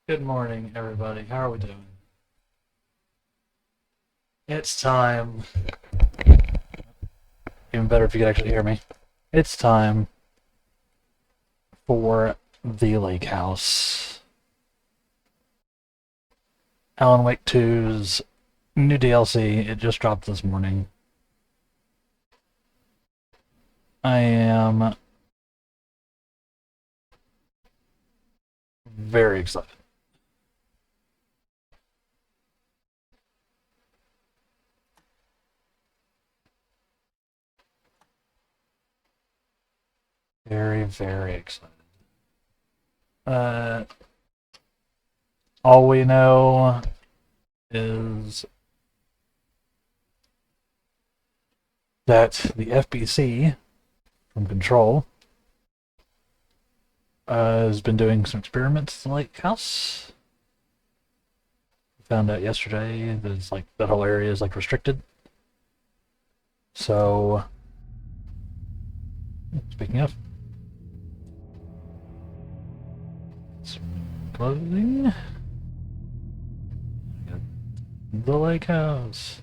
Good morning, everybody. How are we doing? It's time. Even better if you could actually hear me. It's time for the Lake House. Alan Wake 2's new DLC. It just dropped this morning. I am very excited. Very, very excited. Uh, all we know is that the FBC from Control has been doing some experiments in the Lake House. Found out yesterday that it's like that whole area is like restricted. So, speaking of, clothing, the Lake House.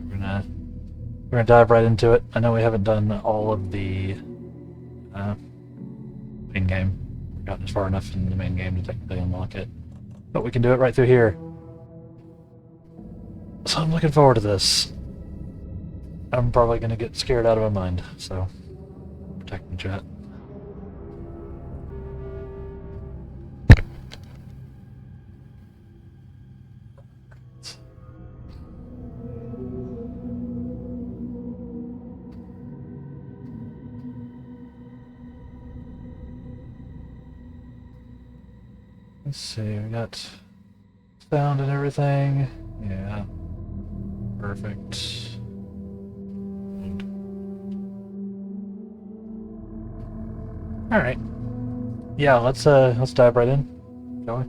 We're gonna dive right into it. I know we haven't done all of the main game. We've gotten as far enough in the main game to technically unlock it, but we can do it right through here. So I'm looking forward to this. I'm probably gonna get scared out of my mind. So protect me, chat. Let's see, we got sound and everything. Yeah. Perfect. Alright. Yeah, let's dive right in, shall we?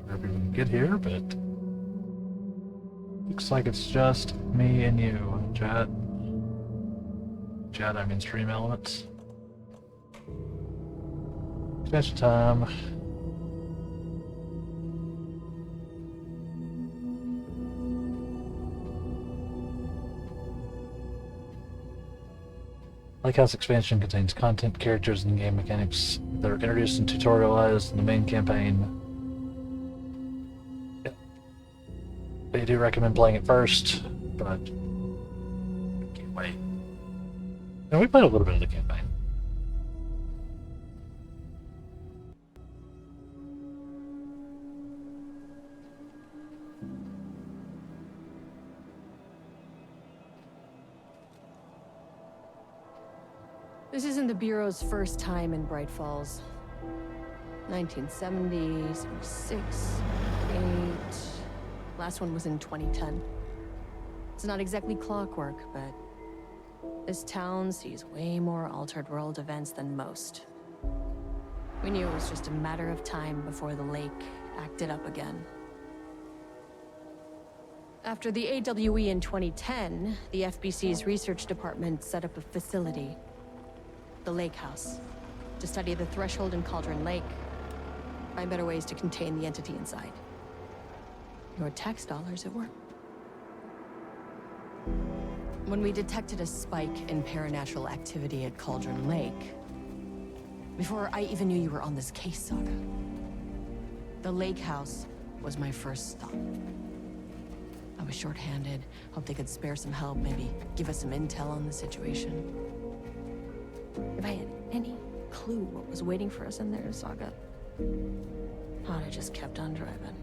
Sure we can get here, but looks like it's just me and you, chat. Chat, I mean stream elements. Expansion time. Lake House expansion contains content, characters, and game mechanics that are introduced and tutorialized in the main campaign. Yeah. They do recommend playing it first, but I can't wait. And we played a little bit of the campaign. This isn't the Bureau's first time in Bright Falls. 1970, 76, 8. Last one was in 2010. It's not exactly clockwork, but this town sees way more altered world events than most. We knew it was just a matter of time before the lake acted up again. After the AWE in 2010, the FBC's research department set up a facility, the Lake House, to study the threshold in Cauldron Lake, find better ways to contain the entity inside. Your tax dollars at work. When we detected a spike in paranatural activity at Cauldron Lake, before I even knew you were on this case, Saga, the Lake House was my first stop. I was short-handed, hoped they could spare some help, maybe give us some intel on the situation. If I had any clue what was waiting for us in there, Saga, I'd have just kept on driving.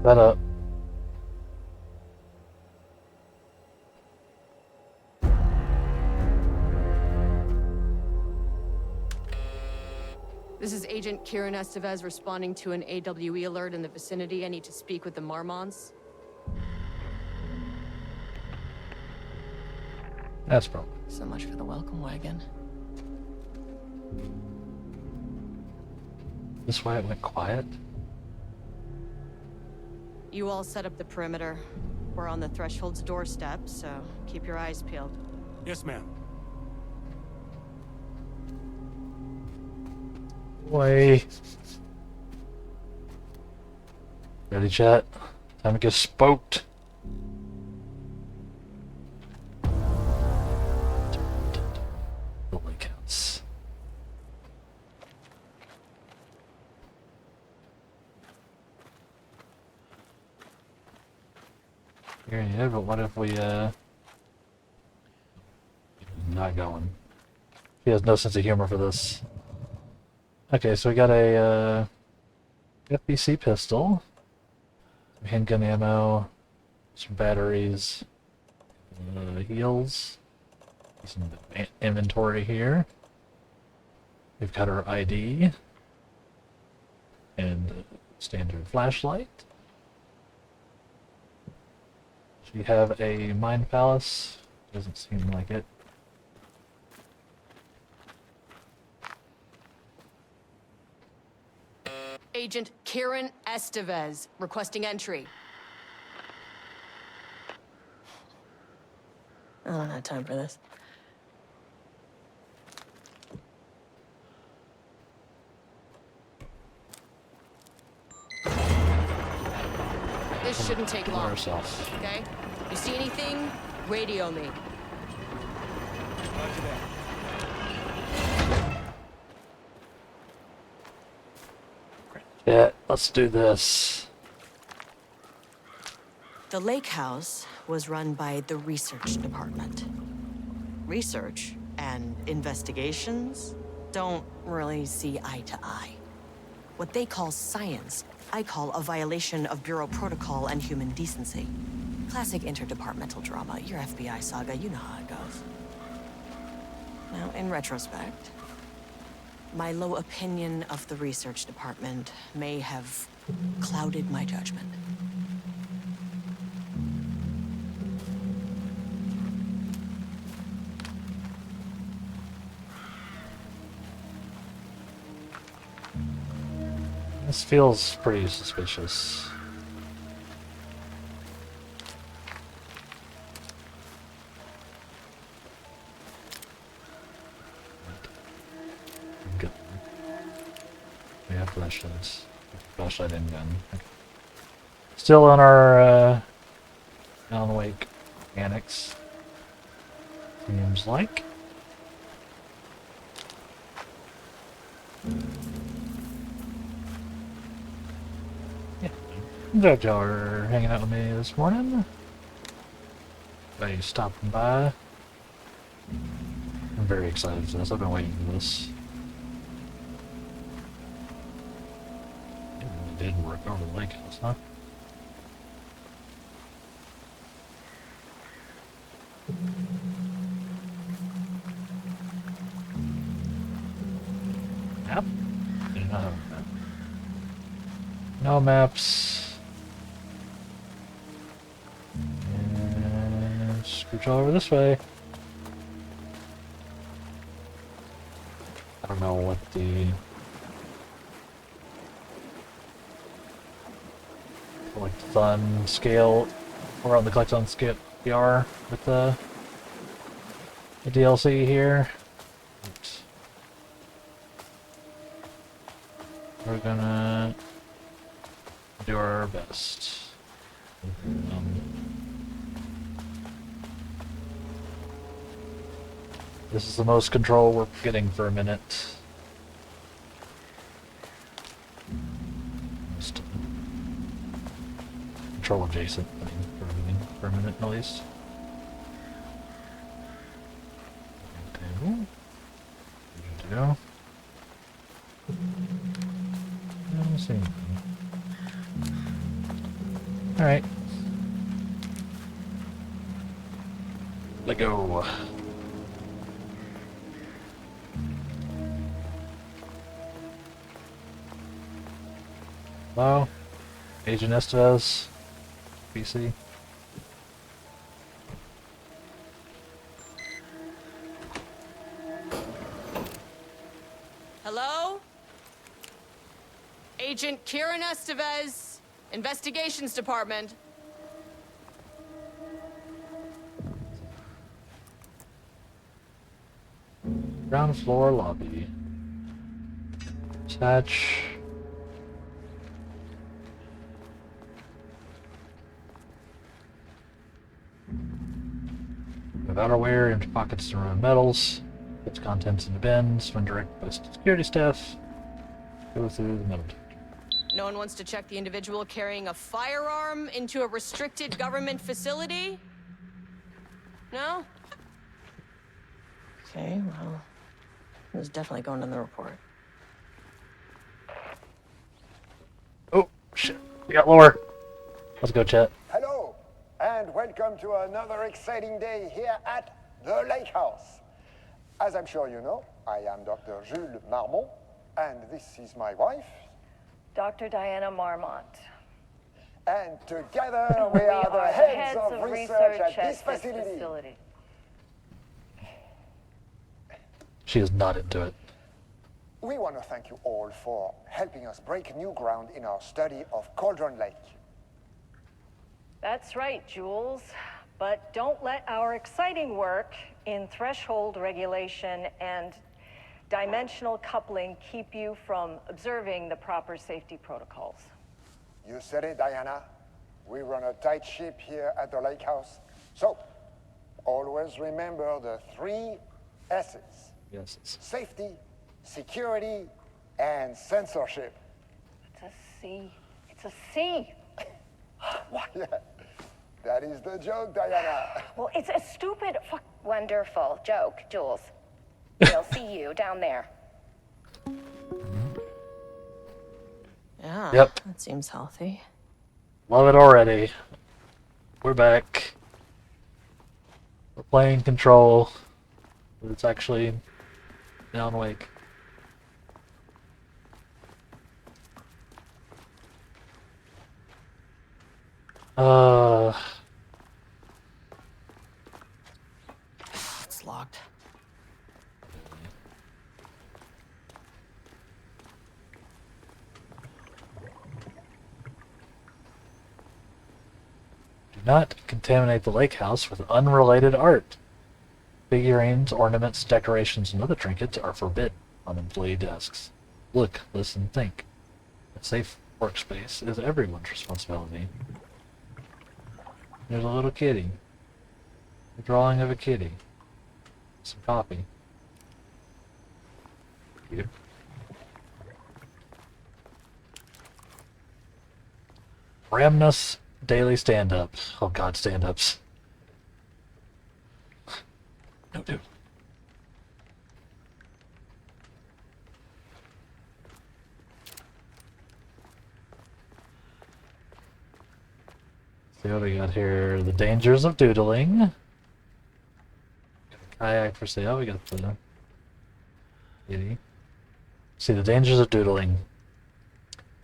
That up. This is Agent Kieran Estevez responding to an AWE alert in the vicinity. I need to speak with the Marmons. That's probably. So much for the welcome wagon. This way it went quiet. You all set up the perimeter. We're on the threshold's doorstep, so keep your eyes peeled. Yes, ma'am. Way. Ready, chat? Time to get spoked. Holy counts. Yeah, but what if we, not going. He has no sense of humor for this. Okay, so we got a, FBC pistol, some handgun ammo, some batteries, heals, some inventory here. We've got our ID, and standard flashlight. We have a mind palace. Doesn't seem like it. Agent Kieran Estevez, requesting entry. I don't have time for this. This shouldn't take long. Ourselves. Okay? You see anything? Radio me. Roger that. Yeah, let's do this. The lake house was run by the research department. Research and investigations don't really see eye to eye. What they call science, I call a violation of Bureau protocol and human decency. Classic interdepartmental drama, your FBI saga, you know how it goes. Now, in retrospect, my low opinion of the research department may have clouded my judgment. This feels pretty suspicious. Good. We have flashlights. Flashlight and gun. Okay. Still on our Alan Wake mechanics. Seems like. Yeah. I'm glad y'all are hanging out with me this morning. By stopping by. I'm very excited for this. I've been waiting for this. It really did work over the lake house, huh? Map? I do not have a map. No maps. And scooch all over this way. I don't know what the collectathon scale or on the collectathon scale we are with the DLC here. But we're gonna do our best. This is the most control we're getting for a minute. Just control adjacent for a minute at least. Do. Let's see. All right. Let go. Hello, Agent Estevez, FBC. Hello? Agent Kieran Estevez, Investigations Department. Ground floor lobby. Attach. With outerwear, empty pockets to remove metals. Puts contents into bins when directed by security staff. Go through the metal detector. No one wants to check the individual carrying a firearm into a restricted government facility? No? Okay, well, it was definitely going in the report. Oh, shit. We got lower. Let's go, chat. Hello, and welcome to another exciting day here at the Lake House. As I'm sure you know, I am Dr. Jules Marmont, and this is my wife. Dr. Diana Marmont. And together we are the heads of research at this facility. She is not into it. We want to thank you all for helping us break new ground in our study of Cauldron Lake. That's right, Jules. But don't let our exciting work in threshold regulation and dimensional coupling keep you from observing the proper safety protocols. You said it, Diana. We run a tight ship here at the Lake House. So, always remember the 3 S's. Yes. Safety, security, and censorship. It's a C. It's a C. Why, yeah, that is the joke, Diana. Well, it's a stupid Wonderful joke, Jules. We'll see you down there. Yeah, Yep. that seems healthy. Love it already. We're back. We're playing Control. But it's actually Alan Wake. It's locked. Do not contaminate the lake house with unrelated art. Figurines, ornaments, decorations, and other trinkets are forbidden on employee desks. Look, listen, think. A safe workspace is everyone's responsibility. There's a little kitty. A drawing of a kitty. Some coffee. Cute. Ramnus Daily Stand-Up. Oh god, stand-ups. No, dude. See what we got here. The dangers of doodling. Got a kayak for sale. We got the kitty. See the dangers of doodling.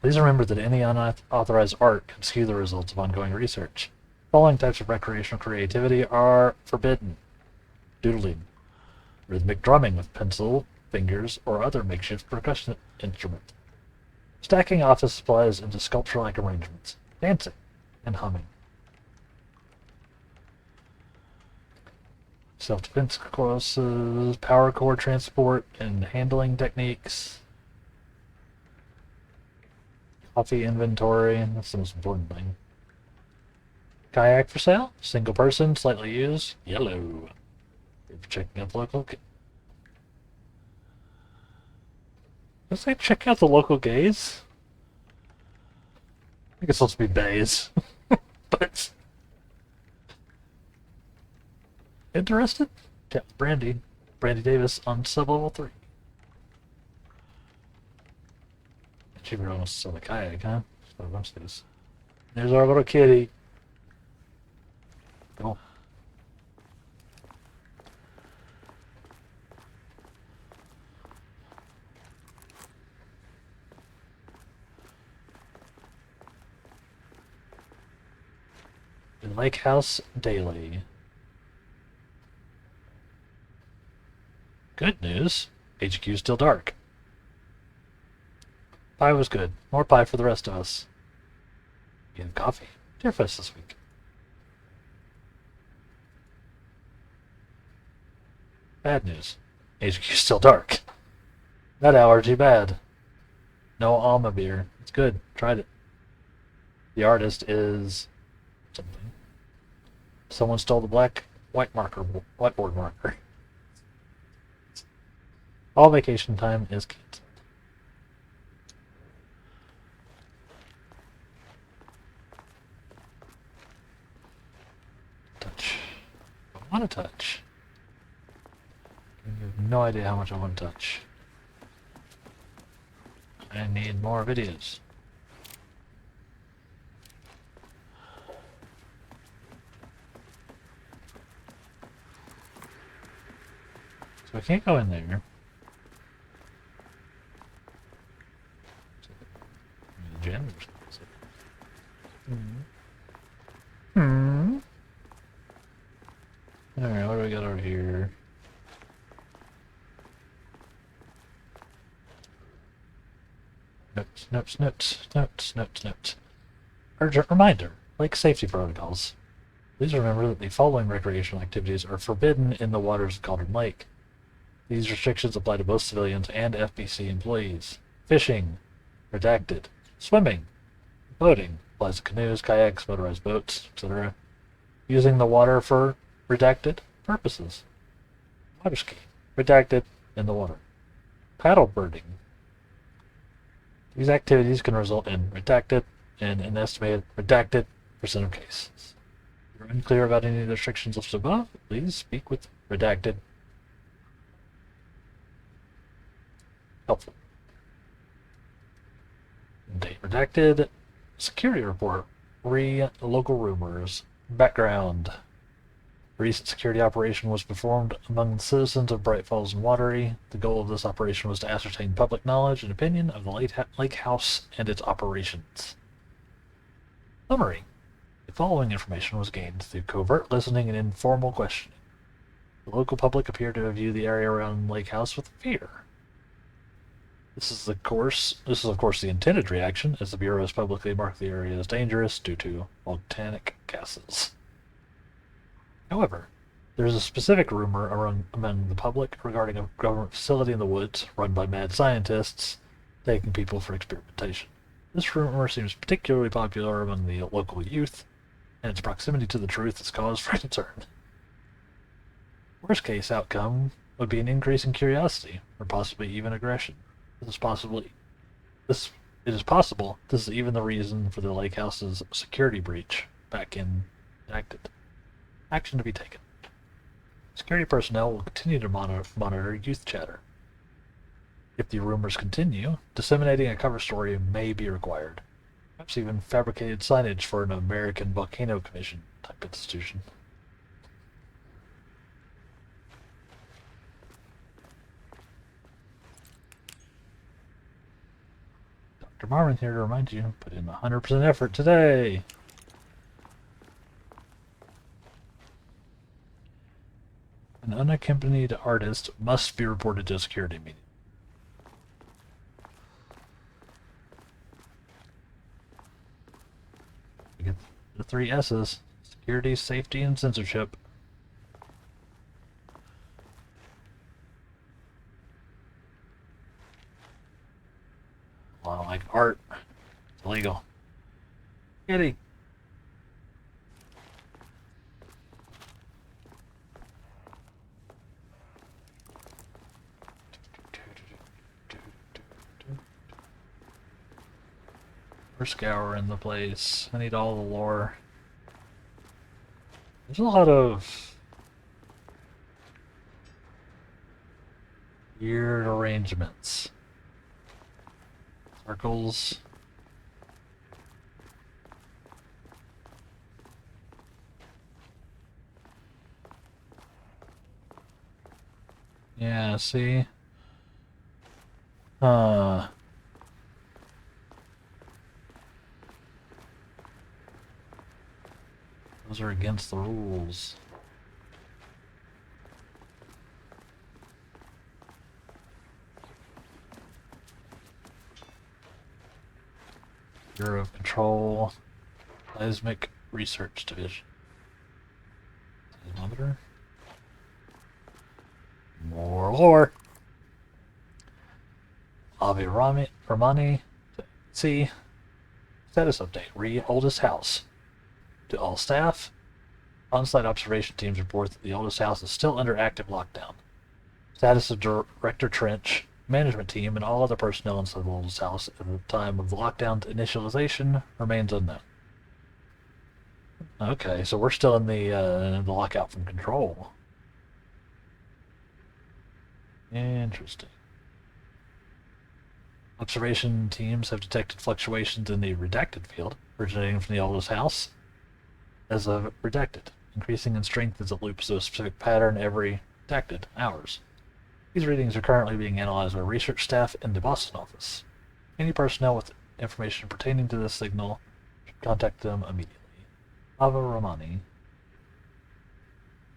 Please remember that any unauthorized art can skew the results of ongoing research. The following types of recreational creativity are forbidden. Doodling. Rhythmic drumming with pencil, fingers, or other makeshift percussion instrument. Stacking office supplies into sculpture-like arrangements. Dancing and humming. Self-defense courses, power core transport and handling techniques. Coffee inventory, that's the most important thing. Kayak for sale, single person, slightly used, yellow. Good for checking out the local. Does it check out the local gays? I think it's supposed to be bays, but interested? Tap Brandy Davis on sub-level 3. She would almost sell the kayak, huh? So a bunch of these. There's our little kitty. Cool. The Lake House Daily. Good news. HQ is still dark. Pie was good. More pie for the rest of us. Getting coffee. Deerfest this week. Bad news. HQ's still dark. That allergy bad. No Alma beer. It's good. Tried it. The artist is something. Someone stole the whiteboard marker. All vacation time is canceled. Touch. I want to touch. I have no idea how much I want to touch. I need more videos. So I can't go in there. The gym. Alright, what do we got over here? Notes. Urgent reminder. Lake safety protocols. Please remember that the following recreational activities are forbidden in the waters of Cauldron Lake. These restrictions apply to both civilians and FBC employees. Fishing. Redacted. Swimming. Boating. Applies to canoes, kayaks, motorized boats, etc. Using the water for redacted purposes. Water ski. Redacted in the water. Paddle birding. These activities can result in redacted in an estimated redacted % of cases. If you're unclear about any of the restrictions listed above, please speak with redacted. Helpful. Date redacted. Security report. Local rumors. Background. A recent security operation was performed among the citizens of Bright Falls and Watery. The goal of this operation was to ascertain public knowledge and opinion of the lake house and its operations. Summary. The following information was gained through covert listening and informal questioning. The local public appeared to view the area around Lake House with fear. This is of course the intended reaction, as the Bureau has publicly marked the area as dangerous due to volcanic gases. However, there is a specific rumor among the public regarding a government facility in the woods run by mad scientists taking people for experimentation. This rumor seems particularly popular among the local youth, and its proximity to the truth is cause for concern. Worst case outcome would be an increase in curiosity, or possibly even aggression. It is possible this is even the reason for the lake house's security breach back in enacted. Action to be taken. Security personnel will continue to monitor youth chatter. If the rumors continue, disseminating a cover story may be required. Perhaps even fabricated signage for an American Volcano Commission type institution. Dr. Marvin here to remind you, put in 100% effort today. An unaccompanied artist must be reported to a security meeting. We get the 3 S's: security, safety, and censorship. Well, like art, it's illegal. Kitty. We're scouring the place. I need all the lore. There's a lot of weird arrangements. Circles. Yeah, see? Those are against the rules. Bureau of Control, Seismic Research Division. Seismometer. More lore. Avi Ramani. See. Status update. Oldest house. To all staff. On-site observation teams report that the oldest house is still under active lockdown. Status of Director Trench, management team, and all other personnel inside the oldest house at the time of the lockdown's initialization remains unknown. Okay, so we're still in the lockout from control. Interesting. Observation teams have detected fluctuations in the redacted field originating from the oldest house as a redacted, increasing in strength as it loops to a specific pattern every redacted hours. These readings are currently being analyzed by research staff in the Boston office. Any personnel with information pertaining to this signal should contact them immediately. Ava Ramani,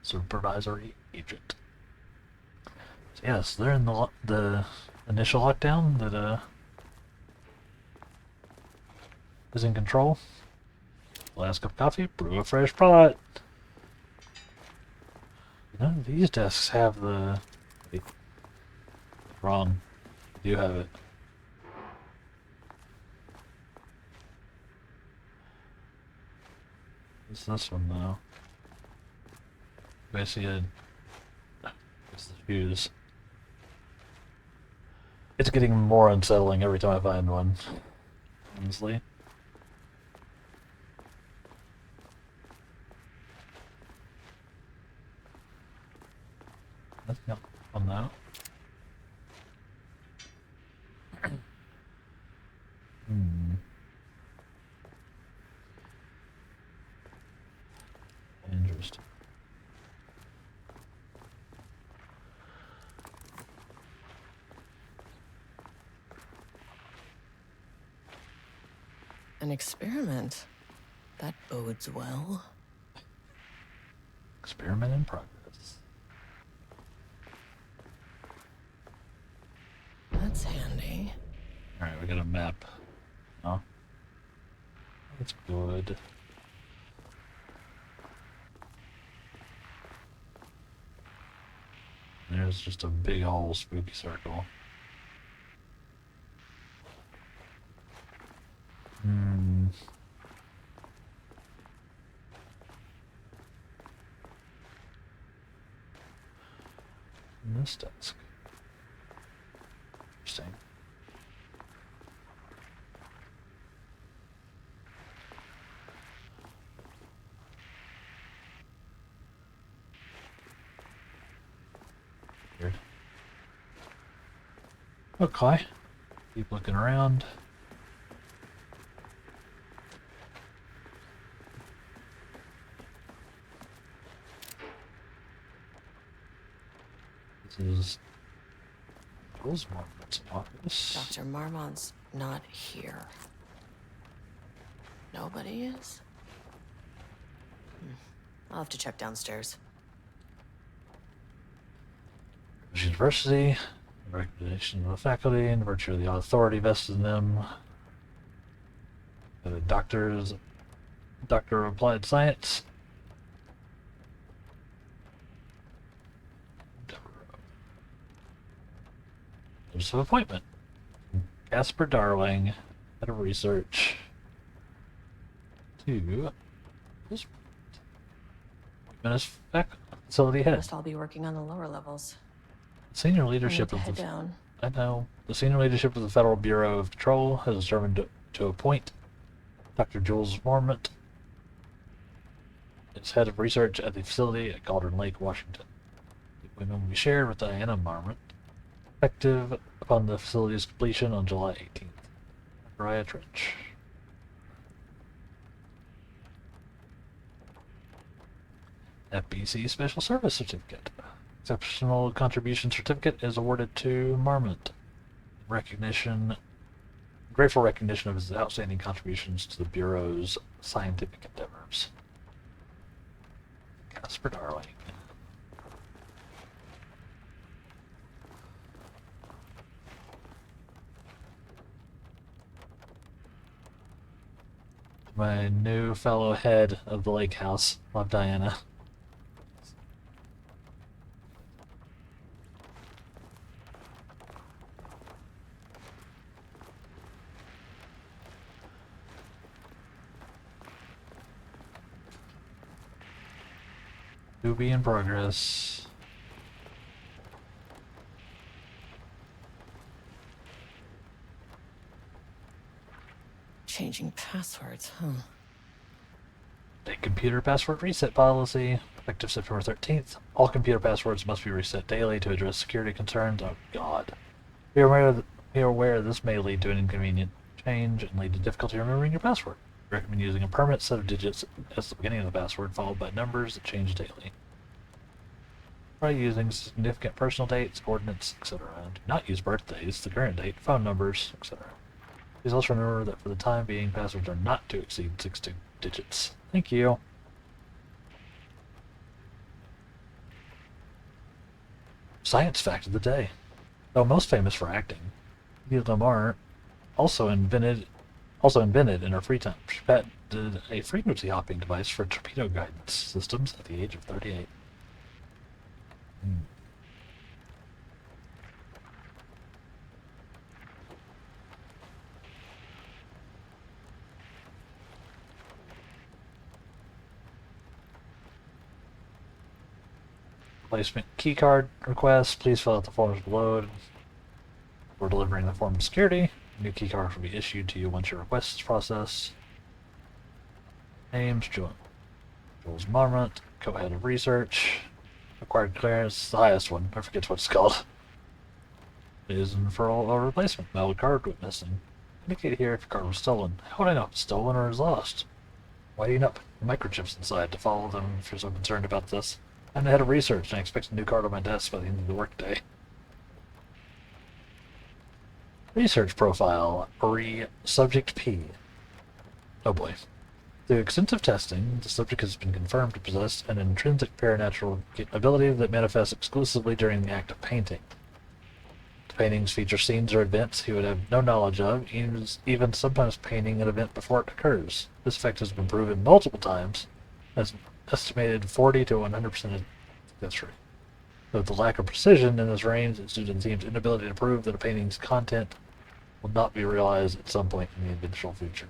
supervisory agent. So yes, they're in the initial lockdown that is in control. Last cup of coffee, brew a fresh pot. None of these desks have the... Wait, wrong. I do have it. What's this one though? Basically, it's the fuse. It's getting more unsettling every time I find one. Honestly. Nothing else on that. Interesting. An experiment. That bodes well. Experiment in progress. That's handy. Alright, we got a map. Oh. That's good. There's just a big old spooky circle. This desk. Interesting. Weird. Okay. Keep looking around. This is Jules Marmot's office. Dr. Marmont's not here. Nobody is? I'll have to check downstairs. University, recognition of the faculty, in virtue of the authority vested in them. The Doctor of Applied Science. Notice of appointment. Casper Darling, head of research. To this appointment as facility head. Must all be working on the lower levels. Senior leadership I need of to the head down. I know. The senior leadership of the Federal Bureau of Control has determined to appoint Dr. Jules Marmot as head of research at the facility at Cauldron Lake, Washington. The appointment will be shared with Diana Marmot, effective upon the facility's completion on July 18th. Mariah Trench. FBC Special Service Certificate. Exceptional Contribution Certificate is awarded to Marmot. Grateful recognition of his outstanding contributions to the Bureau's scientific endeavors. Casper Darling. My new fellow head of the lake house. Love Diana. To be in progress. Changing passwords, huh? A computer password reset policy, effective September 13th. All computer passwords must be reset daily to address security concerns. Oh god. Be aware this may lead to an inconvenient change and lead to difficulty remembering your password. We recommend using a permanent set of digits as the beginning of the password, followed by numbers that change daily. Try using significant personal dates, ordinates, etc. Do not use birthdays, the current date, phone numbers, etc. Please also remember that for the time being, passwords are not to exceed 6 digits. Thank you. Science fact of the day. Though most famous for acting, Edie Lamar also invented in her free time. She patented a frequency hopping device for torpedo guidance systems at the age of 38. Replacement keycard requests. Please fill out the forms below. We're delivering the form to security. New keycard will be issued to you once your request is processed. Names: Jules Marmont, co-head of research. Acquired clearance, the highest one. I forget what it's called. Reason for a replacement. Valid card went missing. Indicate here if your card was stolen. How would I know if it's stolen or is lost? Why do you not put microchips inside to follow them if you're so concerned about this? I'm the head of research and I expect a new card on my desk by the end of the workday. Research profile. Subject P. Oh boy. Through extensive testing, the subject has been confirmed to possess an intrinsic paranatural ability that manifests exclusively during the act of painting. The paintings feature scenes or events he would have no knowledge of, even sometimes painting an event before it occurs. This effect has been proven multiple times, as estimated 40 to 100% success rate. Though the lack of precision in this range is due to the team's inability to prove that a painting's content will not be realized at some point in the eventual future.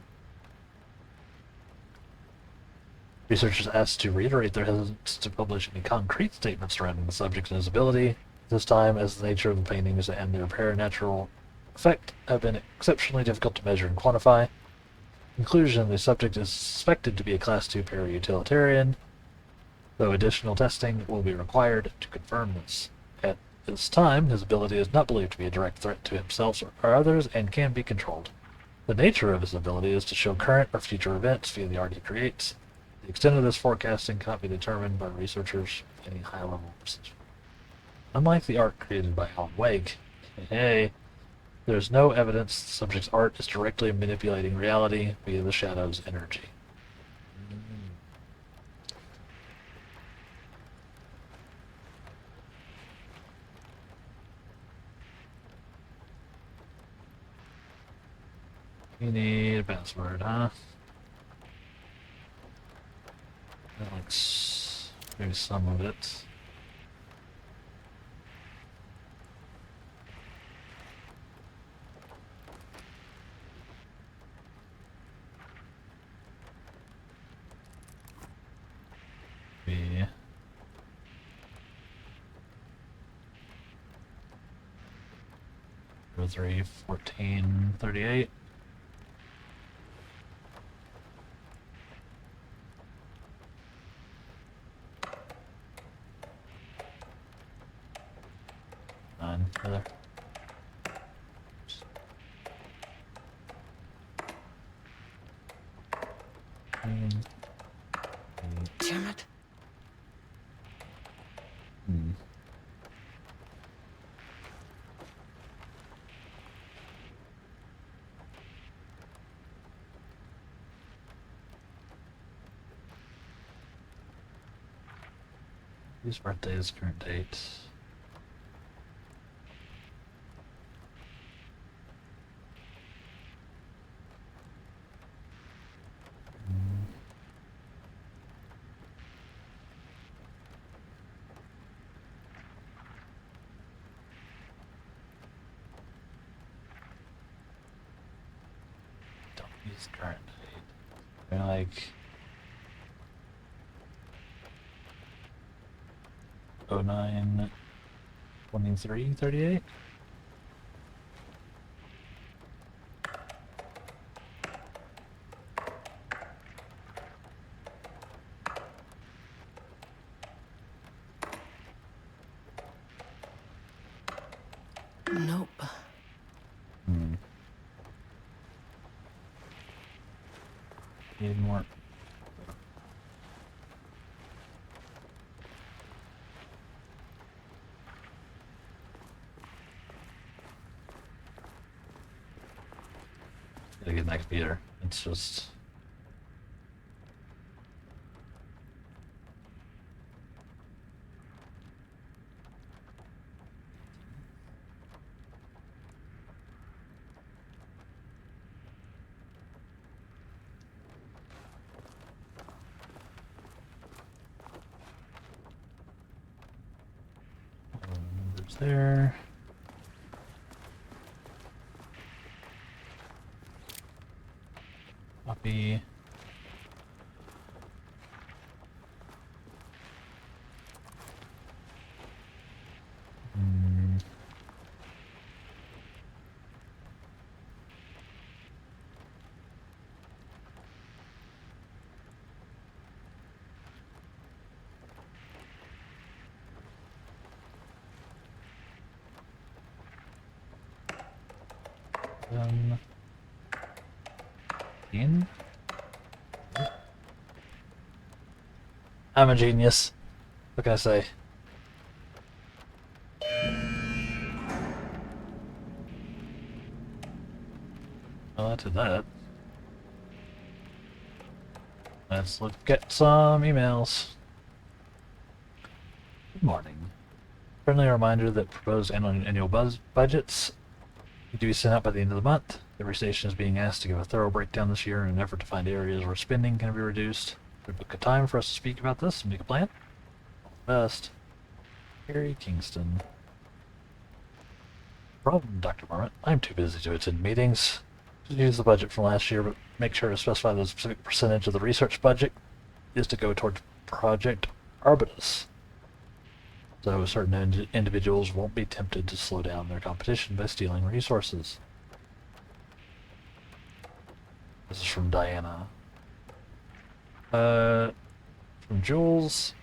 Researchers asked to reiterate their hesitance to publish any concrete statements surrounding the subject and his ability, this time as the nature of the paintings and their paranatural effect have been exceptionally difficult to measure and quantify. In conclusion, the subject is suspected to be a Class II para-utilitarian, though additional testing will be required to confirm this. At this time, his ability is not believed to be a direct threat to himself or others and can be controlled. The nature of his ability is to show current or future events via the art he creates. The extent of this forecasting cannot be determined by researchers with any high-level precision. Unlike the art created by Alan Wake, there is no evidence the subject's art is directly manipulating reality via the shadow's energy. You need a password, huh? That likes maybe some of it. Be 03-14-38. Heather. Damn it. His birthday is current date. is current date? I mean, like 09 23 38. Nope. Need more. Gotta get my computer. It's just. Numbers there. Copy. In. I'm a genius. What can I say? Well, that did that. Let's look at some emails. Good morning. Friendly reminder that proposed annual budgets need to be sent out by the end of the month. Every station is being asked to give a thorough breakdown this year in an effort to find areas where spending can be reduced. We book a time for us to speak about this and make a plan. All the best. Harry Kingston. Problem, Dr. Marmot. I'm too busy to attend meetings. Just use the budget from last year, but make sure to specify the specific percentage of the research budget is to go towards Project Arbutus. So certain individuals won't be tempted to slow down their competition by stealing resources. This is from Diana. From Jules.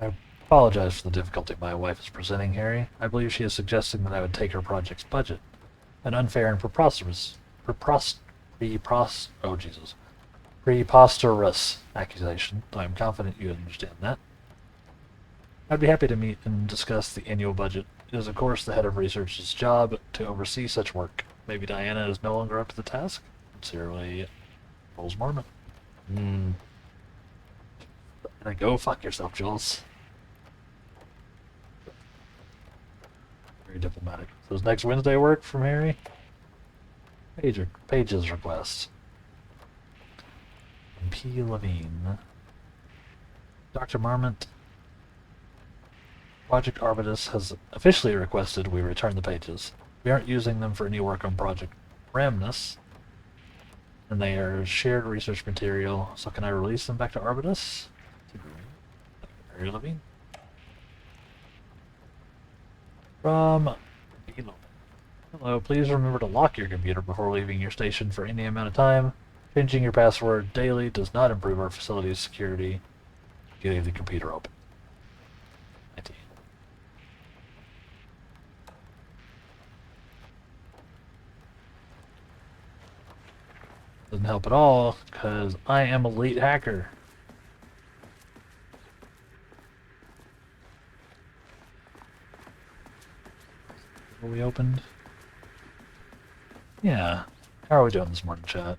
I apologize for the difficulty my wife is presenting, Harry. I believe she is suggesting that I would take her project's budget. An unfair and preposterous accusation. I am confident you understand that. I'd be happy to meet and discuss the annual budget. It is, of course, the head of research's job to oversee such work. Maybe Diana is no longer up to the task? Sincerely, Jules Mormon. Go fuck yourself, Jules. Very diplomatic. So does next Wednesday work from Harry? Page's request. P. Levine. Dr. Marmont. Project Arbutus has officially requested we return the pages. We aren't using them for any work on Project Ramnus, and they are shared research material, so can I release them back to Arbutus? Harry Levine. From Below. Hello, please remember to lock your computer before leaving your station for any amount of time. Changing your password daily does not improve our facility's security. You leave the computer open. IT. Doesn't help at all, because I am elite hacker. We opened? Yeah. How are we doing this morning, chat?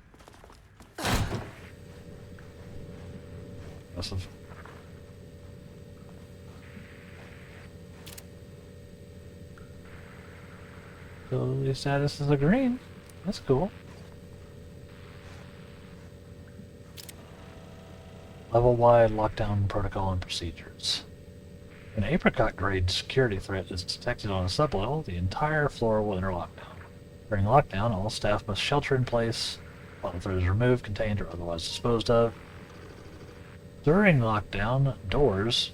Impressive. Facility status is a green. That's cool. Level-wide lockdown protocol and procedures. An apricot-grade security threat is detected on a sublevel, the entire floor will enter lockdown. During lockdown, all staff must shelter in place while the threat is removed, contained, or otherwise disposed of. During lockdown, doors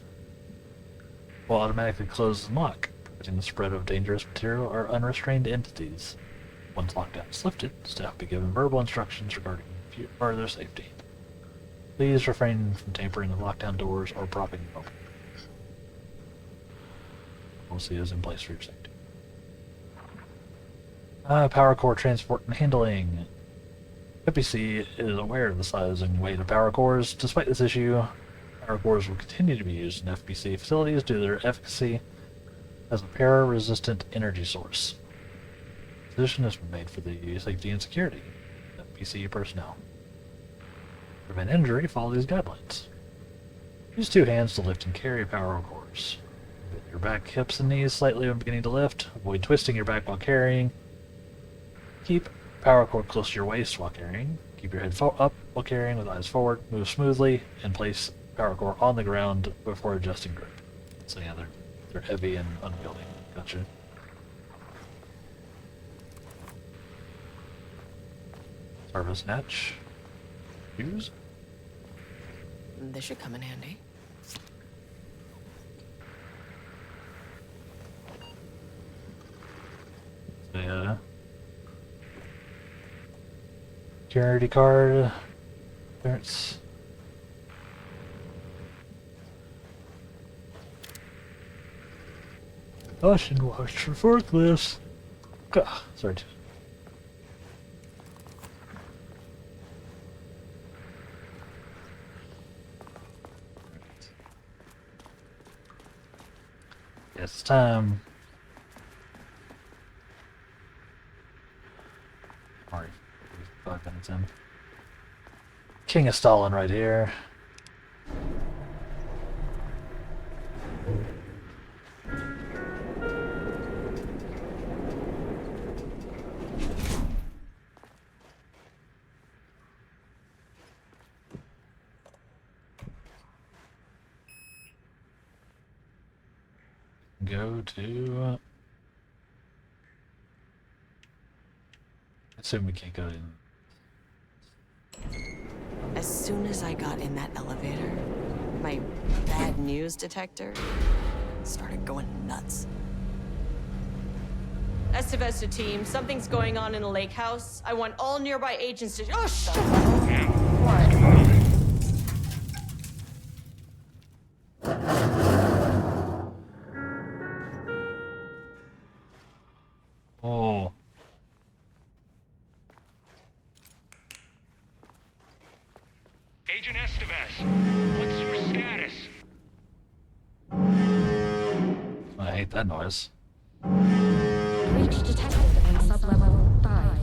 will automatically close and lock, preventing the spread of dangerous material or unrestrained entities. Once lockdown is lifted, staff will be given verbal instructions regarding further safety. Please refrain from tampering with lockdown doors or propping them open. Policy is in place for your safety. Power core transport and handling. FBC is aware of the size and weight of power cores. Despite this issue, power cores will continue to be used in FBC facilities due to their efficacy as a para-resistant energy source. The decision has been made for the safety and security of FBC personnel. To prevent injury, follow these guidelines. Use 2 hands to lift and carry power cores. Bend your back, hips, and knees slightly when beginning to lift. Avoid twisting your back while carrying. Keep power cord close to your waist while carrying. Keep your head up while carrying with eyes forward. Move smoothly and place power cord on the ground before adjusting grip. So yeah, they're heavy and unwieldy. Gotcha. Service hatch. Shoes. This should come in handy. Yeah. Security card. Clearance. Caution watch for forklifts. Gah, sorry. It's time. Alright, 5 minutes in. King of Stalin right here. Go to... I assume we can't go in. As soon as I got in that elevator, my bad news detector started going nuts. Estevesta team, something's going on in the lake house. I want all nearby agents to... Oh, shit! Oh. Agent Estevez, what's your status? I hate that noise. Breach detected on sublevel 5.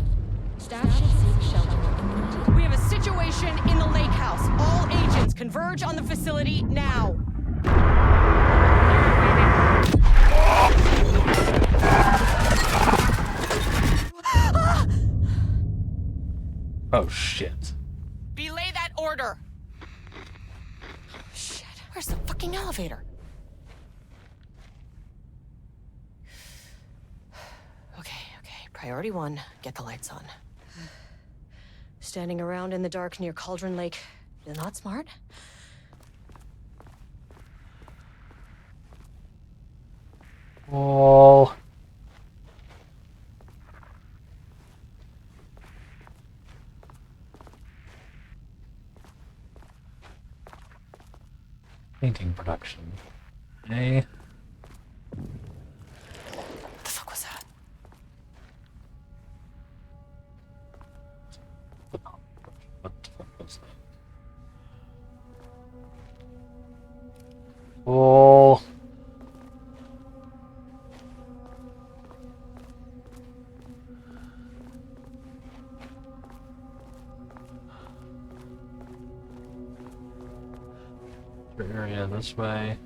Staff should seek shelter immediately. We have a situation in the lake house. All agents converge on the facility now. Oh shit. Belay that order. Shit, where's the fucking elevator? Okay. Priority 1, get the lights on. Standing around in the dark near Cauldron Lake is not smart. Oh. Painting production. Hey. What the fuck was that? What the fuck was that? Oh. Area this way.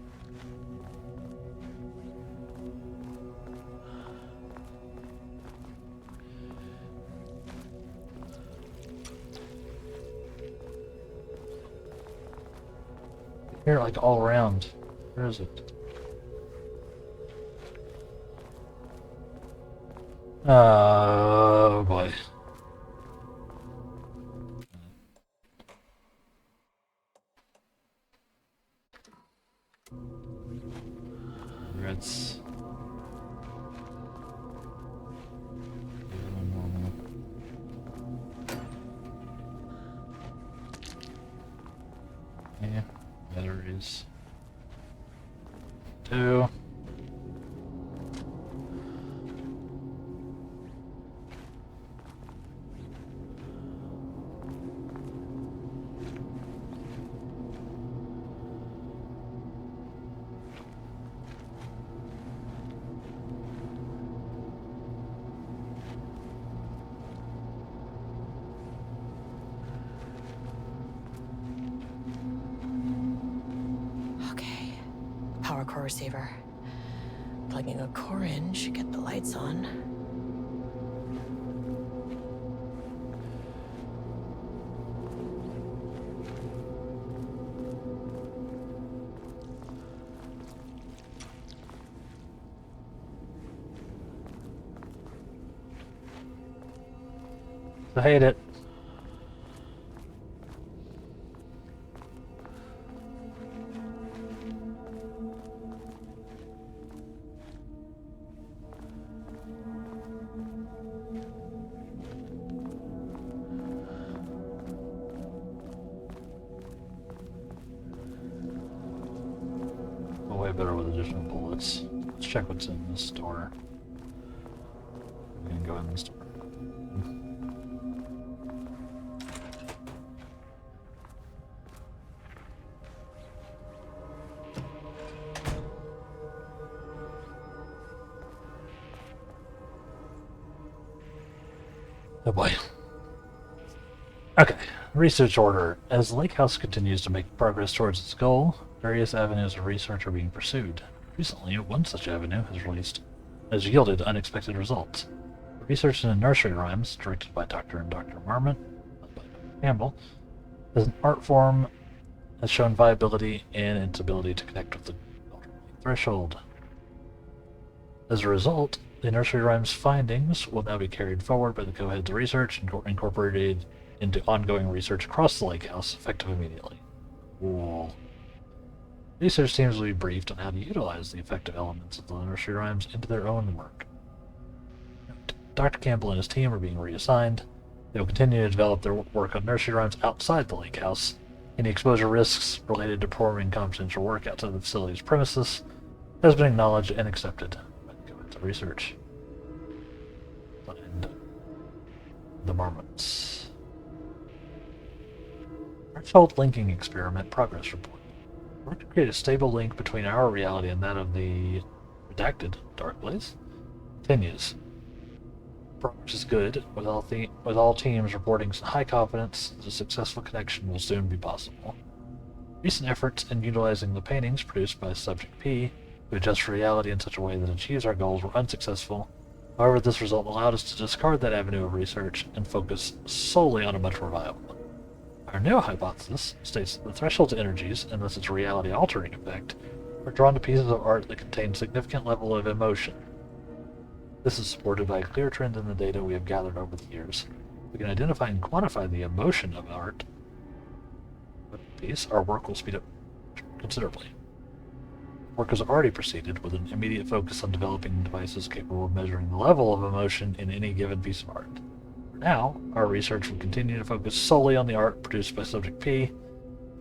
Here, like all around. Where is it? Oh boy. It's yeah, batteries. 2. Okay. Power core receiver. Plugging a core in should get the lights on. I hate it. Way better with additional bullets. Let's check what's in this store. We can go in this store. Oh boy. Okay, research order. As Lake House continues to make progress towards its goal, various avenues of research are being pursued. Recently, one such avenue has yielded unexpected results. Research in nursery rhymes, directed by Dr. and Dr. Marmot, led by Dr. Campbell, as an art form has shown viability in its ability to connect with the threshold. As a result, the nursery rhymes findings will now be carried forward by the co-heads of research and incorporated into ongoing research across the Lake House, effective immediately. Cool. Research teams will be briefed on how to utilize the effective elements of the nursery rhymes into their own work. Dr. Campbell and his team are being reassigned. They will continue to develop their work on nursery rhymes outside the Lake House. Any exposure risks related to performing confidential work outside the facility's premises has been acknowledged and accepted by the co-heads of research. And the Marmots. Threshold linking experiment progress report. Work to create a stable link between our reality and that of the redacted Dark Place continues. Progress is good, with all teams reporting high confidence that a successful connection will soon be possible. Recent efforts in utilizing the paintings produced by Subject P to adjust reality in such a way that achieves our goals were unsuccessful. However, this result allowed us to discard that avenue of research and focus solely on a much more viable one. Our new hypothesis states that the threshold's energies, and thus its reality-altering effect, are drawn to pieces of art that contain significant level of emotion. This is supported by a clear trend in the data we have gathered over the years. We can identify and quantify the emotion of art. With the piece, our work will speed up considerably. Work has already proceeded with an immediate focus on developing devices capable of measuring the level of emotion in any given piece of art. For now, our research will continue to focus solely on the art produced by Subject P.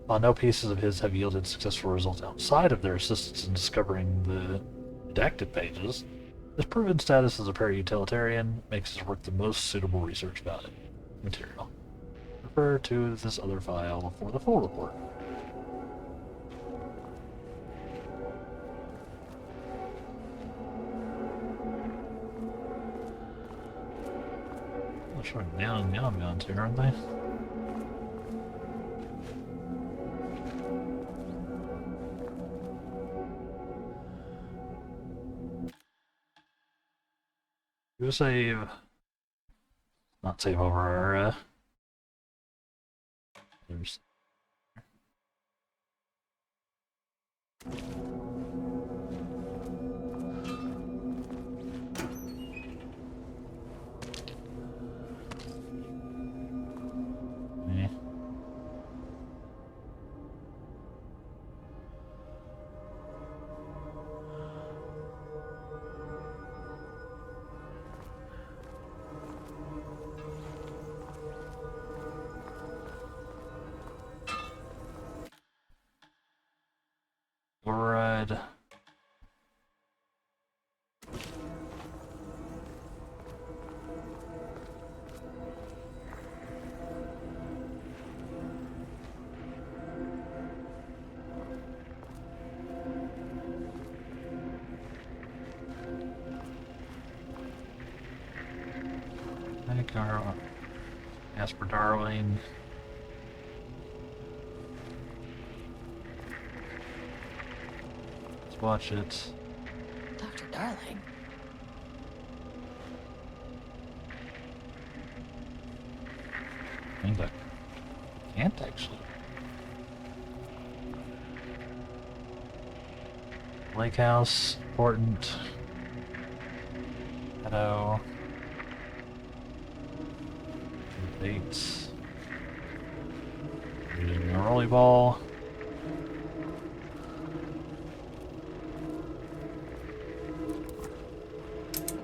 While no pieces of his have yielded successful results outside of their assistance in discovering the redacted pages, his proven status as a para-utilitarian makes his work the most suitable research material. Refer to this other file for the full report. They're showing down and ambiance here, aren't they? Do a save. Not save over our others. Okay. Asper Darling. Let's watch it. Dr. Darling. I think I can't actually. Lake House, important. Hello. Bates. Using a rolly ball.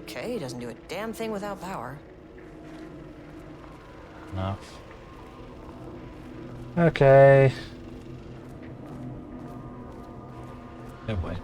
Okay, he doesn't do a damn thing without power. Enough. Okay. Oh boy.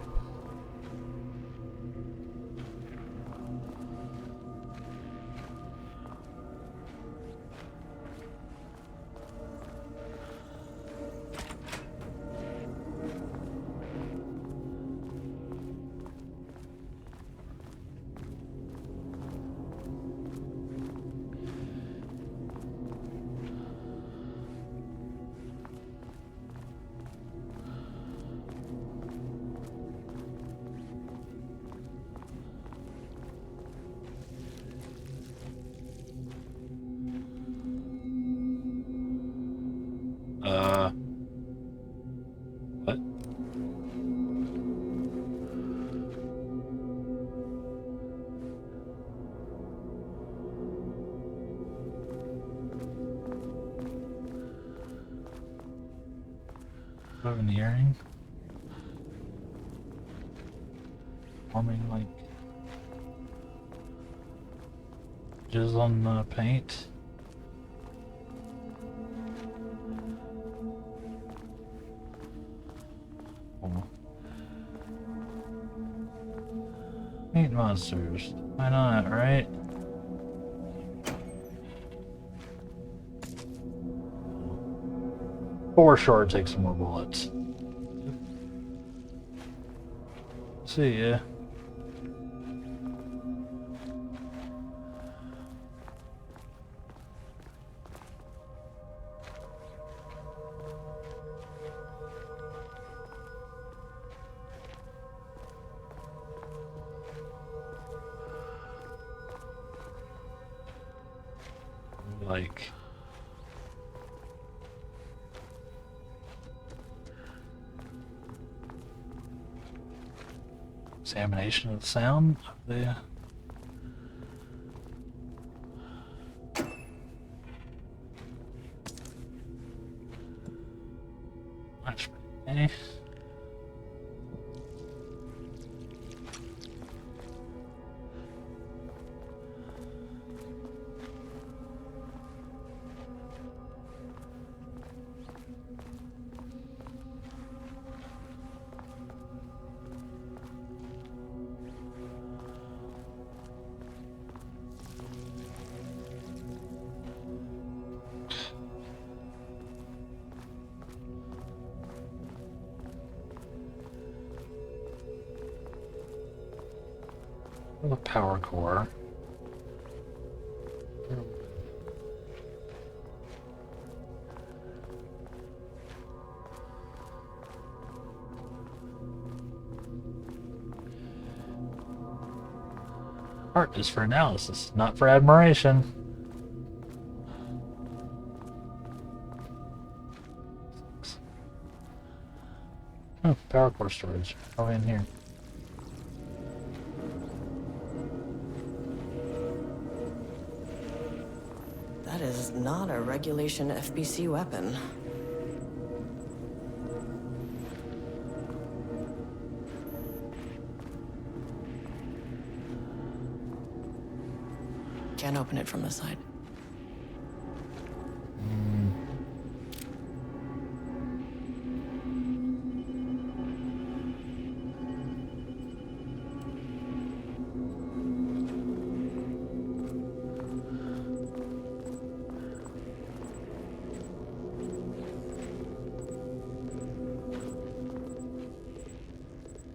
What? Moving the earring. Forming like jizz on the paint. Paint monsters. Why not, right? For sure, take some more bullets. See ya. Like examination of the sound of the okay. The power core. Art is for analysis, not for admiration. Oh, power core storage. Oh, in here. That is not a regulation FBC weapon. Can't open it from the side.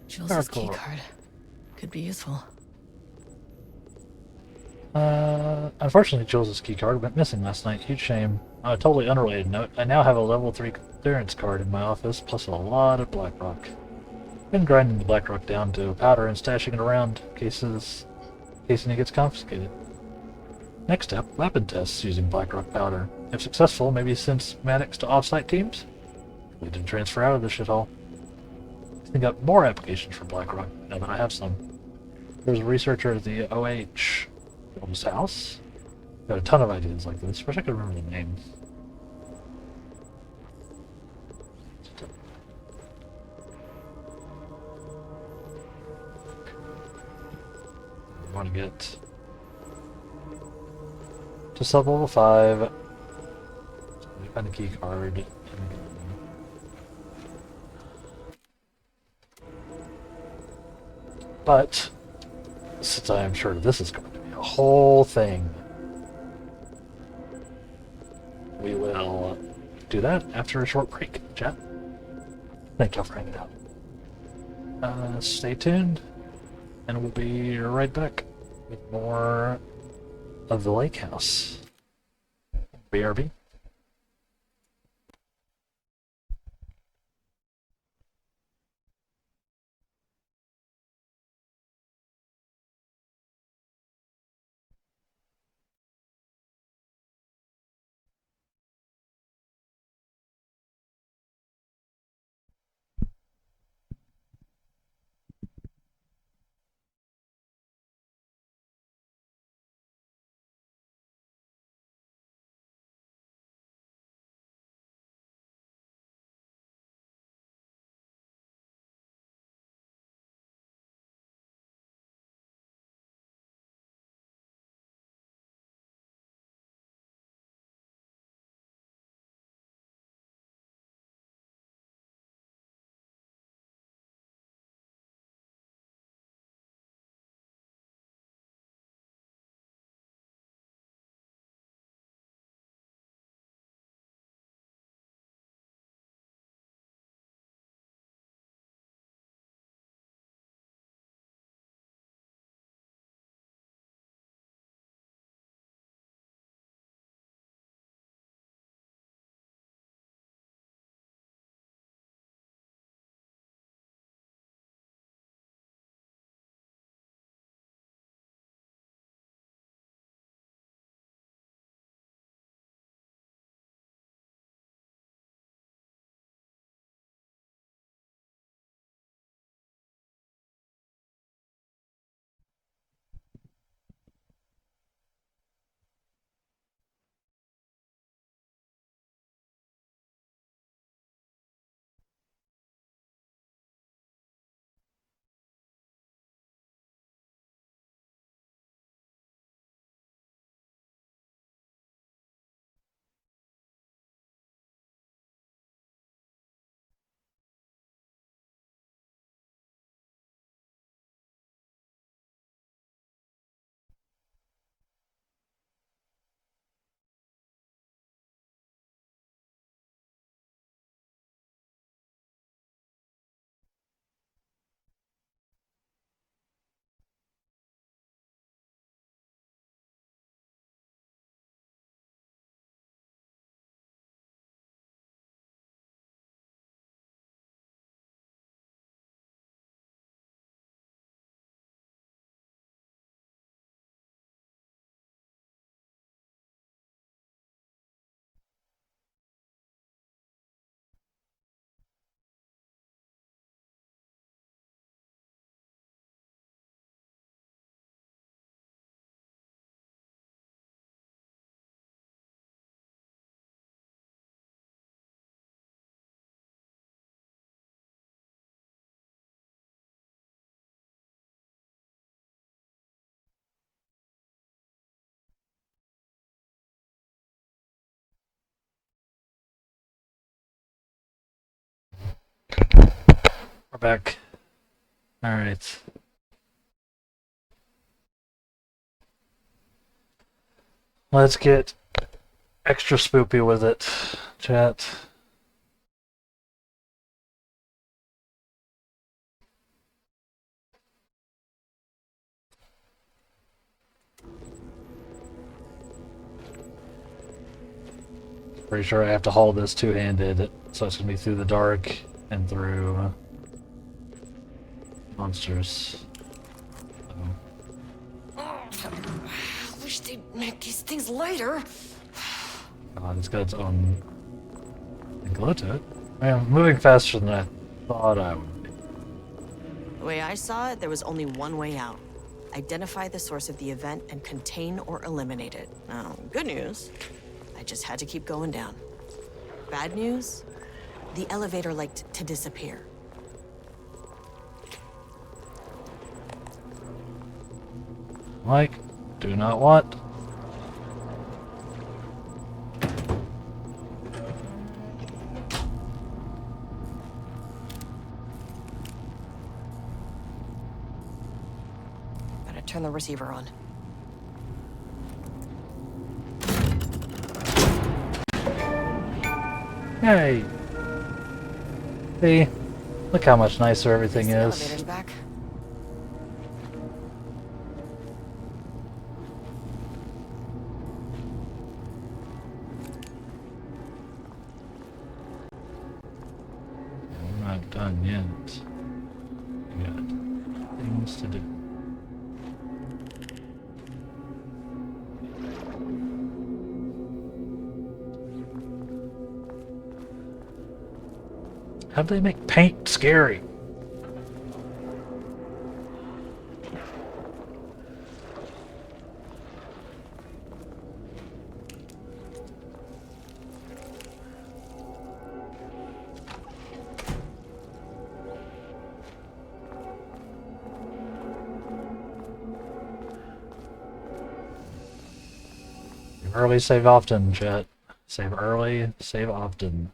Jules' key card could be useful. Unfortunately, Jules' keycard went missing last night. Huge shame. On a totally unrelated note, I now have a level 3 clearance card in my office, plus a lot of Blackrock. Been grinding the Blackrock down to powder and stashing it around in case it gets confiscated. Next step, weapon tests using Blackrock powder. If successful, maybe send schematics to off-site teams? We didn't transfer out of the shithole. I think up more applications for Blackrock now that I have some. There's a researcher at the OH. Build his house. Got a ton of ideas like this. Wish I could remember the name. I want to get to sub-level 5. Find the key card. But since I am sure this is going to be a whole thing, we will do that after a short break, chat. Thank y'all for hanging out. Stay tuned, and we'll be right back with more of the lake house. BRB. We're back. Alright. Let's get extra spoopy with it, chat. Pretty sure I have to haul this two-handed, so it's gonna be through the dark and through monsters. I wish they'd make these things lighter. God, it's got its own glow to it. I'm moving faster than I thought I would be. The way I saw it, there was only one way out. Identify the source of the event and contain or eliminate it. Now, good news, I just had to keep going down. Bad news, the elevator liked to disappear. Like, do not want. Gotta turn the receiver on. Hey! See? Look how much nicer everything The is. elevator's back. We're not done yet. We got things to do. How do they make paint scary? Early, save often, chat. Save early, save often.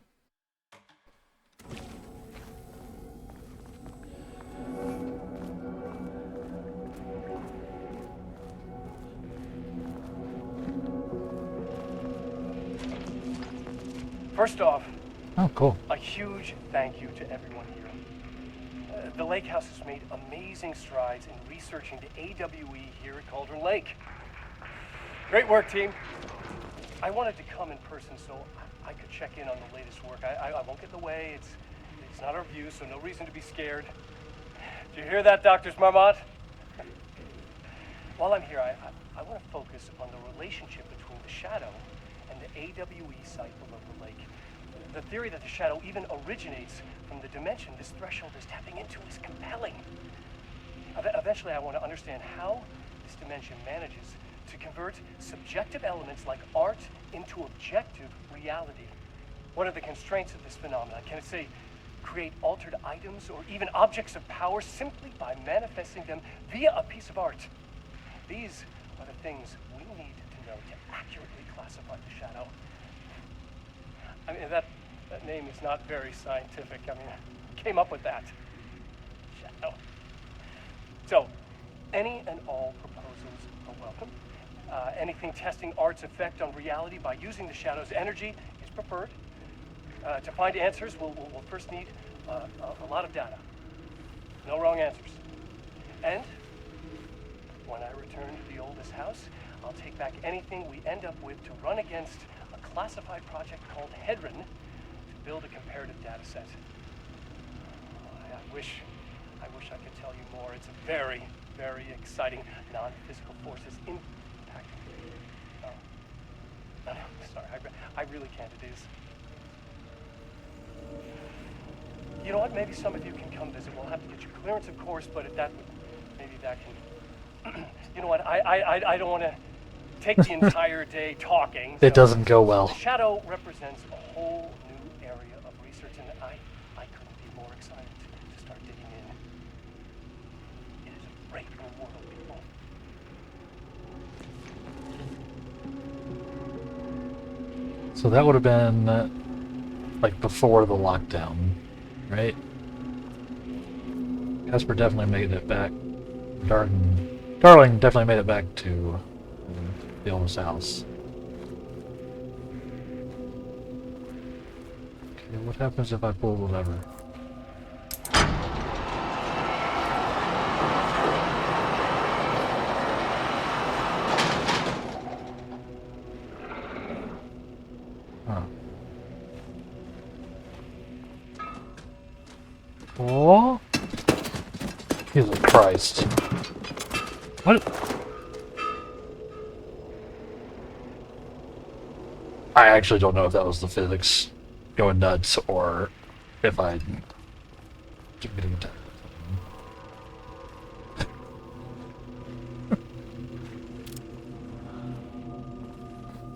First off, Oh, cool. a huge thank you to everyone here. The Lake House has made amazing strides in researching the AWE here at Cauldron Lake. Great work, team. I wanted to come in person so I could check in on the latest work. I won't get in the way. It's not our view, so no reason to be scared. Do you hear that, Doctors Marmot? While I'm here, I want to focus on the relationship between the shadow and the AWE site below the lake. The theory that the shadow even originates from the dimension this threshold is tapping into is compelling. Eventually, I want to understand how this dimension manages to convert subjective elements like art into objective reality. What are the constraints of this phenomenon? Can it, say, create altered items or even objects of power simply by manifesting them via a piece of art? These are the things we need to know to accurately classify the shadow. I mean, that name is not very scientific. I mean, I came up with that. Shadow. So, any and all proposals are welcome. Anything testing art's effect on reality by using the shadow's energy is preferred. To find answers, we'll first need a lot of data. No wrong answers. And when I return to the oldest house, I'll take back anything we end up with to run against a classified project called Hedron to build a comparative data set. I wish I could tell you more. It's a very, very exciting non-physical forces impacting. No, sorry, I really can't. It is. You know what? Maybe some of you can come visit. We'll have to get you clearance, of course, but maybe that can. You know what? I don't want to take the entire day talking. It doesn't go well. The shadow represents a whole new area of research, and I couldn't be more excited to start digging in. It is a great new world, people. So that would have been like before the lockdown, right? Casper definitely made it back. Darling definitely made it back to the oldest house. Okay, what happens if I pull the lever? Huh. Christ. What? I actually don't know if that was the physics going nuts or if I keep getting attacked.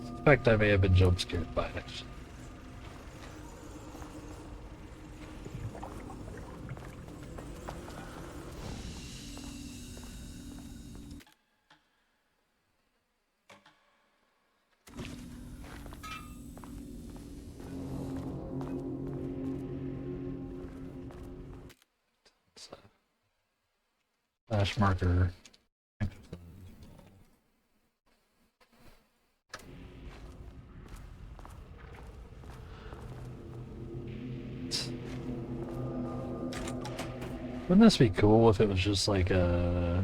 In fact, I may have been jump scared by it. Flash marker. Wouldn't this be cool if it was just like a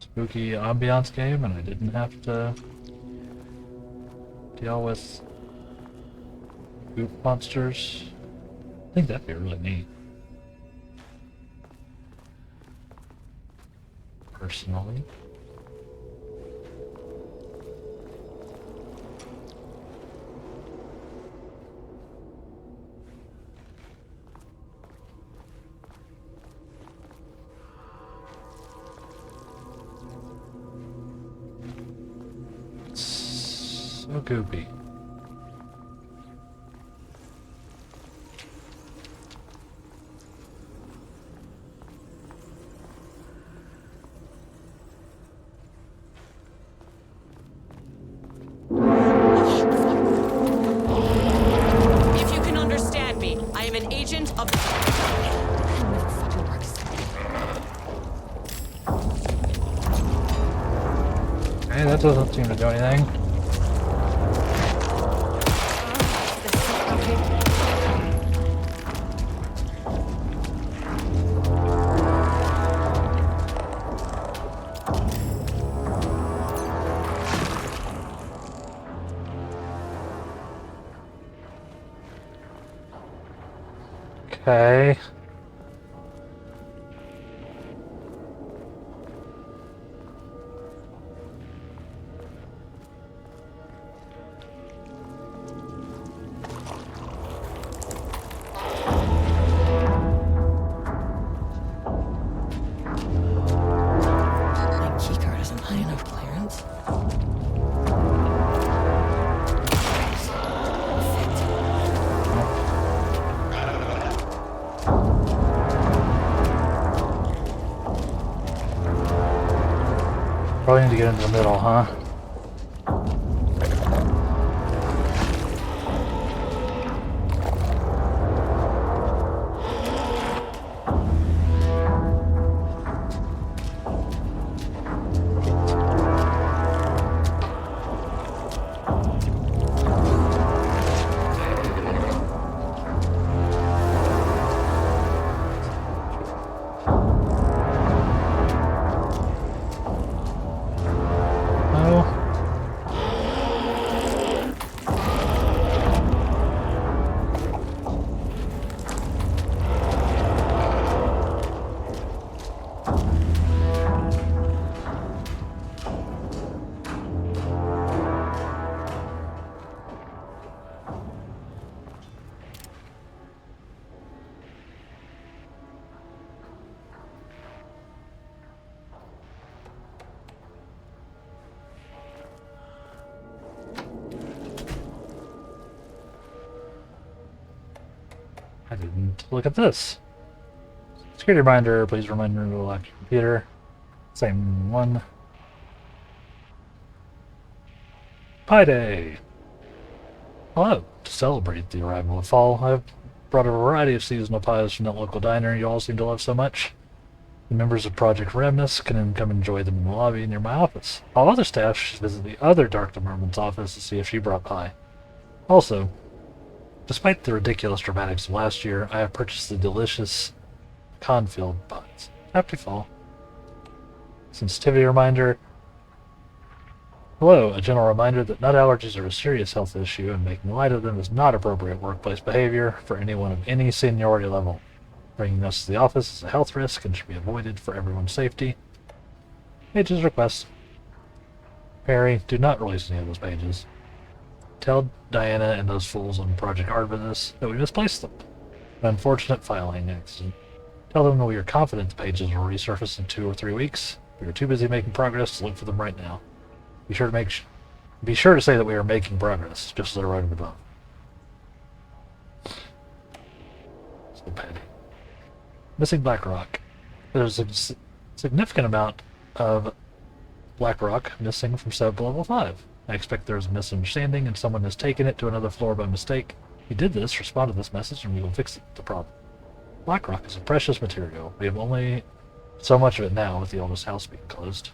spooky ambiance game and I didn't have to deal with goop monsters? I think that'd be really neat. Personally. So goopy. If you can understand me, I am an agent of. Never fucking works. Hey, that doesn't seem to do anything. Okay. My keycard isn't high enough clearance. Probably need to get into the middle, huh? No. I didn't look at this. Security reminder, please remind me to lock your computer. Same one. Pie Day! Hello. To celebrate the arrival of fall, I've brought a variety of seasonal pies from that local diner you all seem to love so much. The members of Project Remnus can come enjoy them in the lobby near my office. All other staff should visit the other Dark Department's office to see if she brought pie. Also, despite the ridiculous dramatics of last year, I have purchased the delicious Confield pies. Happy fall. Sensitivity reminder. Hello, a gentle reminder that nut allergies are a serious health issue and making light of them is not appropriate workplace behavior for anyone of any seniority level. Bringing us to the office is a health risk and should be avoided for everyone's safety. Pages request. Perry, do not release any of those pages. Tell Diana and those fools on Project Artemis that we misplaced them. An unfortunate filing accident. Tell them that we are confident the pages will resurface in 2 or 3 weeks. We are too busy making progress to look for them right now. Be sure to say that we are making progress, just as I wrote it above. So petty. Missing Black Rock. There's a significant amount of Black Rock missing from setup level 5. I expect there's a misunderstanding and someone has taken it to another floor by mistake. If you did this, respond to this message and we will fix the problem. Black Rock is a precious material. We have only so much of it now with the oldest house being closed.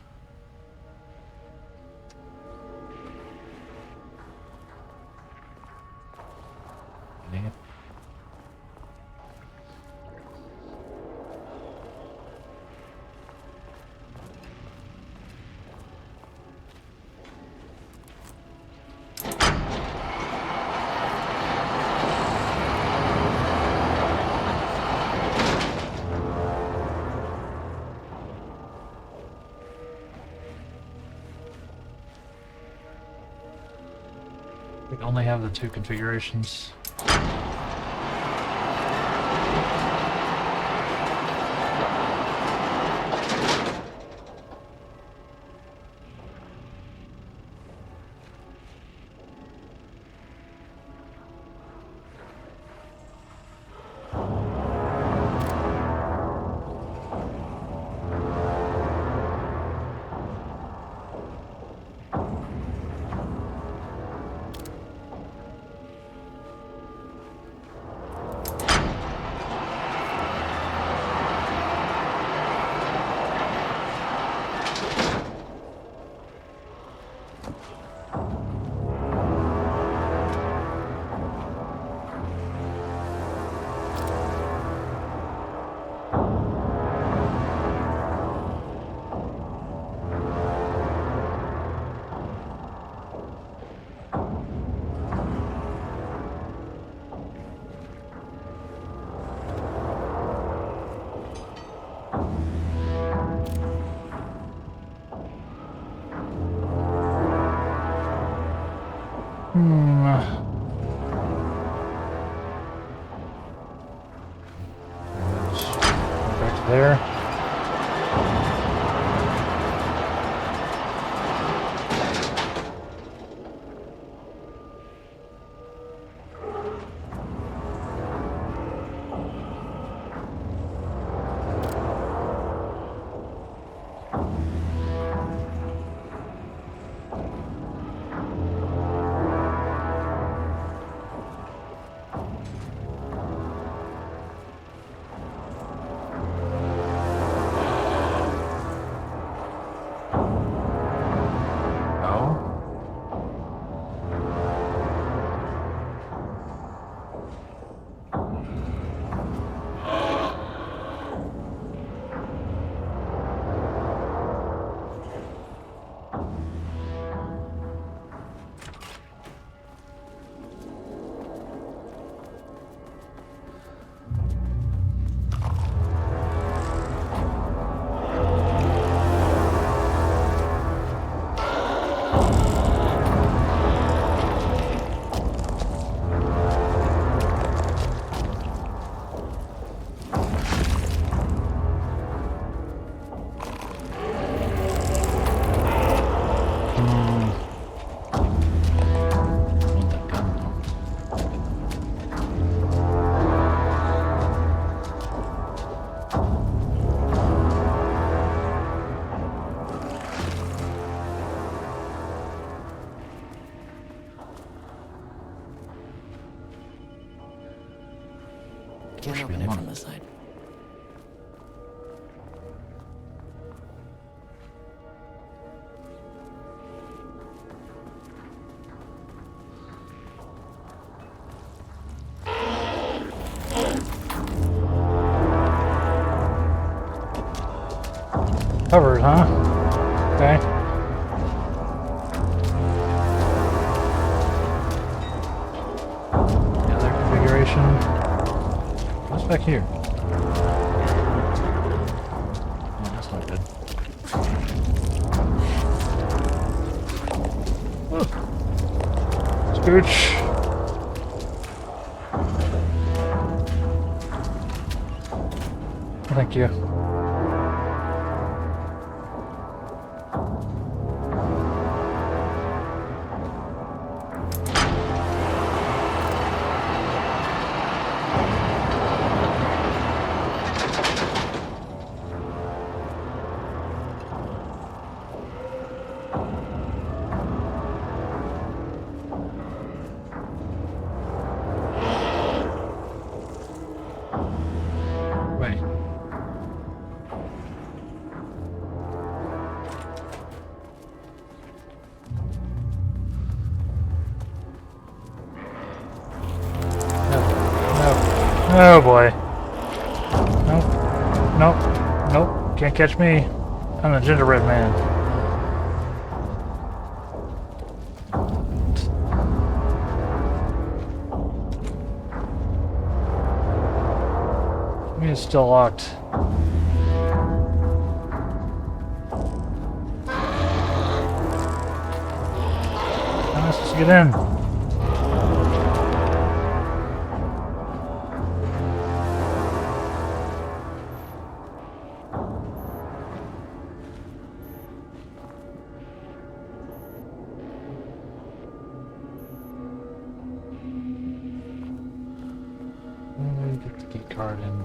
We only have the 2 configurations. Back to there. Can't open it from the side. Covered, huh? Okay. The other configuration. What's back here? Scooch. Thank you. Wait. No. Oh boy. Nope. Nope. Nope. Can't catch me. I'm the gingerbread man. I mean, it's still locked. Let's get in. Get the key card in.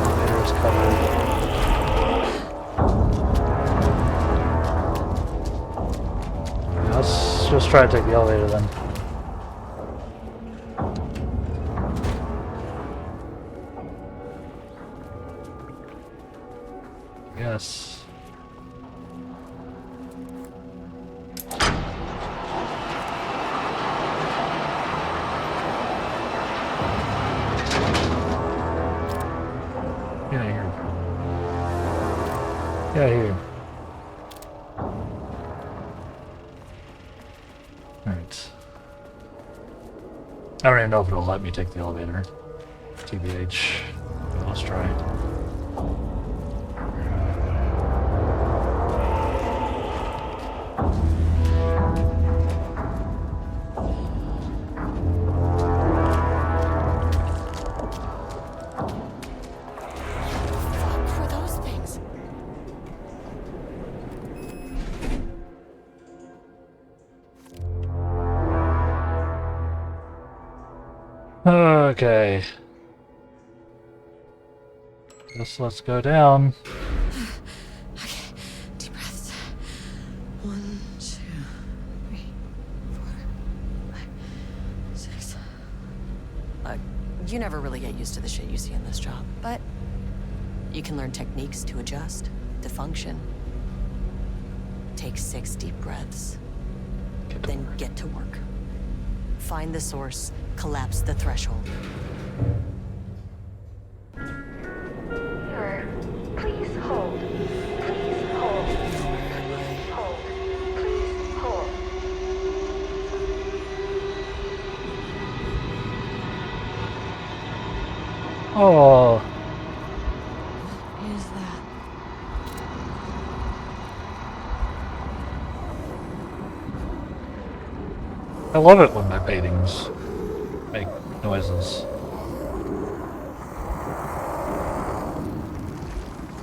Elevator's covered. Let's just try to take the elevator then. Yes. Get out of here. Get out of here. Alright. I don't even know if it'll let me take the elevator. TBH. Let's try. Okay. Just let's go down. Okay, deep breaths. 1, 2, 3, 4, 5, 6. You never really get used to the shit you see in this job, but you can learn techniques to adjust, to function. Take 6 deep breaths, then get to work. Find the source, collapse the threshold. Please hold. Please hold. Please hold. Please hold. Oh. What is that? I love it when my paintings make noises.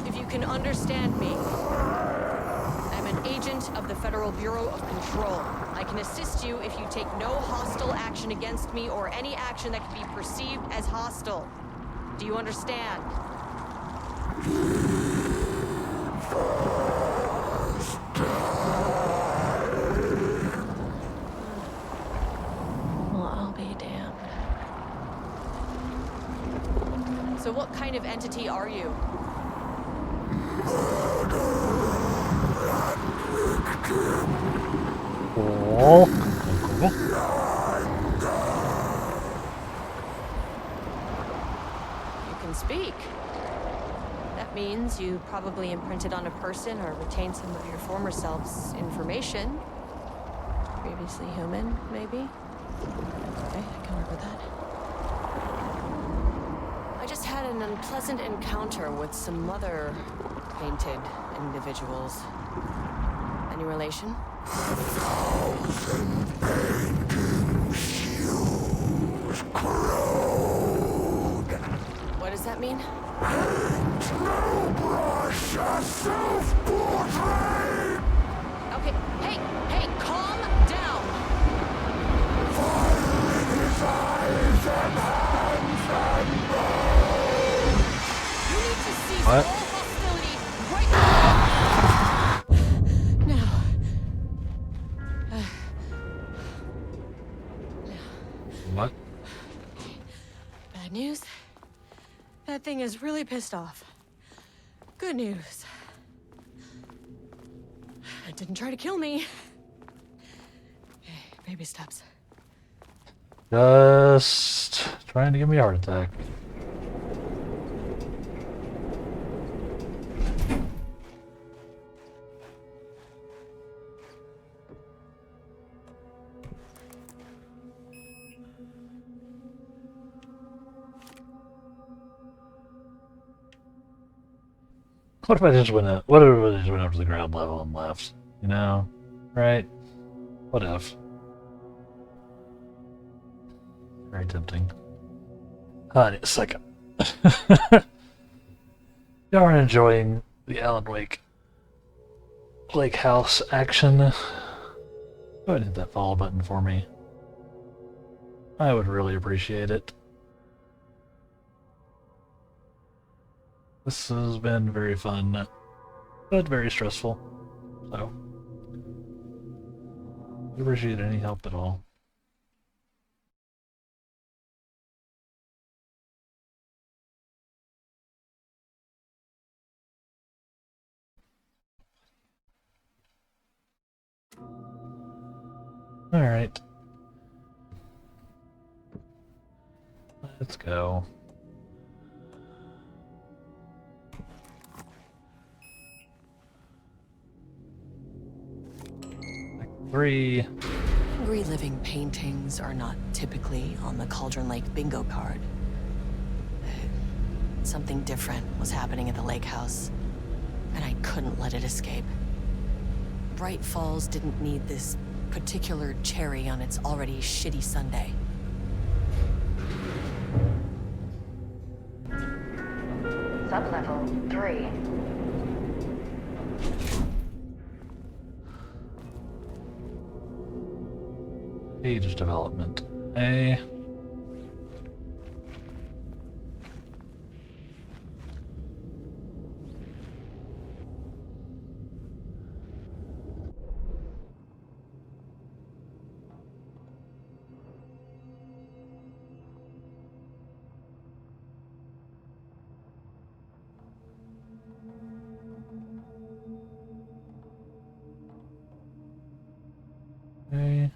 If you can understand me, I'm an agent of the Federal Bureau of Control. I can assist you if you take no hostile action against me or any action that can be perceived as hostile. Do you understand? Well, I'll be damned. So what kind of entity are you? Cool. Cool. You can speak. That means you probably imprinted on a person or retained some of your former self's information. Previously human, maybe? Okay, I can work with that. I just had an unpleasant encounter with some other painted individuals. Any relation? What does that mean? Okay, hey, calm down! You need to cease all What? hostility right now! What? Bad news? That thing is really pissed off. Good news. It didn't try to kill me. Okay, baby steps. Just trying to give me a heart attack. What if I just went up? What if I just went up to the ground level and left? You know, right? What if? Very tempting. Honey, a second. Y'all are enjoying the Alan Wake Lake House action. Go ahead and hit that follow button for me. I would really appreciate it. This has been very fun, but very stressful. So, I appreciate any help at all. Alright. Let's go. Act 3. Reliving paintings are not typically on the Cauldron Lake bingo card. Something different was happening at the lake house, and I couldn't let it escape. Bright Falls didn't need this particular cherry on its already shitty sundae. Sublevel 3. Page development. A. Okay.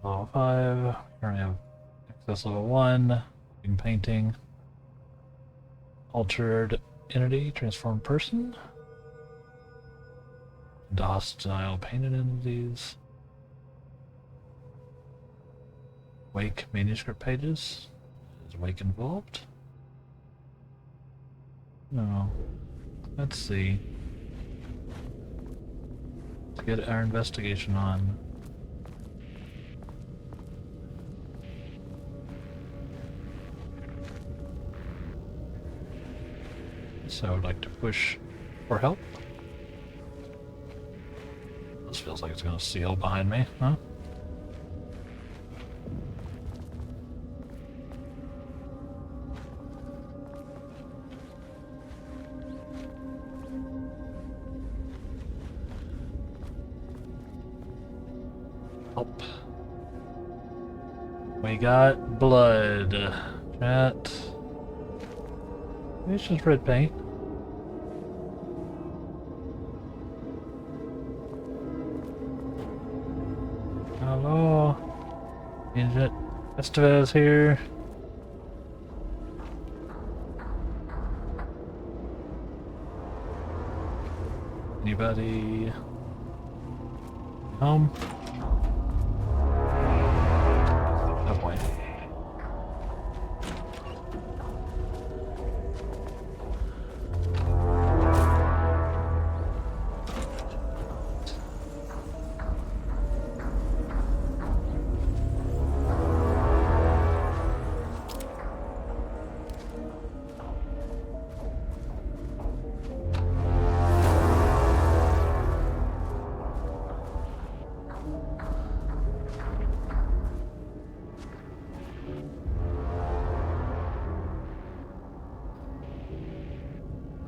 Level 5. We currently have access level 1. Painting. Altered entity, transformed person. DOS style painted entities. Wake manuscript pages. Is Wake involved? No. Let's see. Let's get our investigation on. So I would like to push for help. This feels like it's going to seal behind me, huh? Help. We got blood. Chat. Maybe it's just red paint. Agent Estevez here. Anybody home? No point.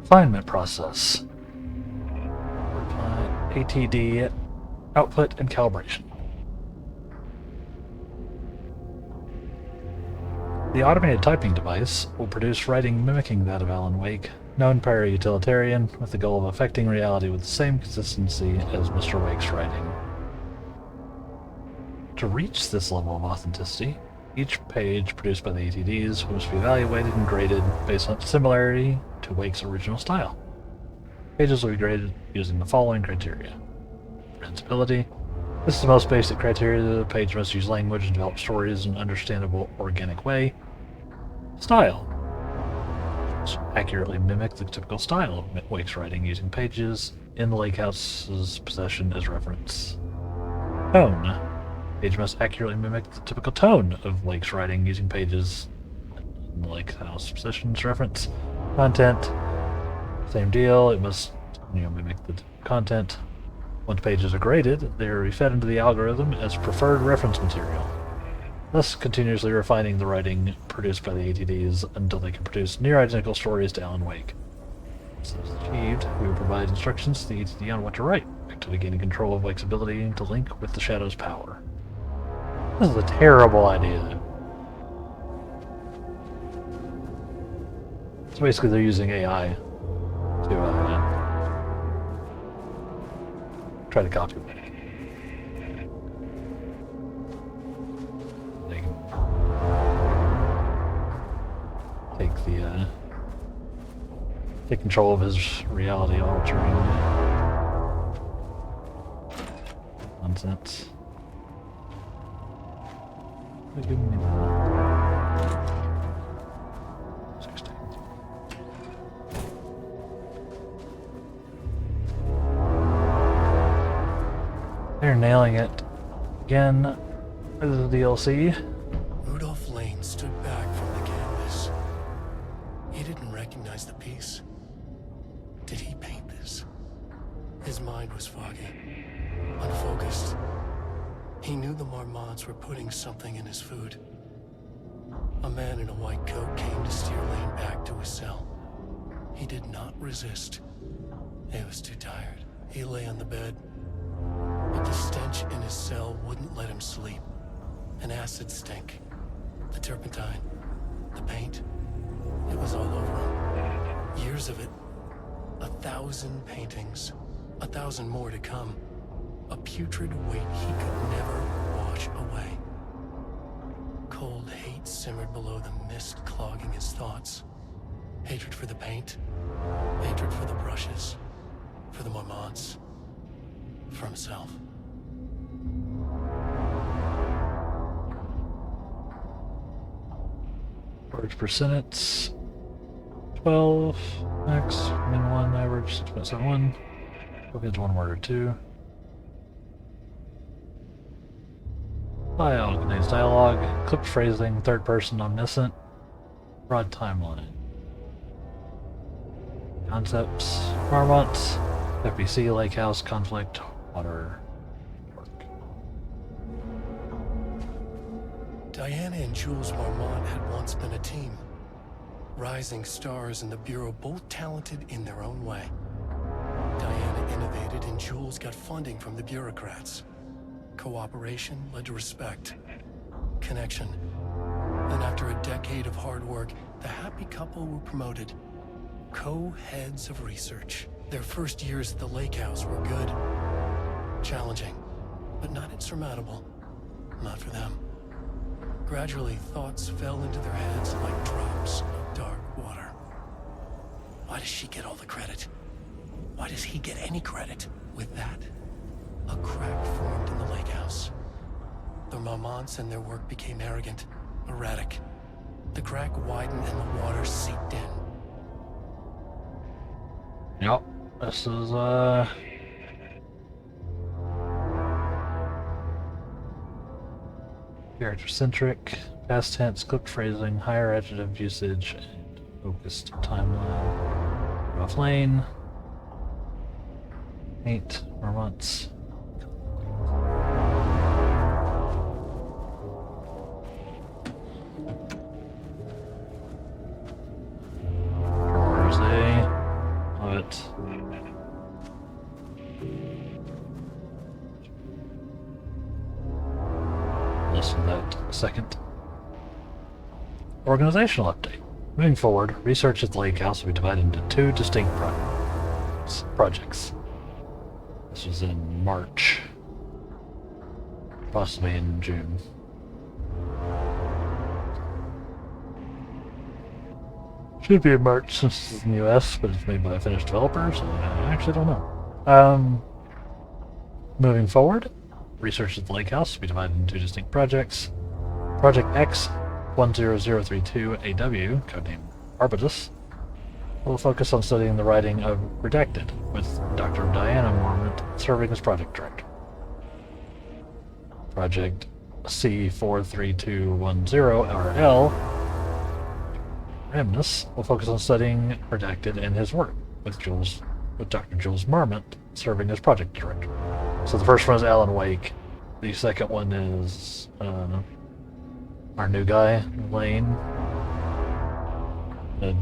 Refinement process. ATD output and calibration. The automated typing device will produce writing mimicking that of Alan Wake, known para-utilitarian, with the goal of affecting reality with the same consistency as Mr. Wake's writing. To reach this level of authenticity, each page produced by the ATDs must be evaluated and graded based on similarity to Wake's original style. Pages will be graded using the following criteria. Readability. This is the most basic criteria. The page must use language and develop stories in an understandable, organic way. Style. Must accurately mimic the typical style of Wake's writing, using pages in the Lake House's possession as reference. Tone. Page must accurately mimic the typical tone of Wake's writing, using pages in the Lake House possession as reference. Content. Same deal. It must mimic the content. Once pages are graded, they are fed into the algorithm as preferred reference material, thus continuously refining the writing produced by the ATDs until they can produce near-identical stories to Alan Wake. Once this is achieved, we will provide instructions to the ATD on what to write, actively gaining control of Wake's ability to link with the Shadow's power. This is a terrible idea. So basically they're using AI to try to copy it. They can take control of his reality altering nonsense. Give me that. 16. They're nailing it. Again, this is the DLC. Rudolph Lane stood back from the canvas. He didn't recognize the piece. Did he paint this? His mind was foggy, unfocused. He knew the Marmots were putting something in his food. A man in a white coat came to steer Lane back to his cell. He did not resist. He was too tired. He lay on the bed, but the stench in his cell wouldn't let him sleep. An acid stink. The turpentine. The paint. It was all over him. Years of it. 1,000 paintings. 1,000 more to come. A putrid weight he could never wash away. Cold hate simmered below the mist clogging his thoughts. Hatred for the paint. Hatred for the brushes. For the Marmots. For himself. Words per sentence. 12. Max. Min 1. Average 6.71. Focus 1 word or 2. File contains dialogue, clipped phrasing, third person omniscient, broad timeline. Concepts, Marmots, FBC, Lake House, conflict, water, work. Diana and Jules Marmont had once been a team. Rising stars in the Bureau, both talented in their own way. Diana innovated and Jules got funding from the bureaucrats. Cooperation led to respect, connection. Then after a decade of hard work, the happy couple were promoted. Co-heads of research. Their first years at the Lake House were good. Challenging, but not insurmountable. Not for them. Gradually, thoughts fell into their heads like drops of dark water. Why does she get all the credit? Why does he get any credit? With that, a crack formed in the lake house. The Marmonts and their work became arrogant, erratic. The crack widened and the water seeped in. Yep, this is, character-centric, past tense, clipped phrasing, higher adjective usage, and focused timeline. Rough lane. Paint, Marmonts. Drawers, Love it. Listen to that a second. Organizational update. Moving forward, research at the lake house will be divided into two distinct projects. This was in March. Possibly in June. Should be in March since it's in the US, but it's made by a Finnish developer, so I actually don't know. Moving forward, research at the lake house will be divided into two distinct projects. Project X 10032 AW, codename Arbutus, will focus on studying the writing of Redacted, with Dr. Diana Marmont serving as project director. Project C43210 RL, Ramnus, will focus on studying Redacted and his work, with Dr. Jules Marmont serving as project director. So the first one is Alan Wake. The second one is our new guy, Lane, the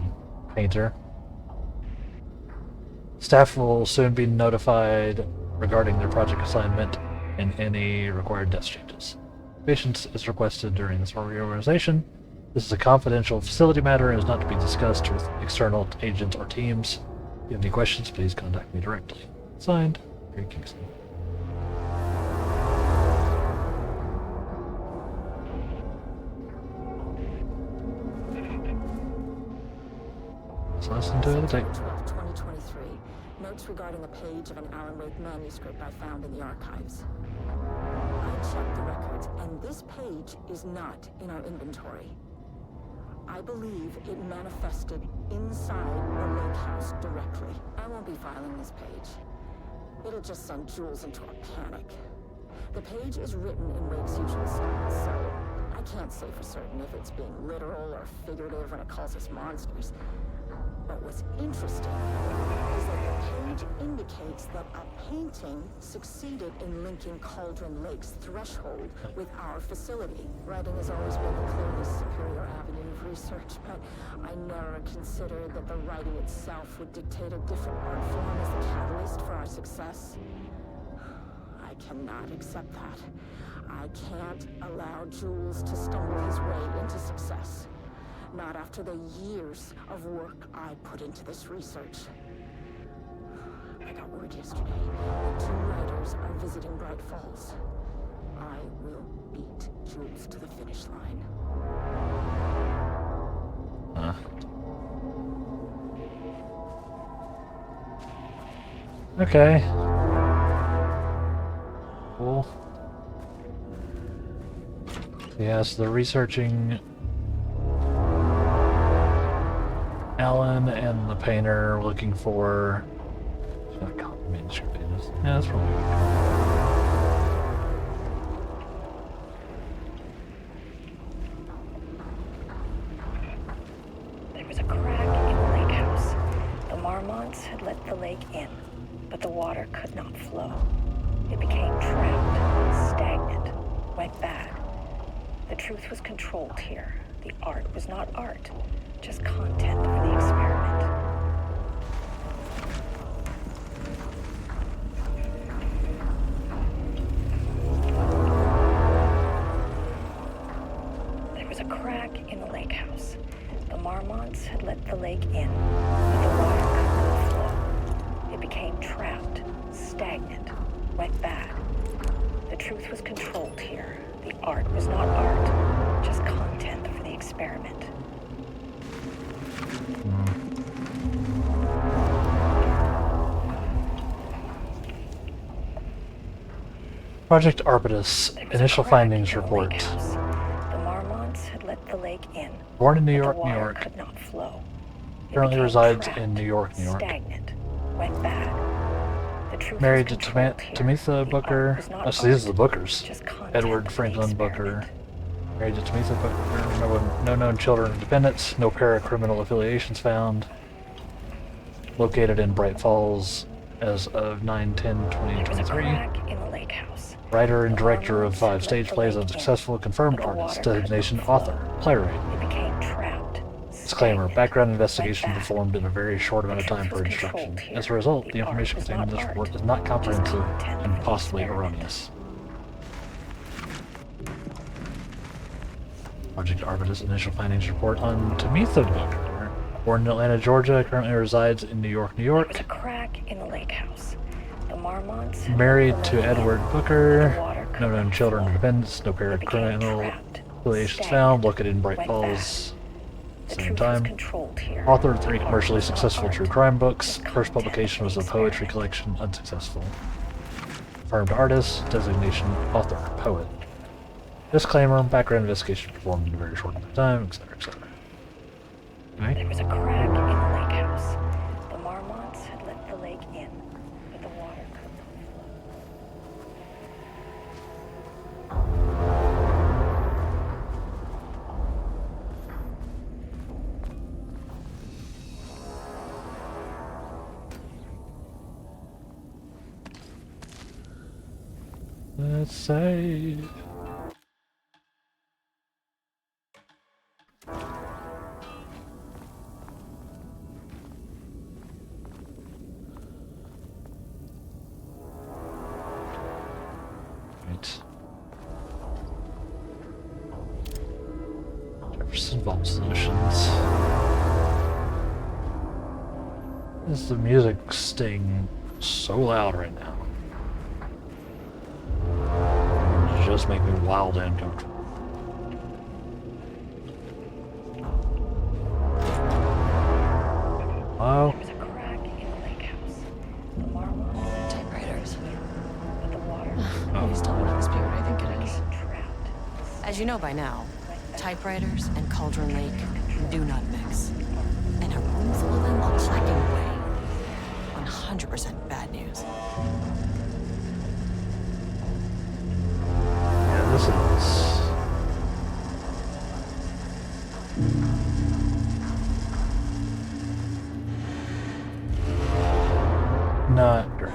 painter. Staff will soon be notified regarding their project assignment and any required desk changes. Patience is requested during this reorganization. This is a confidential facility matter and is not to be discussed with external agents or teams. If you have any questions, please contact me directly. Signed, Gary Kingston. Let's listen to the tape. 2023. Notes regarding a page of an Alan Wake manuscript I found in the archives. I checked the records, and this page is not in our inventory. I believe it manifested inside the lake house directly. I won't be filing this page. It'll just send Jules into a panic. The page is written in Wake's usual style, so I can't say for certain if it's being literal or figurative when it calls us monsters. But what's interesting is that the page indicates that a painting succeeded in linking Cauldron Lake's threshold with our facility. Writing has always been the clearly superior avenue of research, but I never considered that the writing itself would dictate a different art form as the catalyst for our success. I cannot accept that. I can't allow Jules to stumble his way into success. Not after the years of work I put into this research. I got word yesterday that 2 writers are visiting Bright Falls. I will beat Jules to the finish line. Okay. Cool. Yes, they're researching Alan and the painter looking for manuscript pages. Yeah, that's probably good. There was a crack in the lake house. The Marmonts had let the lake in, but the water could not flow. It became trapped, stagnant, went bad. The truth was controlled here. The art was not art, just content for the experiment. There was a crack in the lake house. The Marmonts had let the lake in, but the water could not flow. It became trapped, stagnant, went bad. The truth was controlled here. The art was not art, just experiment. Project Arbutus. There was a Initial crack findings in the report. lake house. The Marmonts had let the lake in. Born in New but York, the New water York. could not flow. It Currently became resides trapped, in New York, New York. Stagnant. Went bad. The truth Married was to controlled here. Tamitha The Booker. art was not Oh, so these are the art, Bookers. just content Edward of the Franklin Booker. experiment. Married to Tamitha Booker. No known children or dependents. No para-criminal affiliations found. Located in Bright Falls as of 9/10/2023. There was a crack in the lake house. Writer and The director of Marmonts 5 let stage the plays, lake in, unsuccessful, confirmed but the artist, water could designation not flow. author, playwright. It became trapped. Disclaimer, stagnant, background went investigation bad. performed in a very short amount of The time truth per was instruction. controlled here. As a result, The the information art was contained in not this report art, is not just comprehensive content of and the possibly experiment. erroneous. Project Arbutus initial findings report on Tamitha Booker. Born in Atlanta, Georgia, currently resides in New York, New There York. was a crack in the lake house. The Marmonts had Married let the to lake in, Edward but the Booker. water could No known not children or flow. dependents. No It became para-criminal trapped, affiliations stagnant, found. Located in Bright went Falls. The Same truth time. was controlled here. Author of 3 The art commercially was not successful art, true crime books. just First content publication of was the a poetry experiment. collection, unsuccessful. Confirmed artist, designation author, poet. Disclaimer, background investigation performed in a very short amount of time, etc., etc. Okay. There was a crack in the lake house. The Marmonts had let the lake in, but the water could not flow. Let's save. Right. Jefferson Vault Solutions. Is the music staying so loud right now? It just make me wild and uncomfortable. Oh. There was a crack in the lake house. The Marmonts Typewriters. but the water Please tell me not the spirit I think it is. became trapped. As you know by now, typewriters and Cauldron Lake do not mix. And a room full of them while clacking away. 100% bad news. Yeah, this is. Not great.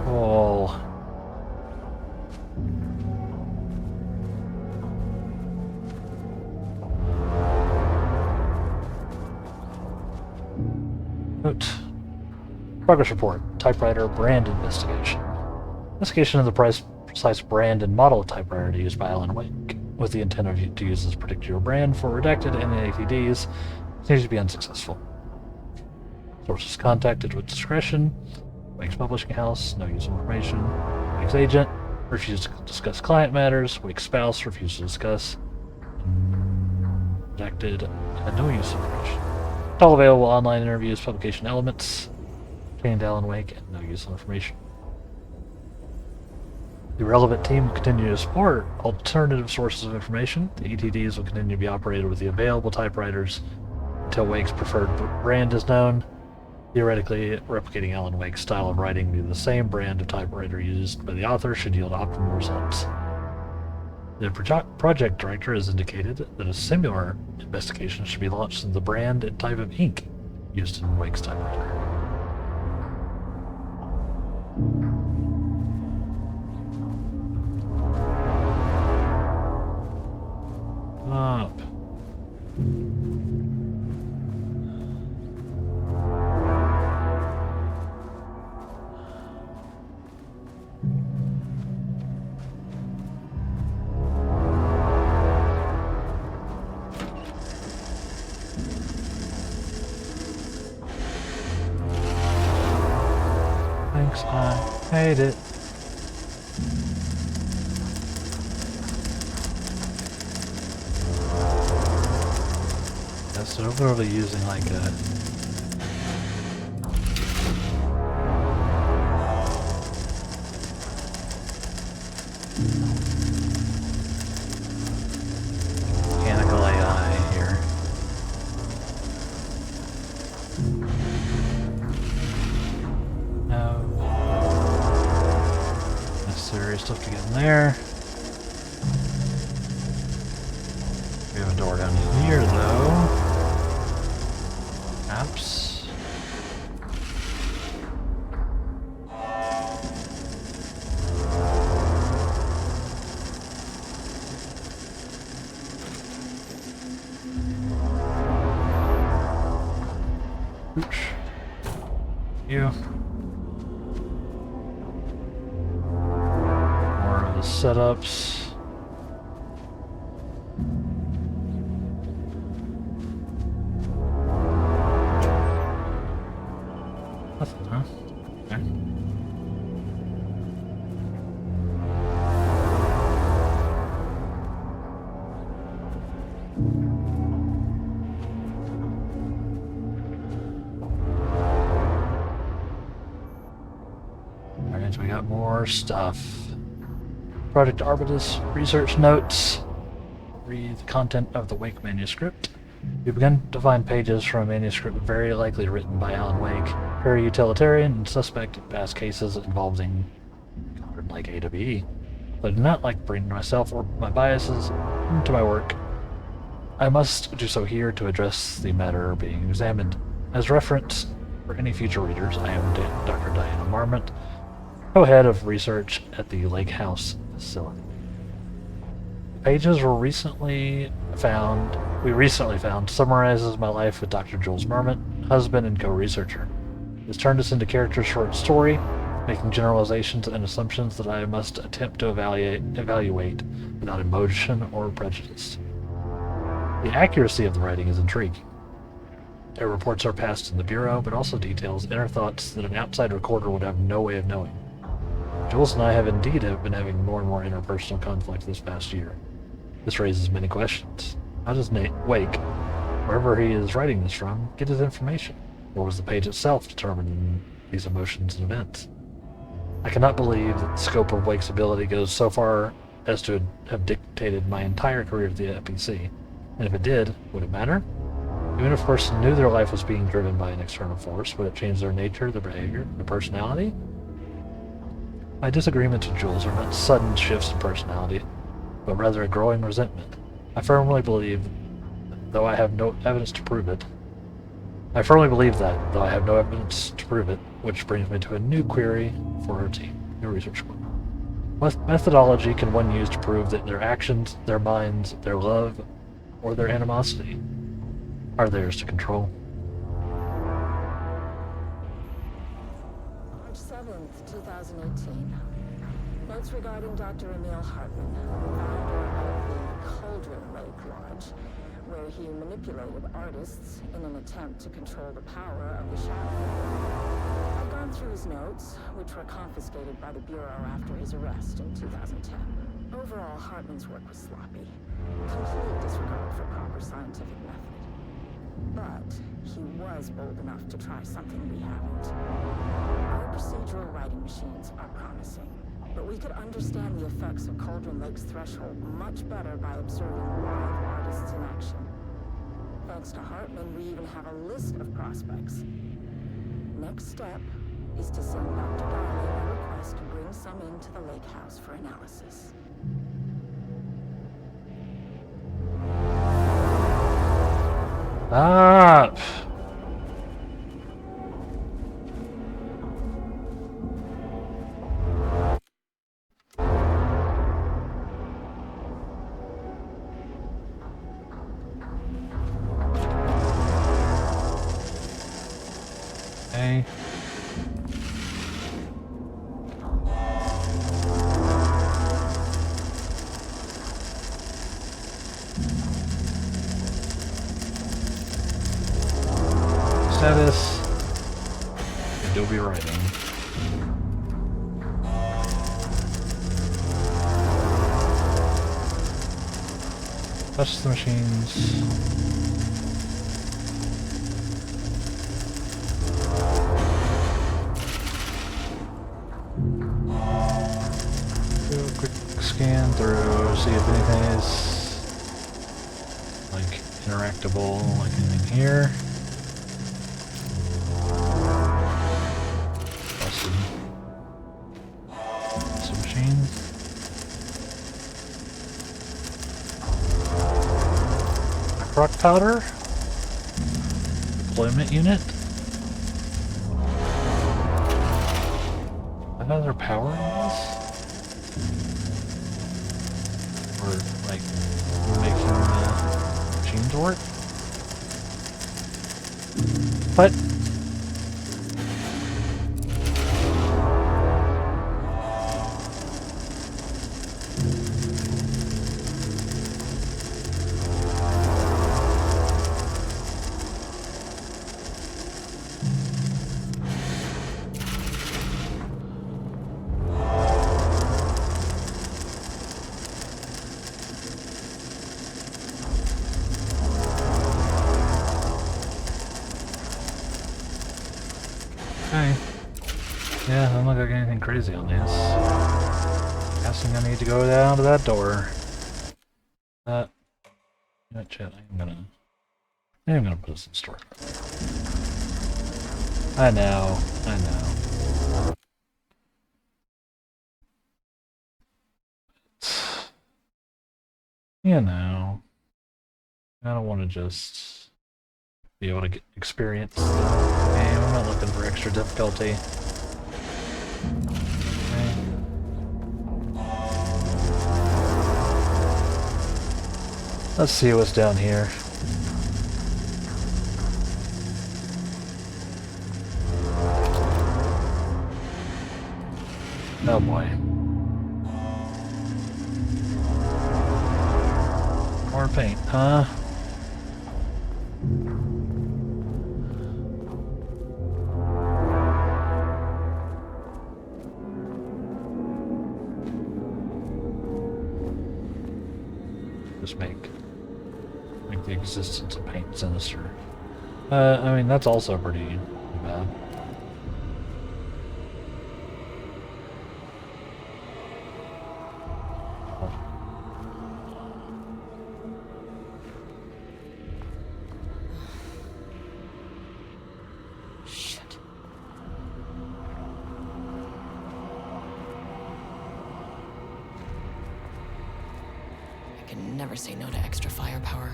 Oh. Note. Progress report. Typewriter brand investigation. Investigation of the precise brand and model of typewriter used by Alan Wake, with the intent of to use this particular brand for redacted NATDs, continues to be unsuccessful. Sources contacted with discretion. Wake's publishing house, no use of information. Wake's agent refused to discuss client matters. Wake's spouse refused to discuss. Redacted, had no use of information. All available online interviews, publication elements. Obtained Alan Wake, and no use of information. The relevant team will continue to support alternative sources of information. The ETDs will continue to be operated with the available typewriters until Wake's preferred brand is known. Theoretically, replicating Alan Wake's style of writing via the same brand of typewriter used by the author should yield optimal results. The project director has indicated that a similar investigation should be launched in the brand and type of ink used in Wake's typewriter. Up. bugs. I hate it. Yeah, so they're literally using like a... mechanical AI here. No. Necessary stuff to get in there. We have a door down here though. Perhaps. Oops. You. More of the setups. Nothing, huh? Okay. Alright, so we got more stuff. Project Arbitus research notes. Read the content of the Wake manuscript. We begin to find pages from a manuscript very likely written by Alan Wake, very utilitarian and suspect in past cases involving Cauldron like AWE. But I do not like bringing myself or my biases into my work. I must do so here to address the matter being examined. As reference for any future readers, I am Dr. Diana Marmont, co-head of research at the Lake House facility. The pages we recently found summarizes my life with Dr. Jules Marmont, husband and co-researcher. It's turned us into character short story, making generalizations and assumptions that I must attempt to evaluate without emotion or prejudice. The accuracy of the writing is intriguing. Their reports are passed in the Bureau, but also details inner thoughts that an outside recorder would have no way of knowing. Jules and I have indeed been having more and more interpersonal conflict this past year. This raises many questions. How does Nate Wake, wherever he is writing this from, get his information? Or was the page itself determining these emotions and events? I cannot believe that the scope of Wake's ability goes so far as to have dictated my entire career at the FBC. And if it did, would it matter? Even if a person knew their life was being driven by an external force, would it change their nature, their behavior, their personality? My disagreements with Jules are not sudden shifts in personality, but rather a growing resentment. I firmly believe that, though I have no evidence to prove it, which brings me to a new query for our team, your research group. What methodology can one use to prove that their actions, their minds, their love, or their animosity are theirs to control? March 7th, 2018. Notes regarding Dr. Emil Hartman, founder of the Cauldron Lake Lodge, where he manipulated artists in an attempt to control the power of the shadow. I've gone through his notes, which were confiscated by the Bureau after his arrest in 2010. Overall, Hartman's work was sloppy. Complete disregard for proper scientific method. But he was bold enough to try something we haven't. Our procedural writing machines are promising, but we could understand the effects of Cauldron Lake's threshold much better by observing live artists in action. Thanks to Hartman, we even have a list of prospects. Next step is to send Dr. Darling a request to bring some into the lake house for analysis. Stop! Okay. Status. You'll be writing. Touch the machines. Do a quick scan through, see if anything is like interactable, like anything here. Some machines. Rock powder. Deployment unit. Another power in this? Or like making the machines work? But okay. Yeah, doesn't look like anything crazy on this. Guessing I need to go down to that door. You know, chat, I'm gonna put this in store. I know. You know, I don't want to just be able to experience the game. I'm not looking for extra difficulty. Okay. Let's see what's down here. Oh boy. More paint, huh? Just make the existence of paint sinister. I mean, that's also pretty bad. Shit. I can never say no to extra firepower.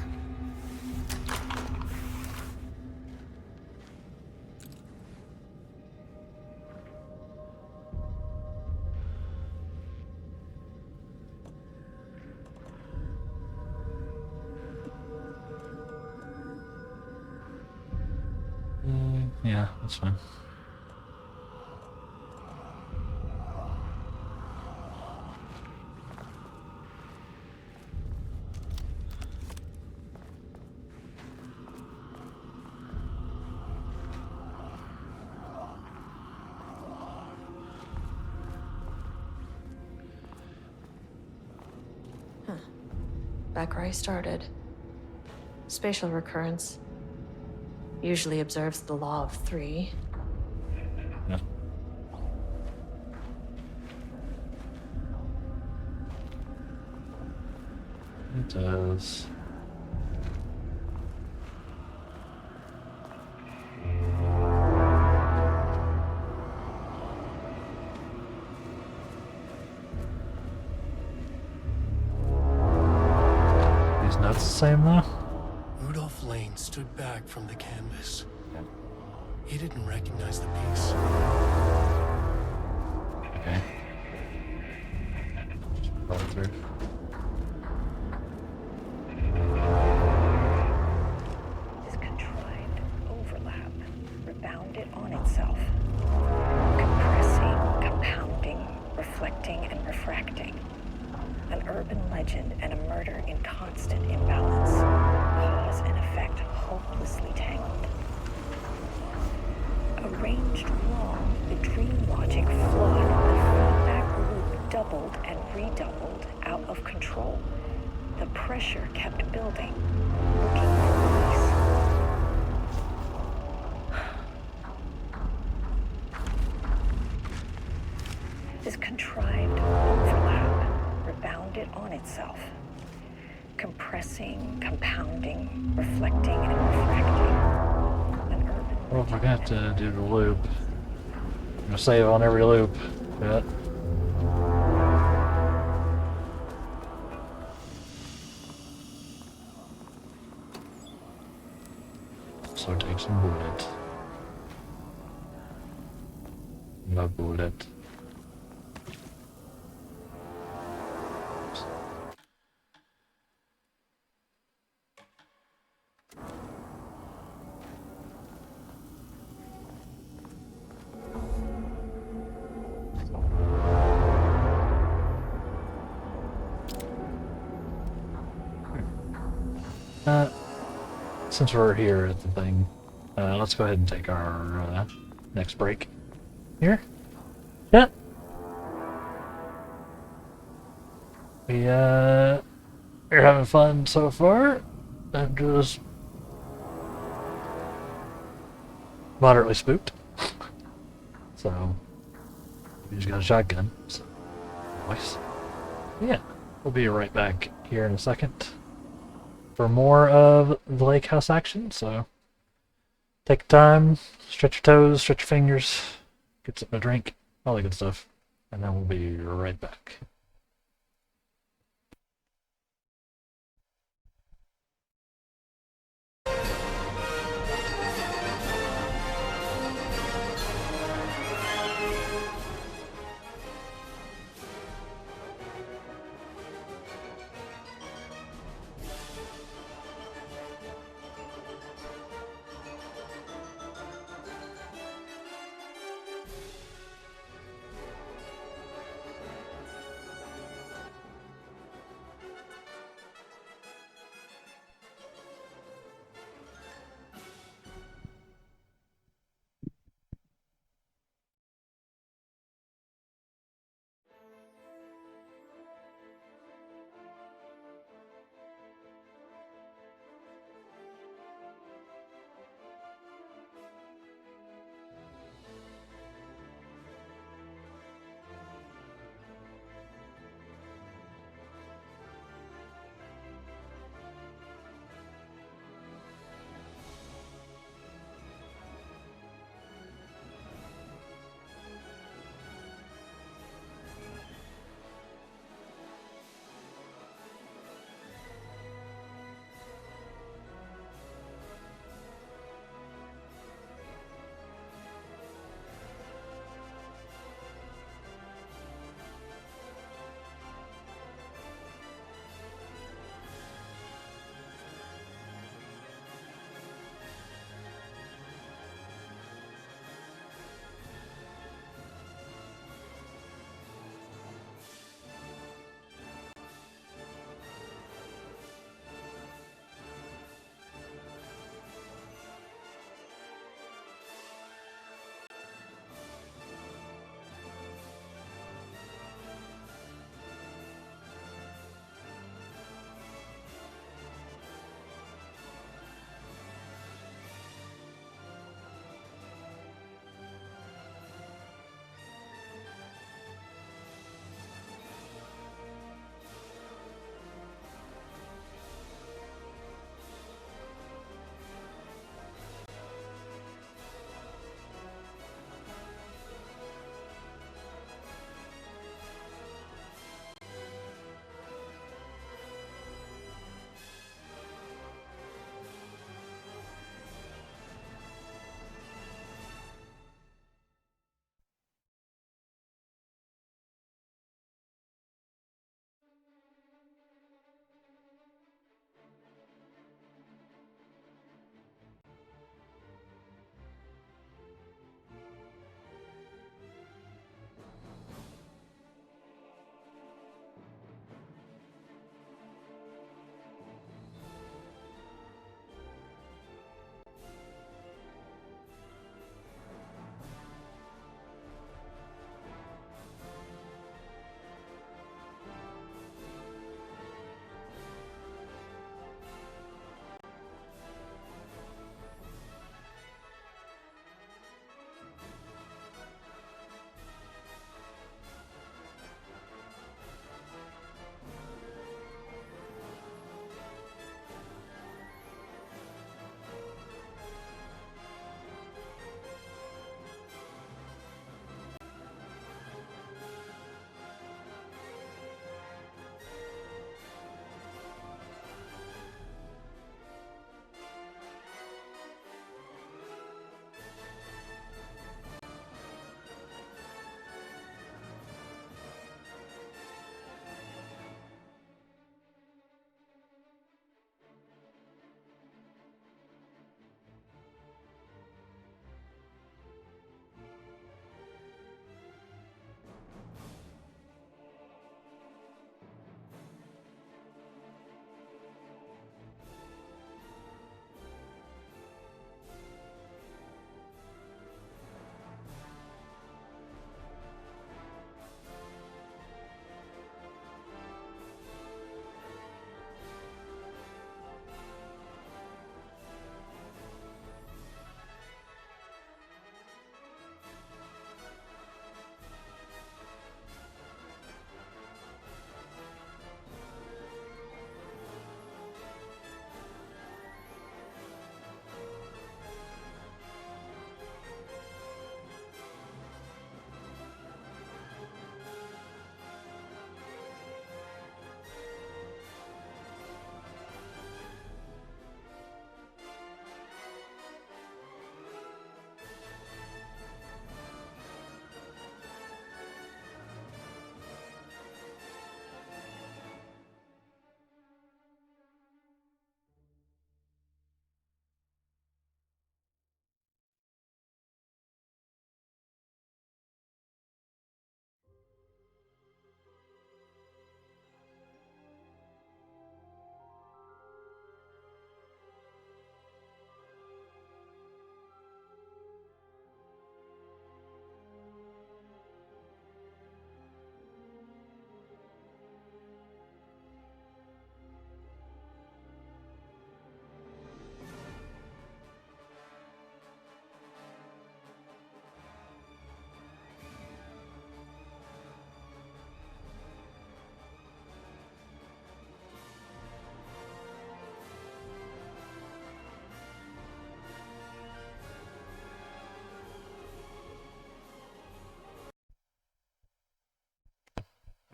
Yeah, that's fine. Back where I started. Spatial recurrence usually observes the law of 3. Yeah. It does. These nuts the same though? Rudolph Lane stood back from the canvas. He didn't recognize the piece. Okay. Just follow through. This contrived overlap rebounded on itself, compressing, compounding, reflecting, and refracting. An urban legend and a murder in constant imbalance, cause and effect hopelessly tangled. Arranged wrong, the dream logic flawed, the feedback loop doubled and redoubled, out of control. The pressure kept building, looking for release. This contrived overlap rebounded on itself, compressing, compounding, reflecting, and refracting. An urban Well, if I got to do the loop, I'm gonna save on every loop. Yeah. So take some bullet. No bullet. Since we're here at the thing, let's go ahead and take our next break. Here? Yeah. We're having fun so far. I'm just moderately spooked. So, we just got a shotgun. So, nice. Yeah, we'll be right back here in a second for more of the lake house action. So take your time, stretch your toes, stretch your fingers, get something to drink, all that good stuff, and then we'll be right back.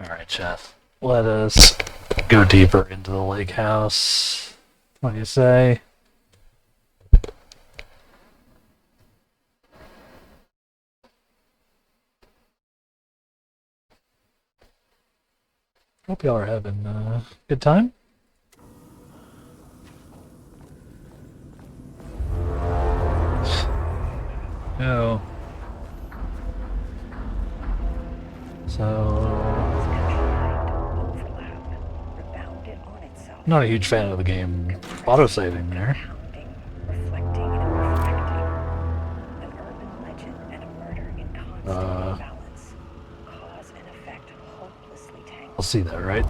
Alright, chat. Let us go deeper into the lake house. What do you say? Hope y'all are having a good time. Oh. So... Not a huge fan of the game autosaving there. I'll see that, right?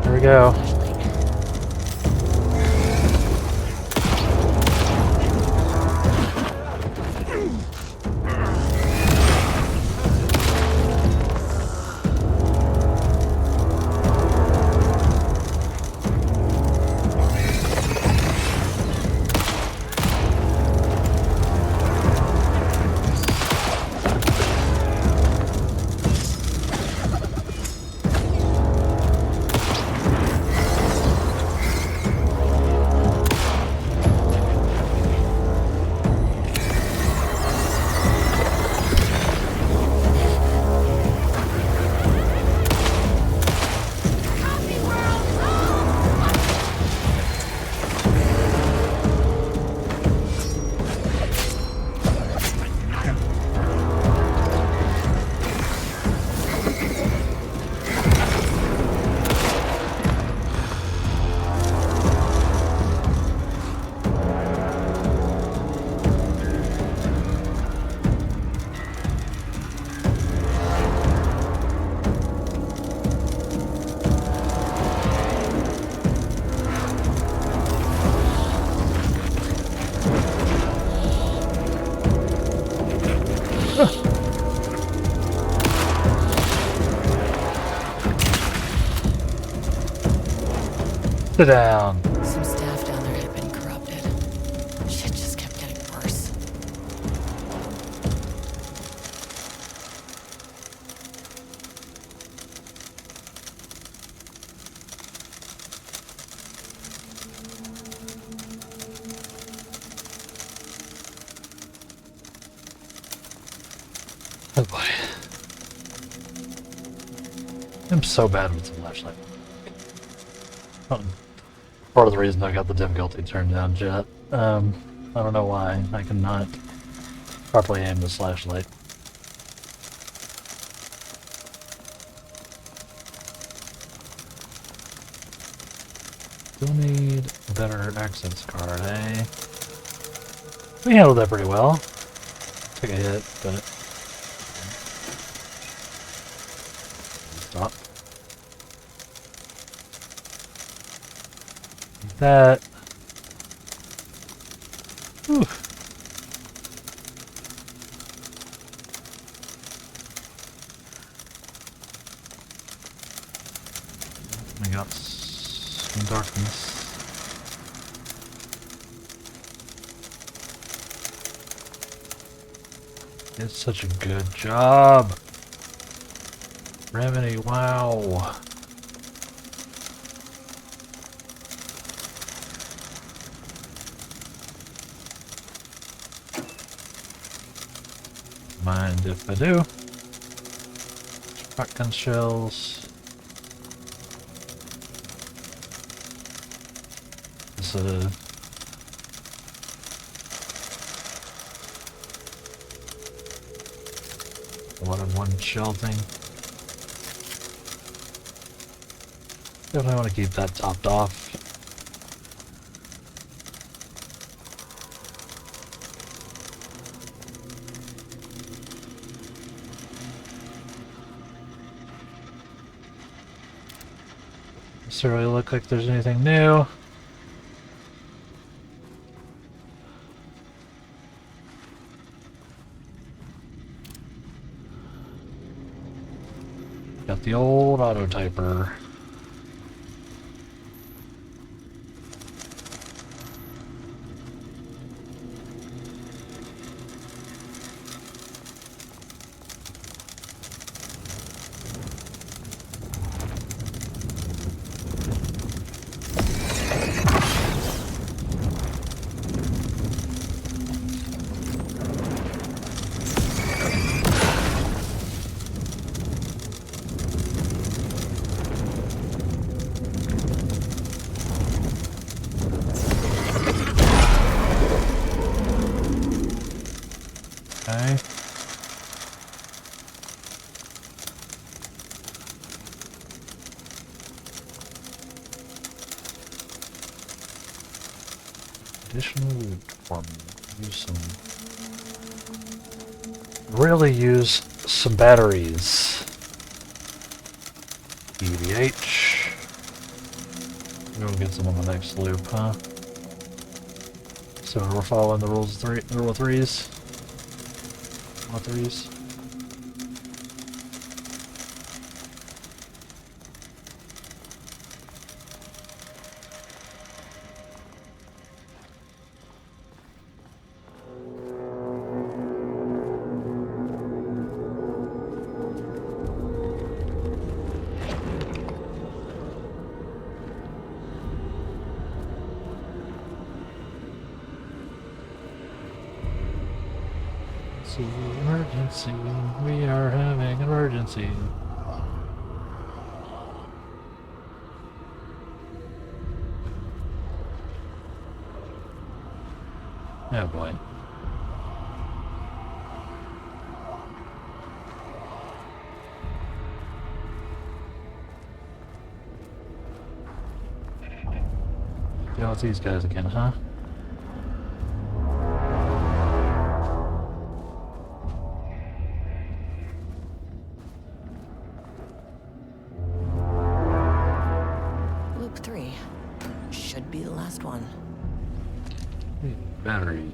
There we go. Sit down. Some staff down there had been corrupted. Shit just kept getting worse. Oh boy. I'm so bad with the flashlight. Part of the reason I got the difficulty turned down, chat. I don't know why. I cannot properly aim this flashlight. Still need a better access card, eh? We handled that pretty well. Took a hit, but... Stop. That. Whew. I got some darkness. It's such a good job. Remedy, wow. Mind if I do. Shotgun shells. This a one shell thing. Definitely want to keep that topped off. Doesn't really look like there's anything new. Got the old auto typer. Additional wood for me. Use some. Really use some batteries. EVH. We'll get some on the next loop, huh? So we're following the rule of threes. All threes. Emergency, we are having an emergency. Oh boy. Deal with these guys again, huh? Battery.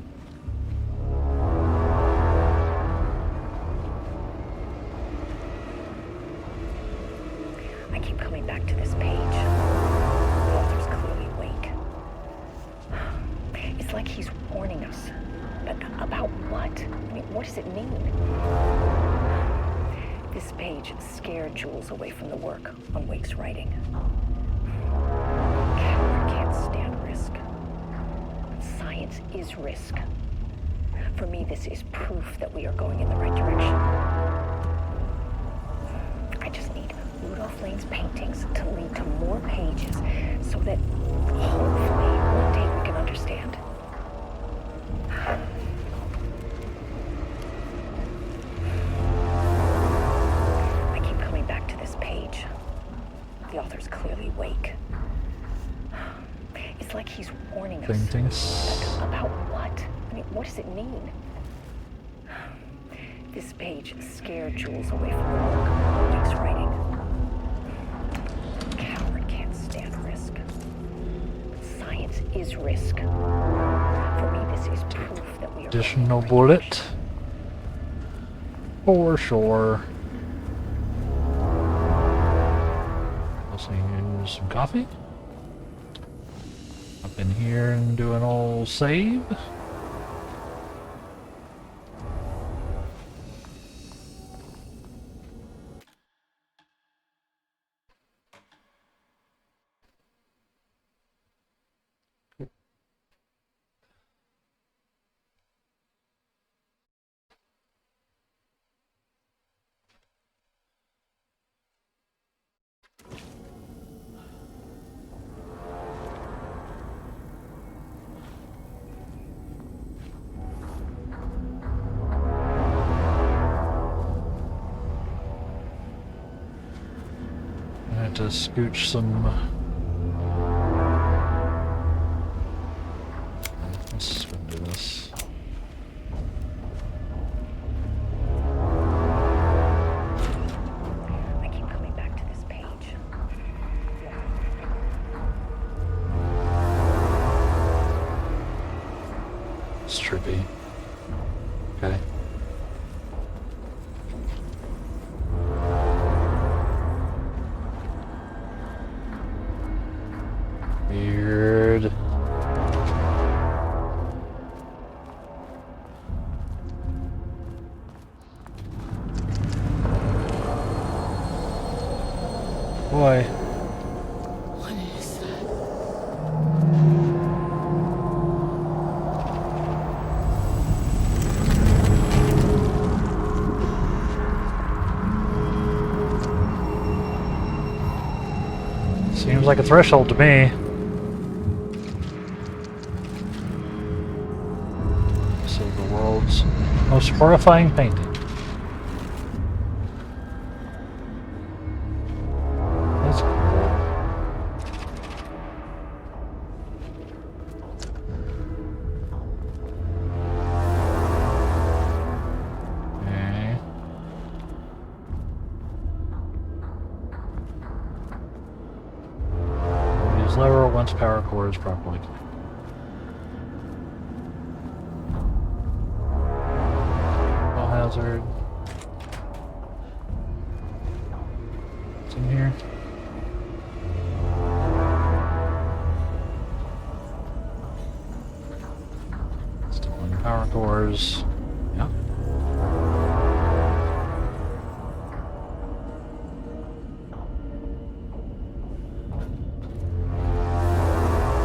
I keep coming back to this page. The author's clearly awake. It's like he's warning us. But about what? I mean, what does it mean? This page scared Jules away from the work on Wake's writing. Coward can't stand risk. Science is risk. For me, this is proof that we are going in the right direction. I just need Rudolph Lane's paintings to lead to more pages so that hopefully one day we can understand. I keep coming back to this page. The author's clearly awake. It's like he's warning us. Paintings. But about what? I mean, what does it mean? This page scared Jules away from the work on Wake's writing. Coward can't stand risk. Science is risk. For me, this is proof that we are. Additional bullet. For sure. Also use some coffee. Up in here and do an old save. To scooch some. Let's go do this. I keep coming back to this page. It's trippy. Okay. Weird. Boy. What is that? Seems like a threshold to me. So the world's most horrifying painting. That's cool. slower once power core is properly connected. All hazard. What's in here? Still on power cores. Yeah.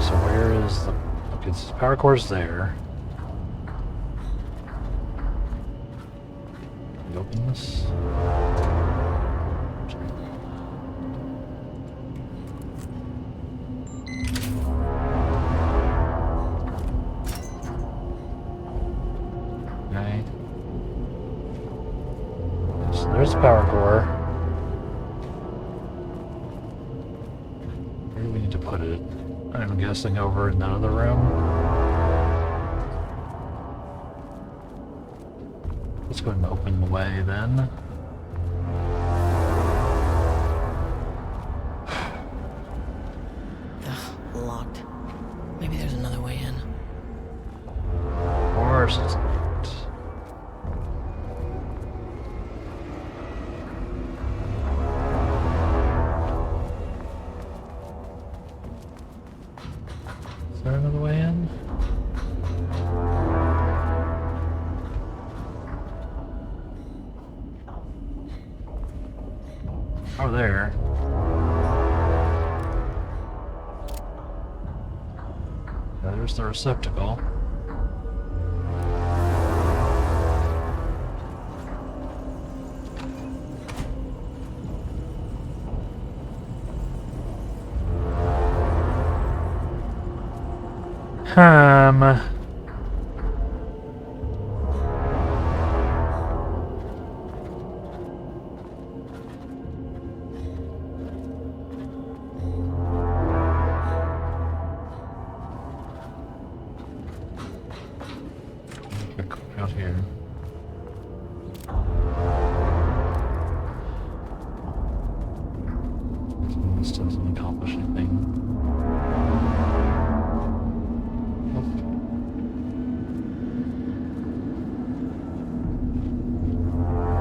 So where is the... Okay, so the power core's there. Can we open this? Okay. So there's the power core. Where do we need to put it? I'm guessing over in that other room. Let's go ahead and open the way then. Ugh, locked. Maybe there's another way in. Of course it's not. Is there another way in? Oh, there. There's the receptacle. Out here. This doesn't accomplish anything.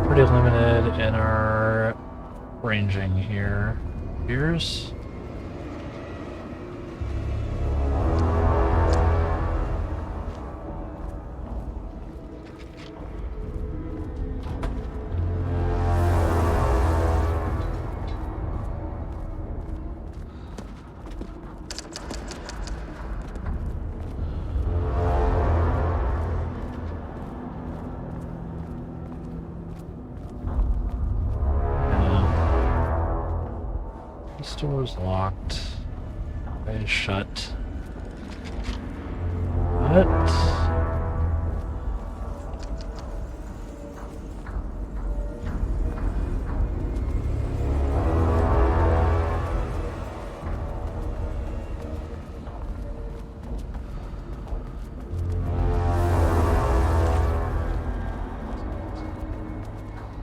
Pretty limited in our ranging here. Here's this door's locked. It's shut. What?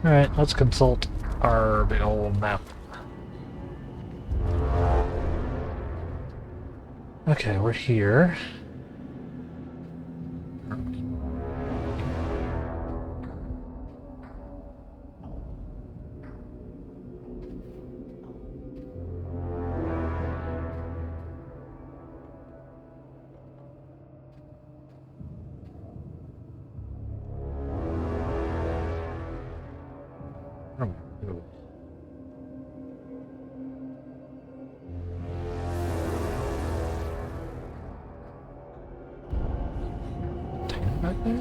Alright, let's consult our big old map. Okay, we're here. Back there?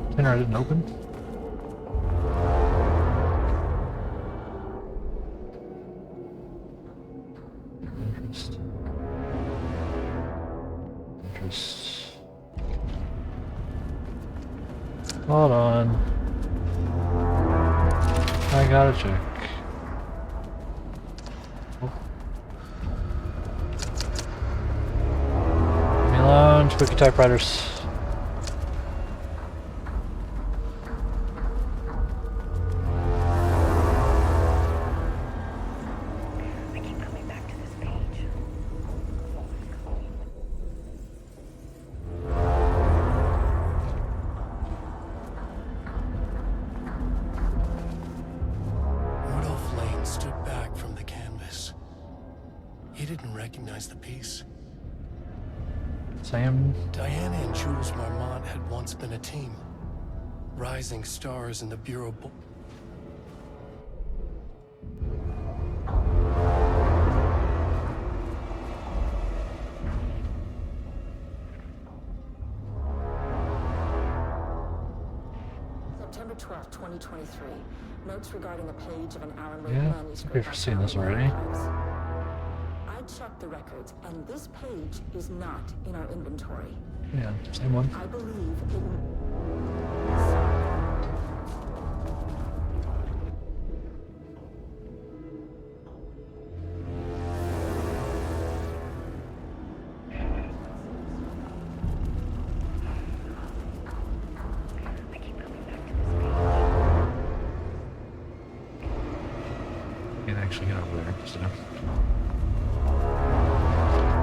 Container I didn't open? Interest. Interest. Hold on. I gotta check. Oh. Leave me alone, spooky typewriters. recognize the piece? Same. Diana and Jules Marmont had once been a team. Rising stars in the Bureau. September 12, 2023. Notes regarding a page of an Alan Wake Yeah, manuscript. we've seen this already. I checked the records, and this page is not in our inventory. Yeah, same one. I believe it. I keep coming back to this You can actually get over there. So.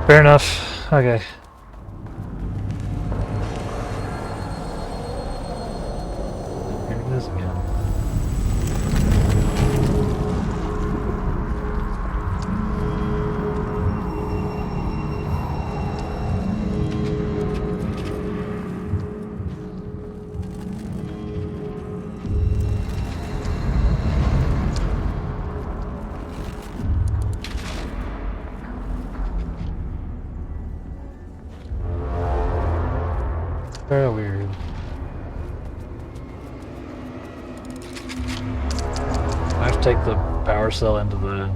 Fair enough. Okay. Here it is again. Very weird. I have to take the power cell into the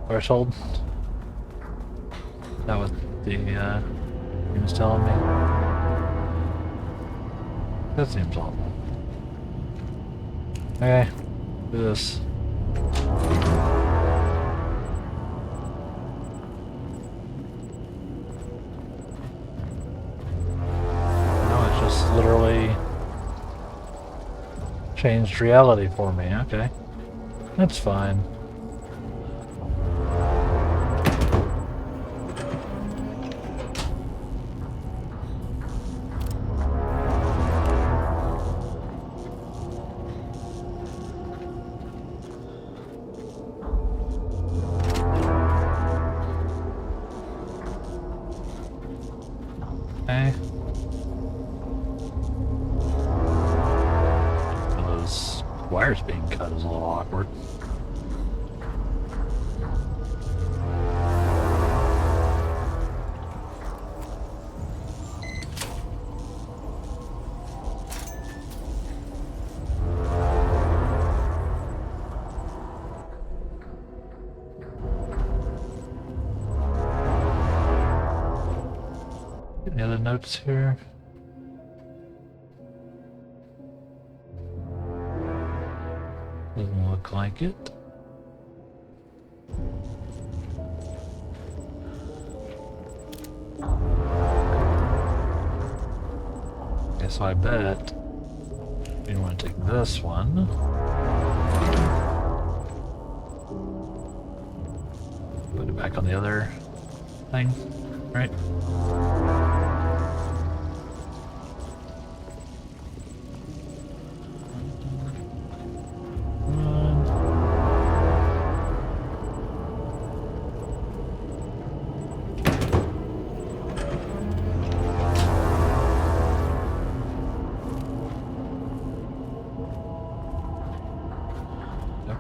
threshold. That was the he was telling me. That seems awful. Okay, do this. Just literally changed reality for me. Okay, that's fine. Okay. Wires being cut is a little awkward. Any other notes here? Doesn't look like it. Okay, so I bet you want to take this one. Put it back on the other thing, right?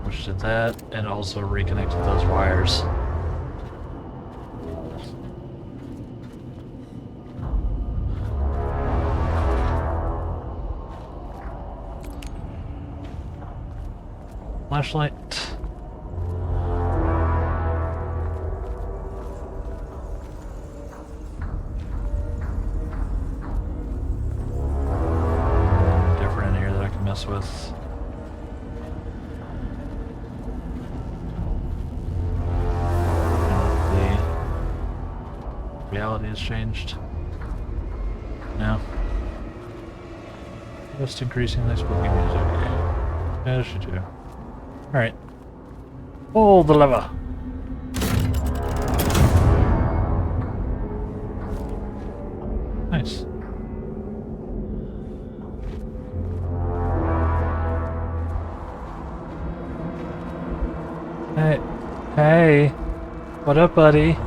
Which did that, and also reconnected those wires. Flashlight. Different in here that I can mess with. Reality has changed. Now, just increasingly spooky music. As you do. Alright. Pull the lever! Nice. Hey. Hey. What up, buddy?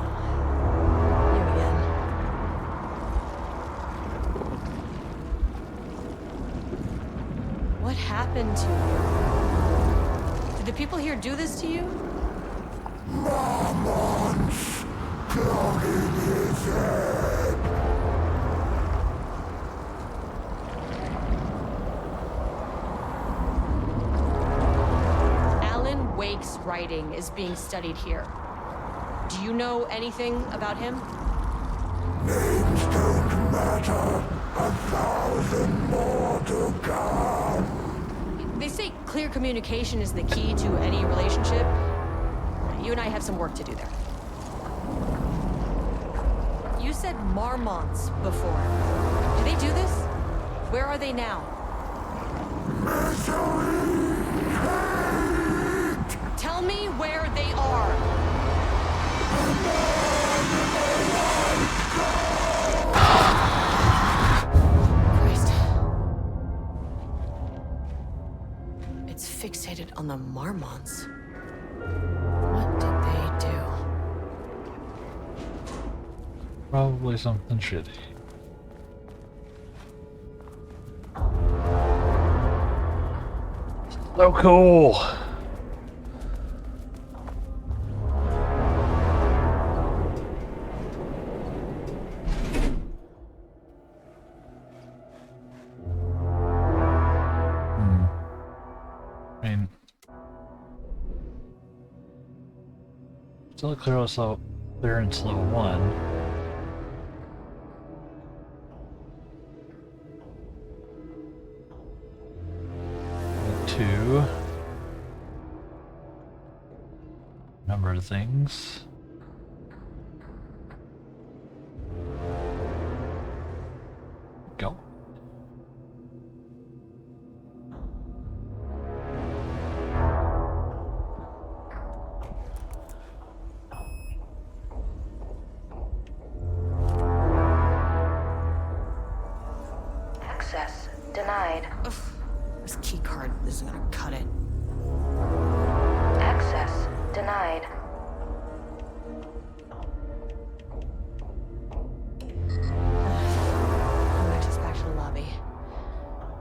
happened to you? Did the people here do this to you? Marmon's clouding his head. Alan Wake's writing is being studied here. Do you know anything about him? Names don't matter. 1,000 more to come. They say clear communication is the key to any relationship. You and I have some work to do there. You said Marmonts before. Do they do this? Where are they now? Misery, hate. Tell me where they are. Christ. It's fixated on the Marmonts. What did they do? Probably something shitty. So cool. I mean, still clearance level 1. Two. Number of things. Go. Access denied. Ugh, this key card isn't gonna cut it. Access denied. Back to the lobby.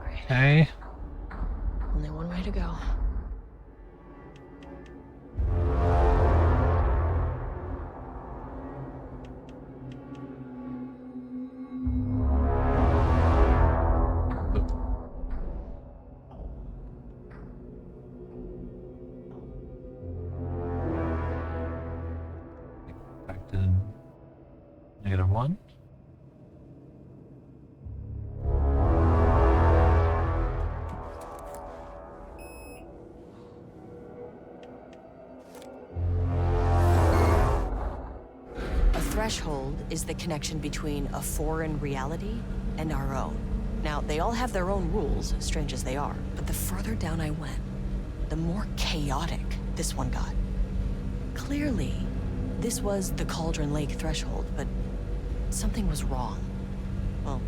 Great. Okay. Only one way to go. Back to -1. A threshold is the connection between a foreign reality and our own. Now, they all have their own rules, strange as they are, but the further down I went, the more chaotic this one got. Clearly, this was the Cauldron Lake threshold, but something was wrong. Well,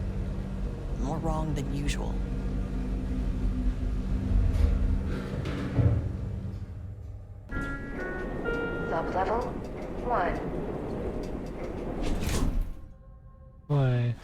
more wrong than usual. Sublevel 1. Boy.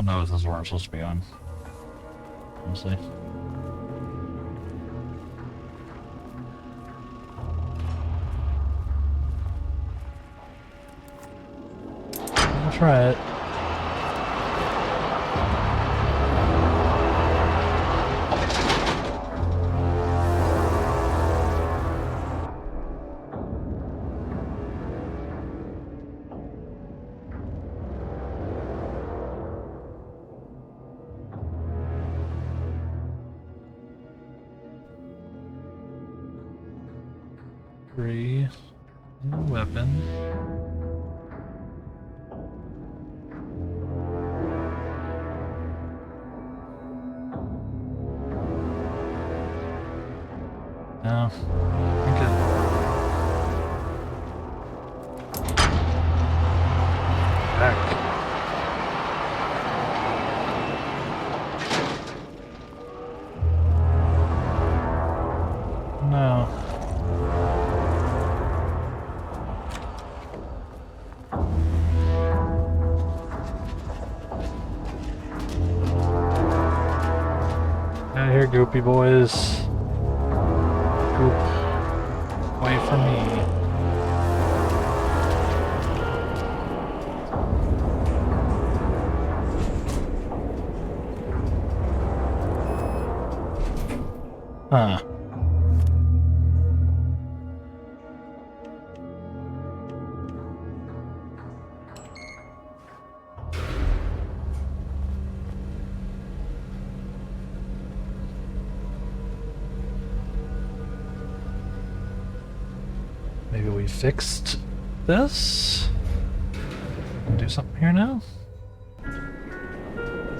don't know if this is where I'm supposed to be on. Honestly. I'll try it. Three. No weapon. No. I'm good. Back. No. Out of here, goopy boys. Goop. Away from me. Huh. Maybe we fixed this? Do something here now?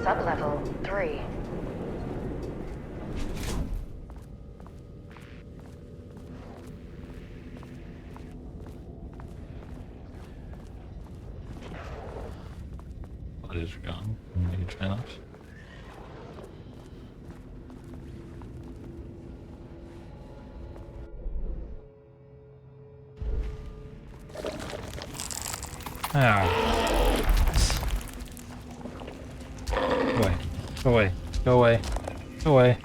Sublevel 3. Bodies are gone. Huge fan of. Ah. Go away. Go away. Go away. Go away.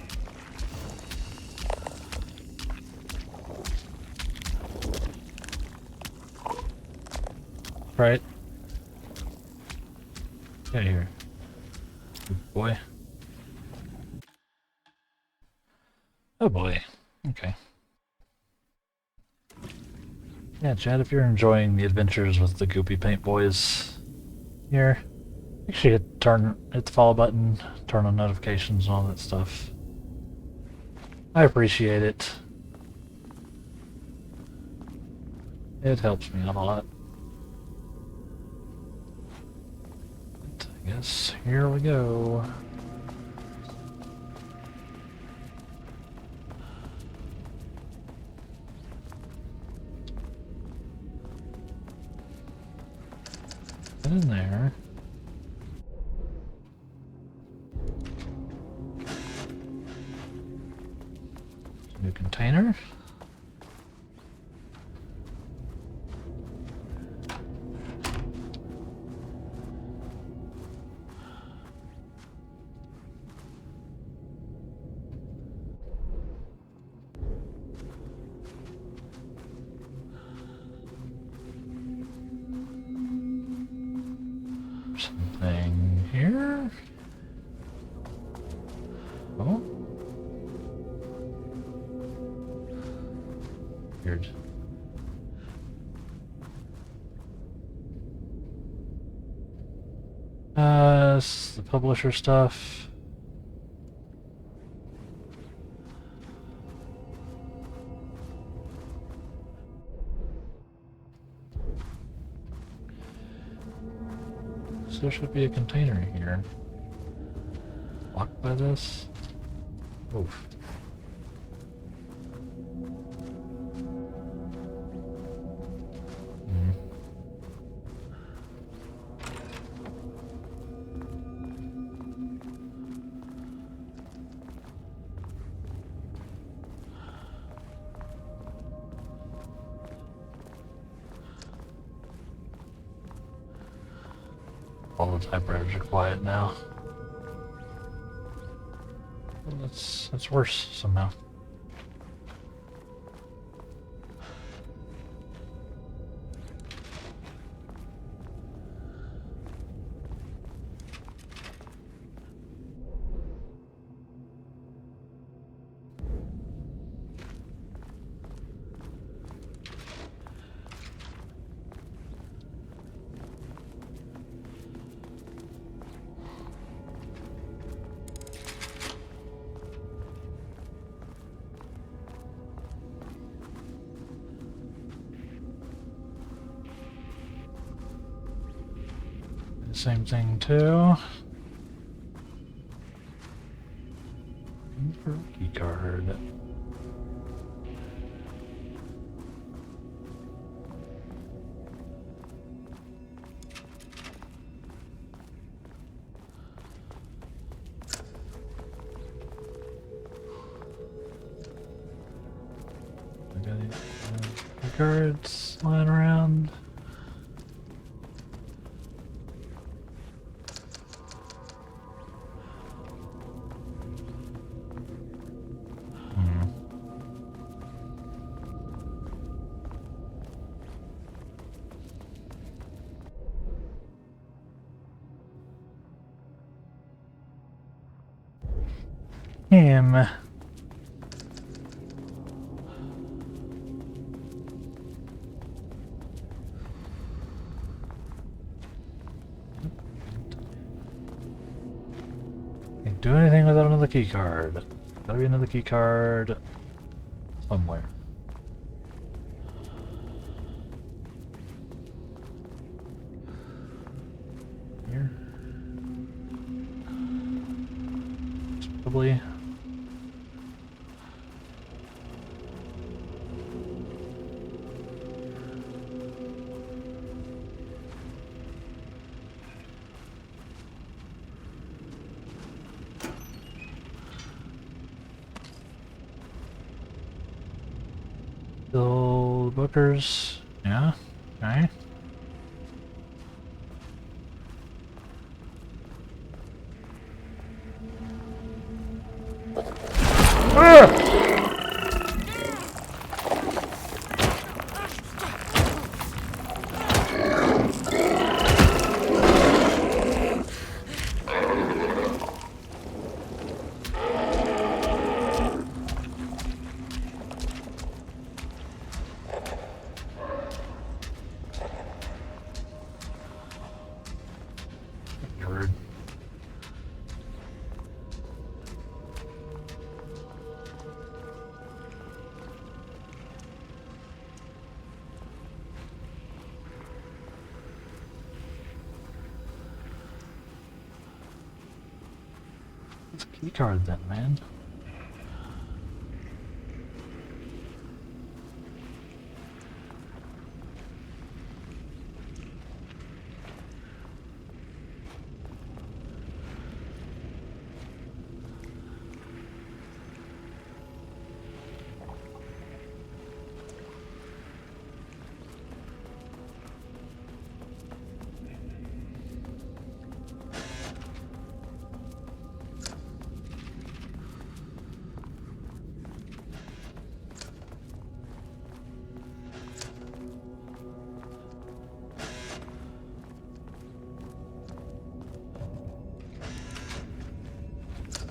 Right. Get here. Good boy. Oh boy. Okay. Yeah, Chad, if you're enjoying the adventures with the Goopy Paint Boys here, make sure you hit the follow button, turn on notifications and all that stuff. I appreciate it. It helps me out a lot. But I guess here we go. Get in there. New container. Something here. Oh. Weird. This is the publisher stuff. So there should be a container here. Blocked by this? Oof. All the typewriters are quiet now. Well, that's worse somehow. Same thing too. Key card. I got any key cards lying around. Him. Can't do anything without another key card. Gotta be another key card somewhere. Here. Probably. Still Bookers. Yeah. Okay. Nerd. It's a key card then, man.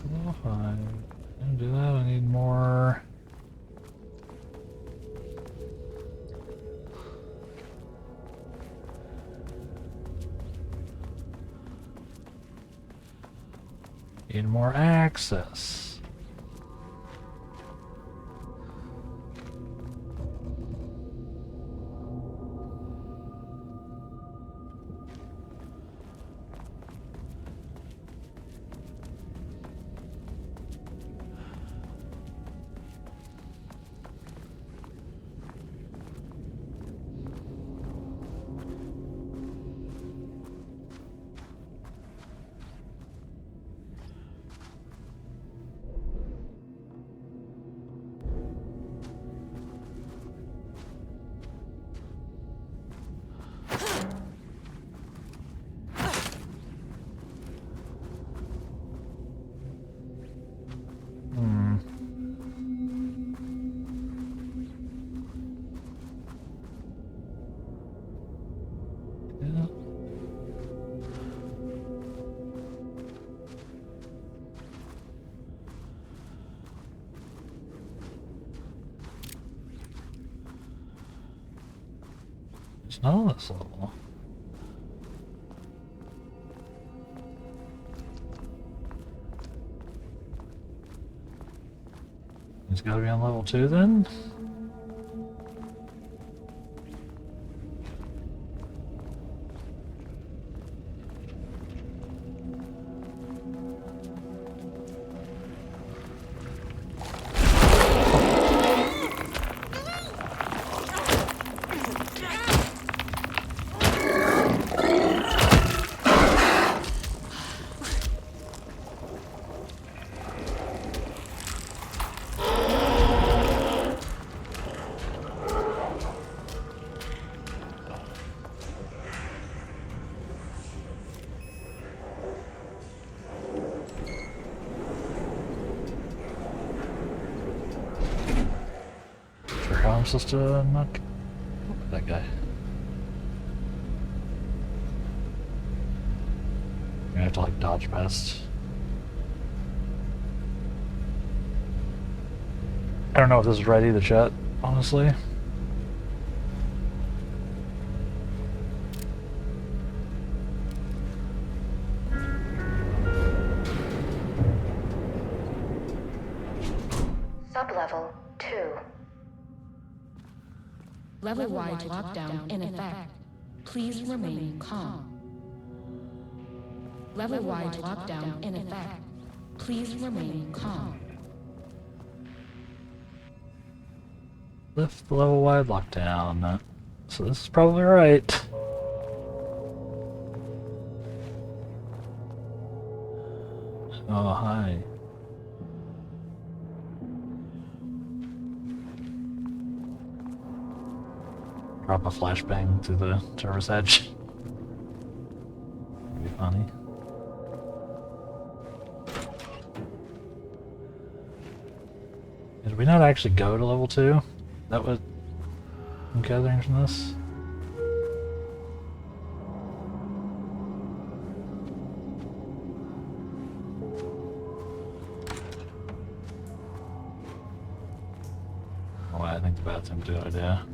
Well, if I can do that, I need more. Need more access. It's not on this level. It's gotta be on level 2 then? I'm supposed to knock that guy. I have to like dodge past. I don't know if this is ready to chat, honestly. Sublevel 2. Level-wide lockdown in effect. Please remain calm. Level-wide lockdown in effect. Please remain calm. Lift the level wide lockdown. So this is probably right. Oh, hi. Drop a flashbang through the service edge. That'd be funny. Did we not actually go to level 2? That was I'm gathering from this? Oh, I think the bathroom's a good idea.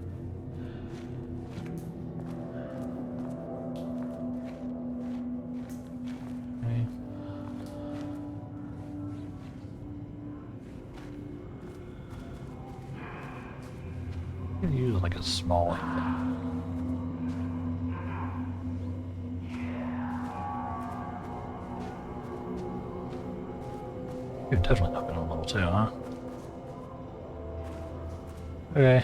Use like a small thing. You're definitely not going on level 2, huh? Okay.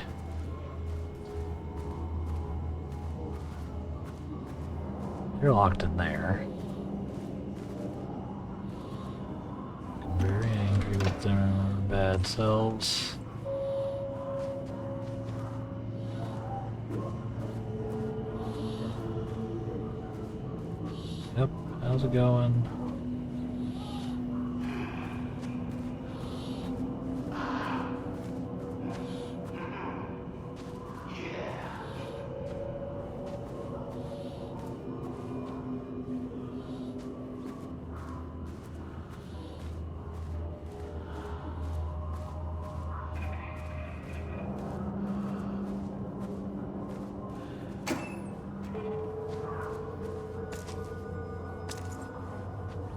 You're locked in there. I'm very angry with their bad selves. Yep, how's it going?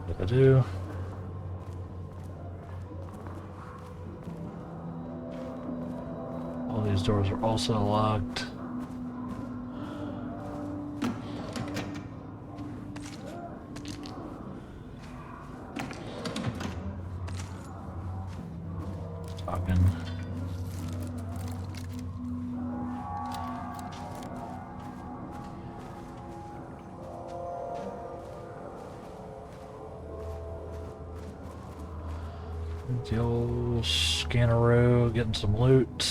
What I do? All these doors are also locked. Talking. The old scanneroo, getting some loot.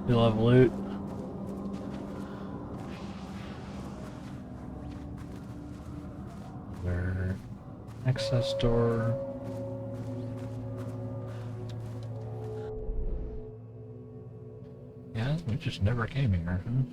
You'll have loot. Their access door. Yeah, we just never came here, huh?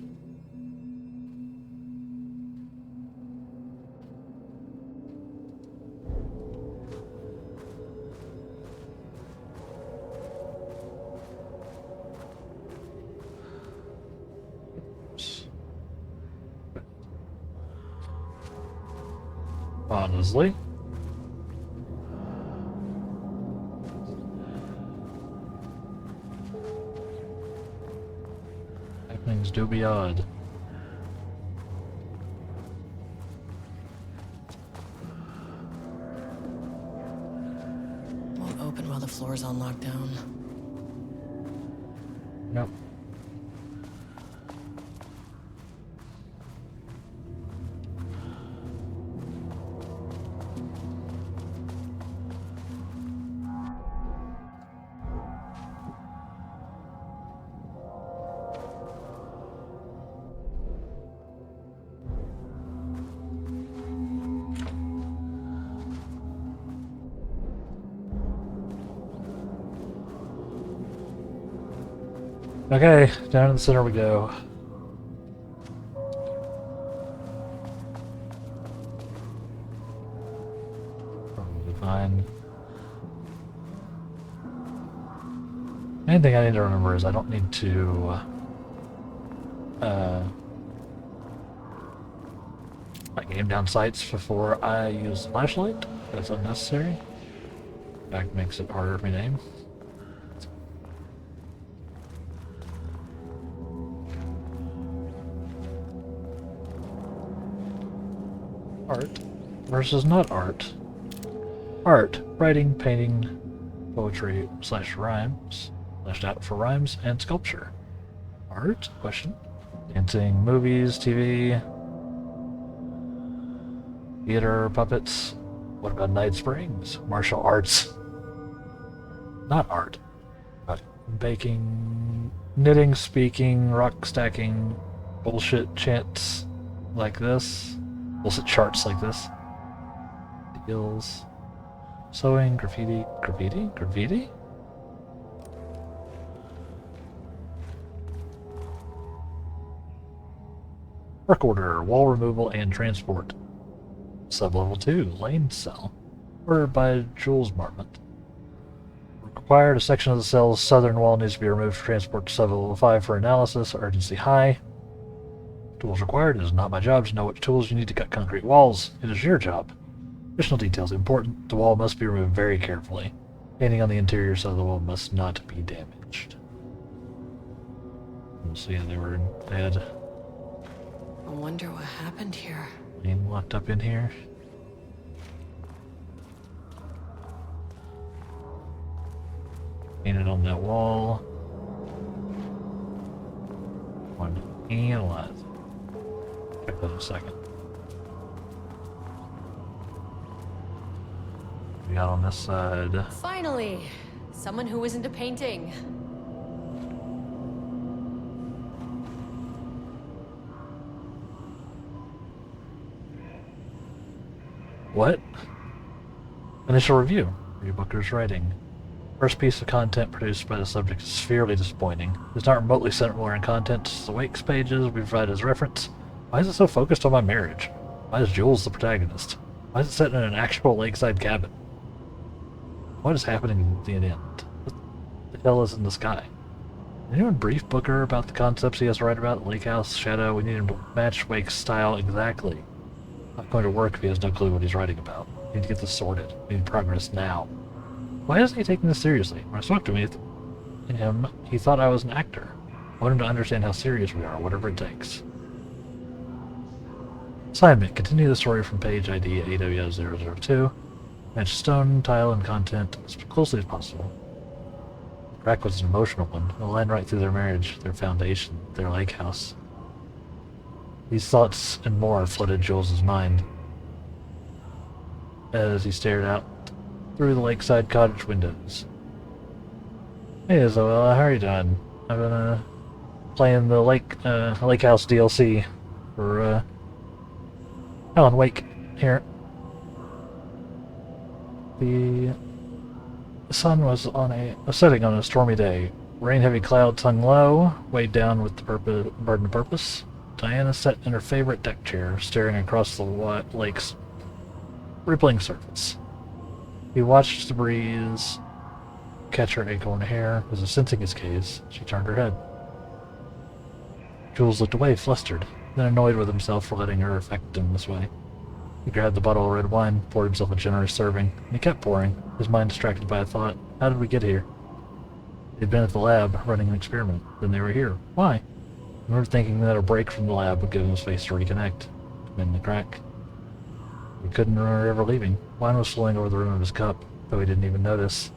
Honestly. Happenings do be odd. Won't open while the floor's on lockdown. Nope. Okay, down to the center we go. Probably fine. Main thing I need to remember is I don't need to like aim down sights before I use the flashlight. That's unnecessary. In fact, makes it harder for me to aim. Art versus not art. Art, writing, painting, poetry / rhymes, / out for rhymes, and sculpture. Art? Question. Dancing, movies, TV, theater, puppets. What about Night Springs? Martial arts. Not art. But baking, knitting, speaking, rock stacking, bullshit chants like this. Bullshit charts like this. Deals. Sewing, graffiti. Graffiti? Graffiti? Work order, wall removal and transport. Sublevel 2, lane cell. Ordered by Jules Marmont. Required, a section of the cell's southern wall needs to be removed for transport to sublevel 5 for analysis. Urgency high. Tools required. It is not my job to know which tools you need to cut concrete walls. It is your job. Additional details important. The wall must be removed very carefully. Painting on the interior side of the wall must not be damaged. So yeah, they had I wonder what happened here. Lane locked up in here. Painted on that wall. Want to analyze. Check that in a second. We got on this side. Finally! Someone who isn't a painting. What? Initial review. Booker's writing. First piece of content produced by the subject is severely disappointing. It's not remotely similar in content to the Wakes pages we provide as reference. Why is it so focused on my marriage? Why is Jules the protagonist? Why is it set in an actual lakeside cabin? What is happening at the end? What the hell is in the sky? Did anyone brief Booker about the concepts he has to write about? Lake House, Shadow, we need him to match Wake's style exactly. Not going to work if he has no clue what he's writing about. We need to get this sorted. We need progress now. Why isn't he taking this seriously? When I spoke to him, he thought I was an actor. I want him to understand how serious we are, whatever it takes. Assignment. Continue the story from page ID AW002. Match stone, tile, and content as closely as possible. The crack was an emotional one. A line right through their marriage, their foundation, their lake house. These thoughts and more flooded Jules' mind as he stared out through the lakeside cottage windows. Hey Zoella, how are you doing? I've been playing the Lake House DLC for Alan Wake here. The sun was setting on a stormy day. Rain-heavy clouds hung low, weighed down with the burden of purpose. Diana sat in her favorite deck chair, staring across the lake's rippling surface. He watched the breeze catch her acorn hair. As if sensing his gaze, she turned her head. Jules looked away, flustered, then annoyed with himself for letting her affect him this way. He grabbed the bottle of red wine, poured himself a generous serving, and he kept pouring, his mind distracted by a thought. How did we get here? They'd been at the lab, running an experiment. Then they were here. Why? I remember thinking that a break from the lab would give him space to reconnect. In the crack. He couldn't remember ever leaving. Wine was flowing over the rim of his cup, though he didn't even notice.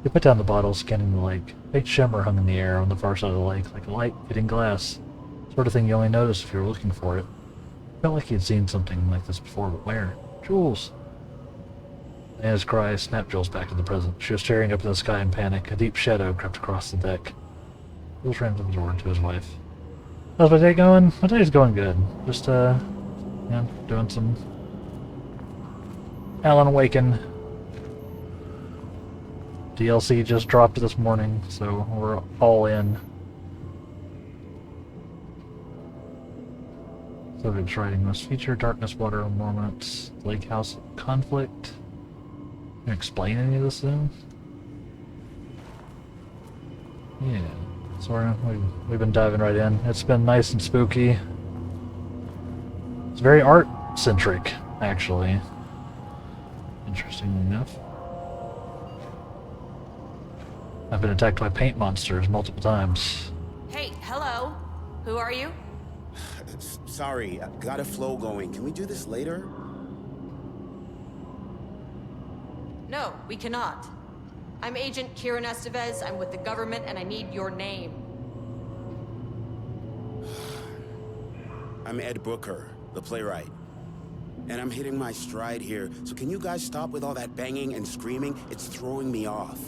He put down the bottle, scanning the lake. A faint shimmer hung in the air on the far side of the lake, like a light hitting glass. Sort of thing you only notice if you were looking for it. Felt like he had seen something like this before, but where? Jules! Anna's cry snapped Jules back to the present. She was staring up in the sky in panic. A deep shadow crept across the deck. Jules ran from the door to his wife. How's my day going? My day's going good. Just, doing some Alan Awaken. DLC just dropped this morning, so we're all in. Subject's writing must feature darkness, water, moments, lake house conflict. Can you explain any of this then? Yeah, so we've been diving right in. It's been nice and spooky. It's very art-centric, actually. Interestingly enough. I've been attacked by paint monsters multiple times. Hey, hello. Who are you? Sorry, I got a flow going. Can we do this later? No, we cannot. I'm Agent Kieran Estevez. I'm with the government, and I need your name. I'm Ed Brooker, the playwright. And I'm hitting my stride here, so can you guys stop with all that banging and screaming? It's throwing me off.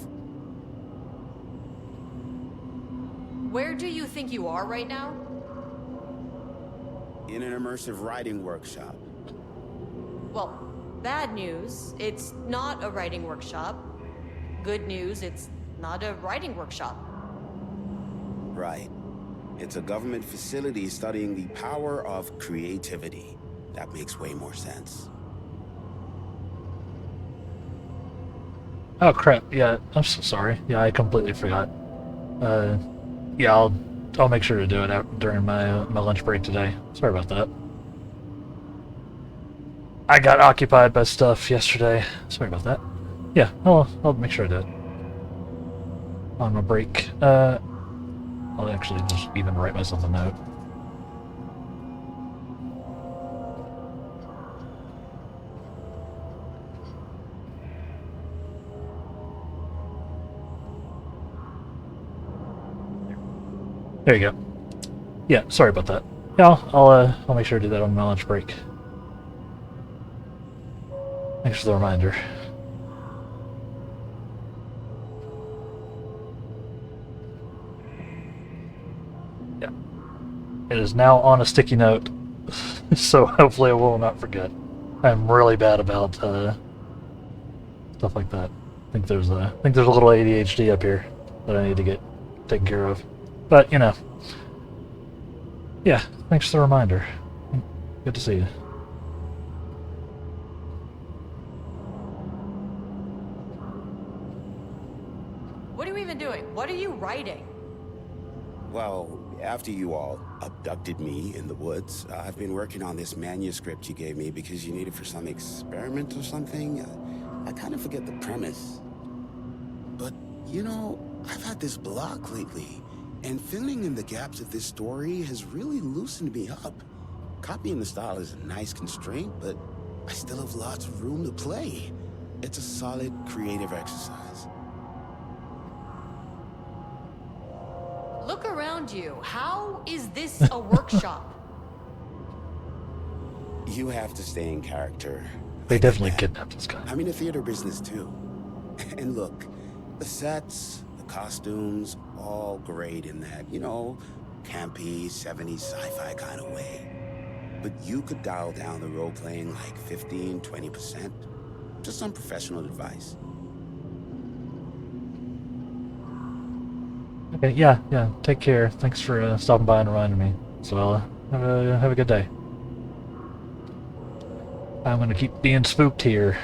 Where do you think you are right now? In an immersive writing workshop. Well, bad news, it's not a writing workshop. Good news, it's not a writing workshop. Right. It's a government facility studying the power of creativity. That makes way more sense. Oh crap, yeah, I'm so sorry. Yeah, I completely forgot. Yeah, I'll make sure to do it during my lunch break today. Sorry about that. I got occupied by stuff yesterday. Sorry about that. Yeah, I'll make sure I do it. On my break. I'll actually just even write myself a note. There you go. Yeah, sorry about that. Yeah, I'll make sure to do that on my lunch break. Thanks for the reminder. Yeah. It is now on a sticky note, so hopefully I will not forget. I'm really bad about stuff like that. I think there's a little ADHD up here that I need to get taken care of. But, you know. Yeah, thanks for the reminder. Good to see you. What are you even doing? What are you writing? Well, after you all abducted me in the woods, I've been working on this manuscript you gave me because you need it for some experiment or something. I kind of forget the premise. But, you know, I've had this block lately. And filling in the gaps of this story has really loosened me up. Copying the style is a nice constraint, but I still have lots of room to play. It's a solid creative exercise. Look around you. How is this a workshop? You have to stay in character. They definitely kidnapped this guy. I'm in the theater business too. And look, the sets, costumes, all great in that, you know, campy, 70s sci-fi kind of way. But you could dial down the role-playing like 15, 20%. Just some professional advice. Okay, yeah, take care. Thanks for stopping by and reminding me. So, have a good day. I'm gonna keep being spooked here.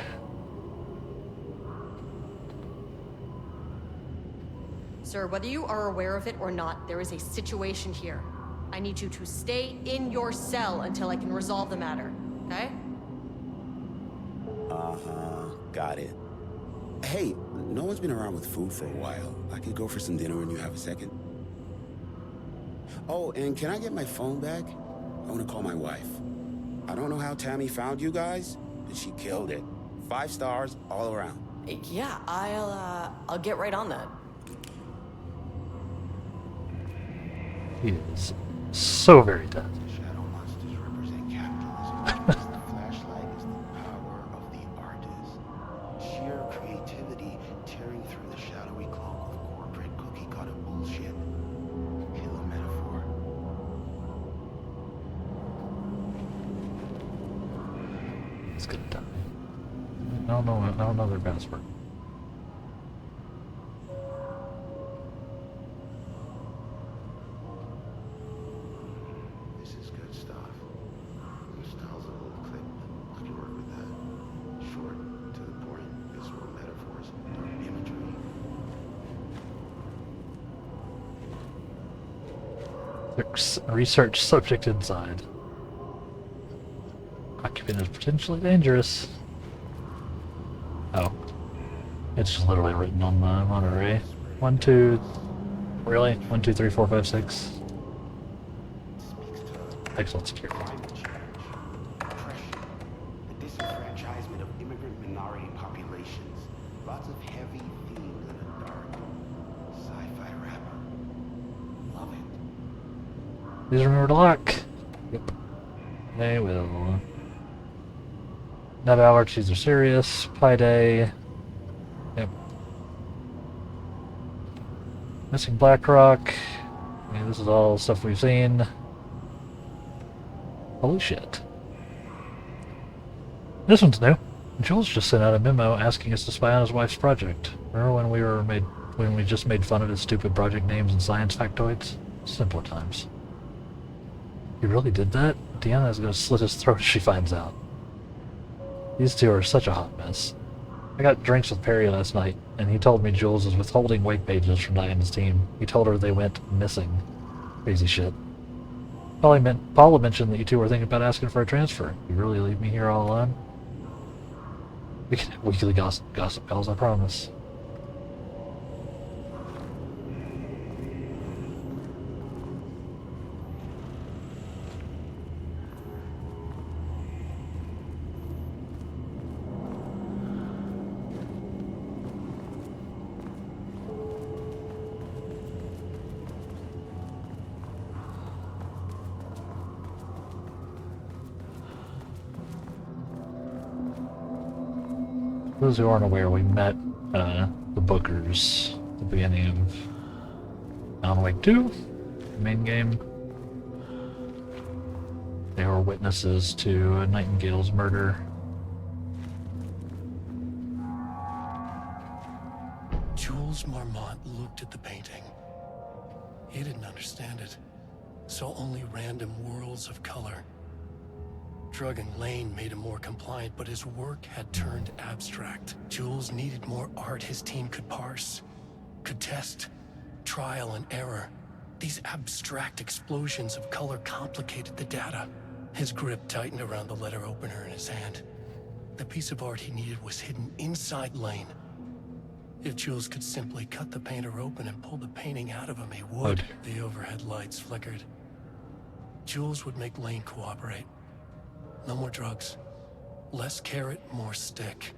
Sir, whether you are aware of it or not, there is a situation here. I need you to stay in your cell until I can resolve the matter, okay? Uh-huh, got it. Hey, no one's been around with food for a while. I could go for some dinner when you have a second. Oh, and can I get my phone back? I want to call my wife. I don't know how Tammy found you guys, but she killed it. 5 stars all around. Yeah, I'll get right on that. He is so very dead. Shadow monsters represent capitalism. The flashlight is the power of the artist. Sheer creativity tearing through the shadowy cloak of corporate cookie-cutter bullshit. Killer metaphor. It's gonna die. I don't know their password. This is good stuff. Your style's a little clip, but I can work with that. Short, to the point, visceral metaphors, dark imagery. Research subject inside. Occupant is potentially dangerous. Oh. It's just literally written on the monitor. 1, 2... Really? 1, 2, 3, 4, 5, 6. Excellent security. Oppression, the disenfranchisement of immigrant minority populations. Lots of heavy themes in a dark sci-fi wrapper. Love it. Please remember to lock. Yep. They will. Nub allergies are serious. Pi day. Yep. Missing Blackrock. I mean, this is all stuff we've seen. Holy shit. This one's new. Jules just sent out a memo asking us to spy on his wife's project. Remember when we just made fun of his stupid project names and science factoids? Simpler times. He really did that? Deanna's gonna slit his throat if she finds out. These two are such a hot mess. I got drinks with Perry last night, and he told me Jules is withholding wake pages from Diana's team. He told her they went missing. Crazy shit. Paula mentioned that you two were thinking about asking for a transfer. You really leave me here all alone? We can have weekly gossip calls, I promise. For those who aren't aware, we met the Bookers at the beginning of Alan Wake 2, the main game. They were witnesses to Nightingale's murder. Jules Marmont looked at the painting. He didn't understand it. Saw only random whirls of color. Drugging Lane made him more compliant, but his work had turned abstract. Jules needed more art his team could parse, could test, trial and error. These abstract explosions of color complicated the data. His grip tightened around the letter opener in his hand. The piece of art he needed was hidden inside Lane. If Jules could simply cut the painter open and pull the painting out of him, he would. The overhead lights flickered. Jules would make Lane cooperate. No more drugs. Less carrot, more stick.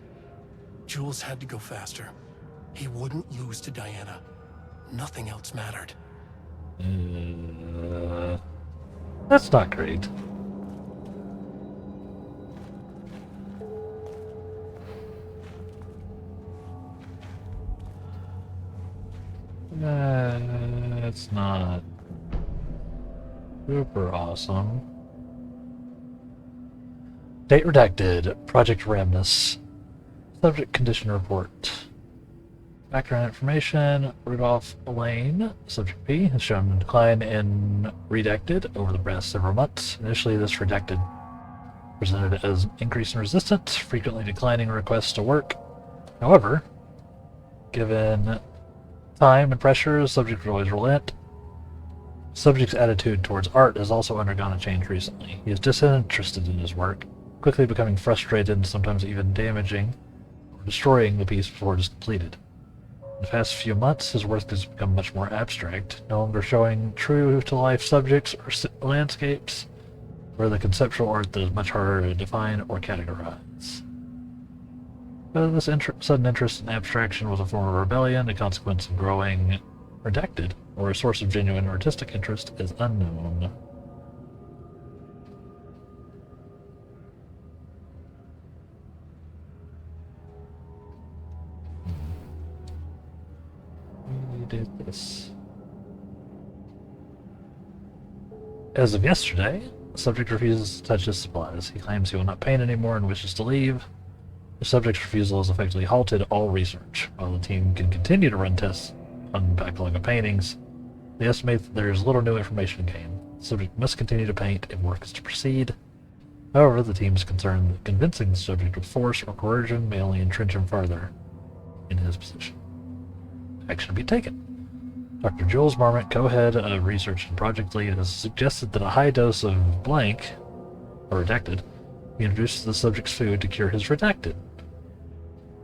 Jules had to go faster. He wouldn't lose to Diana. Nothing else mattered. That's not great. It's not super awesome. Date redacted. Project Ramnus. Subject condition report. Background information. Rudolph Lane, subject P, has shown a decline in redacted over the past several months. Initially, this redacted presented as an increase in resistance, frequently declining requests to work. However, given time and pressure, the subject would always relent. Subject's attitude towards art has also undergone a change recently. He is disinterested in his work. quickly becoming frustrated and sometimes even damaging or destroying the piece before it is completed. In the past few months, his work has become much more abstract, no longer showing true-to-life subjects or landscapes, or the conceptual art that is much harder to define or categorize. Whether this sudden interest in abstraction was a form of rebellion, a consequence of growing redacted, or a source of genuine artistic interest is unknown. We did this. As of yesterday, the subject refuses to touch his supplies. He claims he will not paint anymore and wishes to leave. The subject's refusal has effectively halted all research. While the team can continue to run tests on the backlog of paintings, they estimate that there is little new information gained. The subject must continue to paint if work is to proceed. However, the team is concerned that convincing the subject with force or coercion may only entrench him further in his position. Action to be taken. Dr. Jules Marmot, co-head of research and project lead, has suggested that a high dose of blank, or redacted, be introduced to the subject's food to cure his redacted.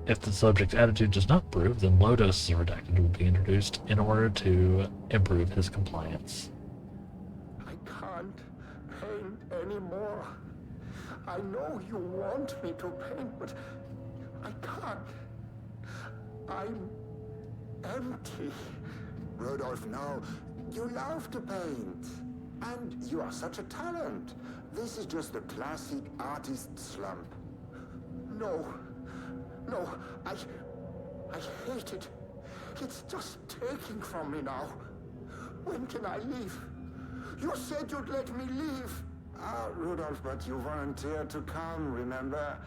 If the subject's attitude does not improve, then low doses of redacted will be introduced in order to improve his compliance. I can't paint anymore. I know you want me to paint, but I can't. I'm empty. Rudolph, no. You love to paint. And you are such a talent. This is just the classic artist slump. No. No, I hate it. It's just taking from me now. When can I leave? You said you'd let me leave. Ah, Rudolph, but you volunteered to come, remember?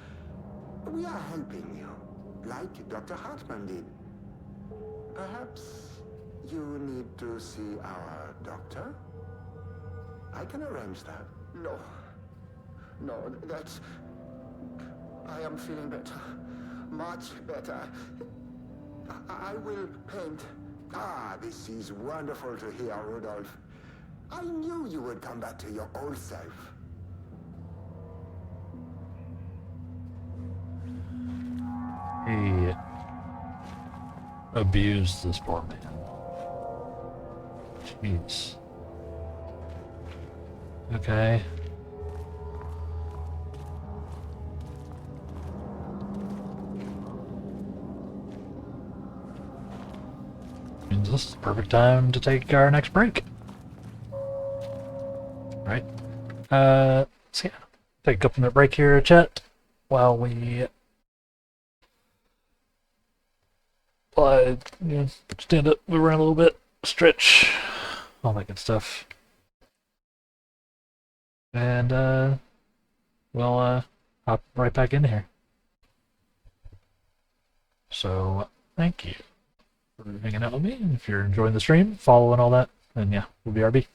We are helping you, like Dr. Hartman did. Perhaps you need to see our doctor? I can arrange that. No. No, that's... I am feeling better. Much better. I will paint. Ah, this is wonderful to hear, Rudolph. I knew you would come back to your old self. He abused this poor man. Jeez. Okay. Means this is the perfect time to take our next break. Right. So yeah. Take a couple minute break here, chat, while we stand up, move around a little bit, stretch, all that good stuff. And we'll hop right back in here. So thank you for hanging out with me. And if you're enjoying the stream, following all that, then yeah, we'll be RB.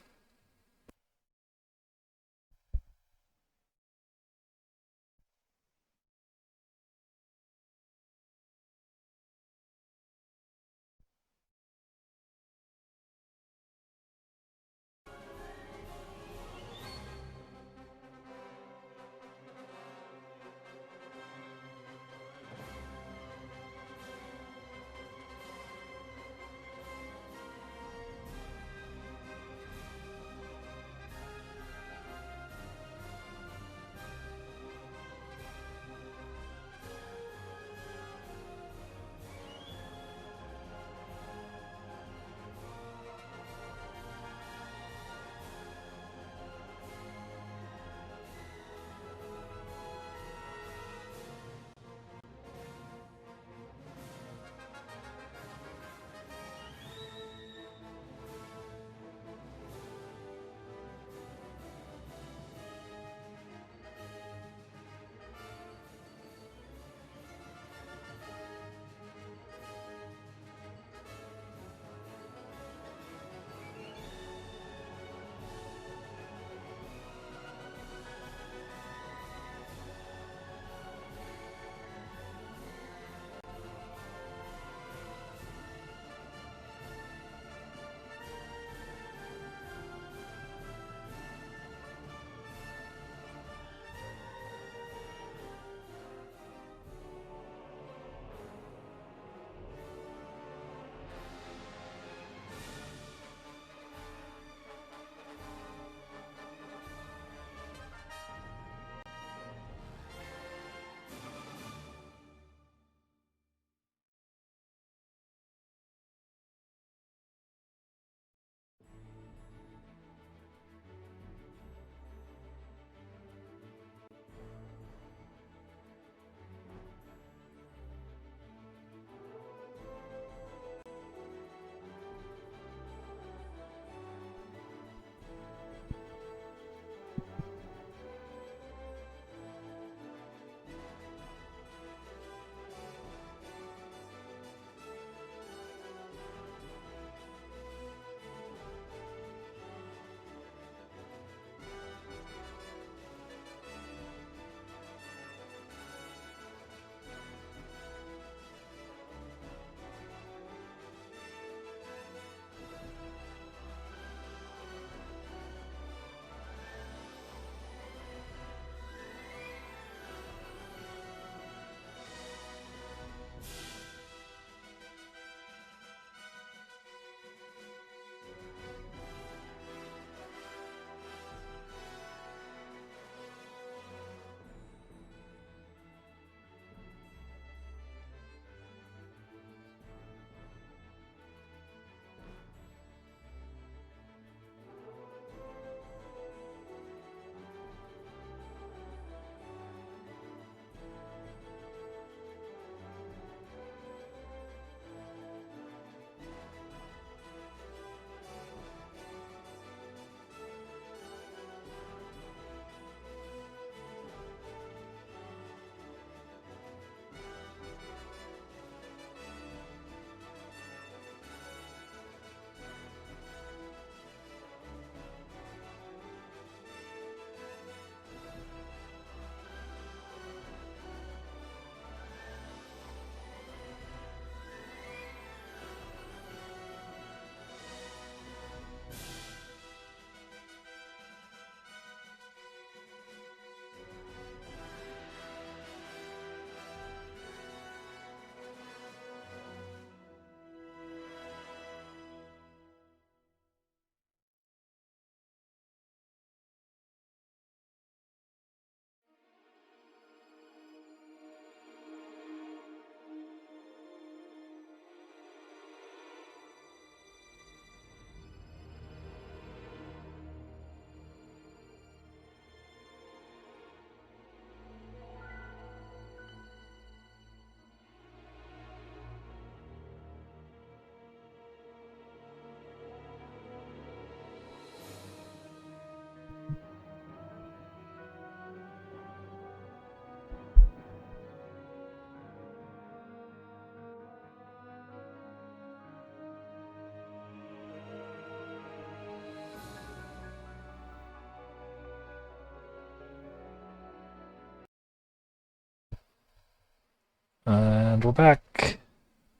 And we're back.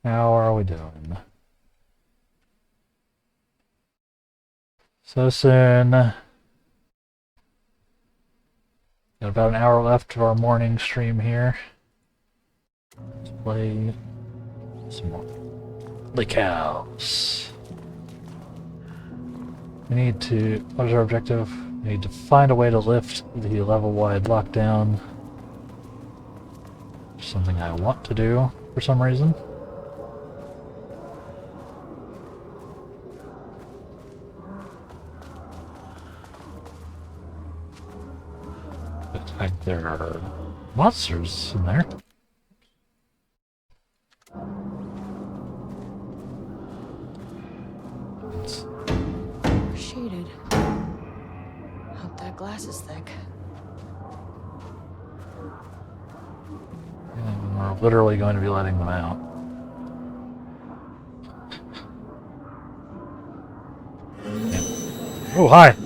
How are we doing? So soon. Got about an hour left of our morning stream here. Let's play some more Lake House. We need to... What is our objective? We need to find a way to lift the level-wide lockdown. Something I want to do for some reason. Looks like there are monsters in there. It's shaded. Hope that glass is thick. And we're literally going to be letting them out. Yeah. Oh, hi!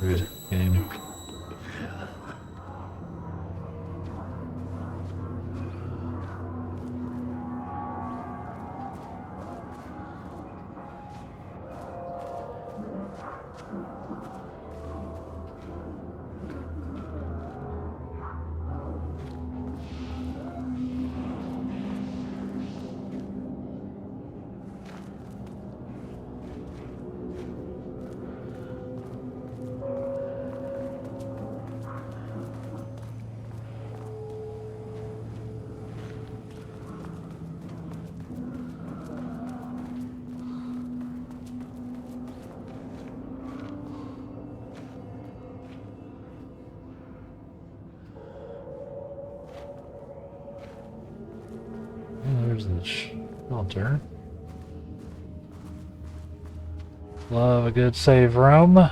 Rude game. There's the shelter. Love a good save room.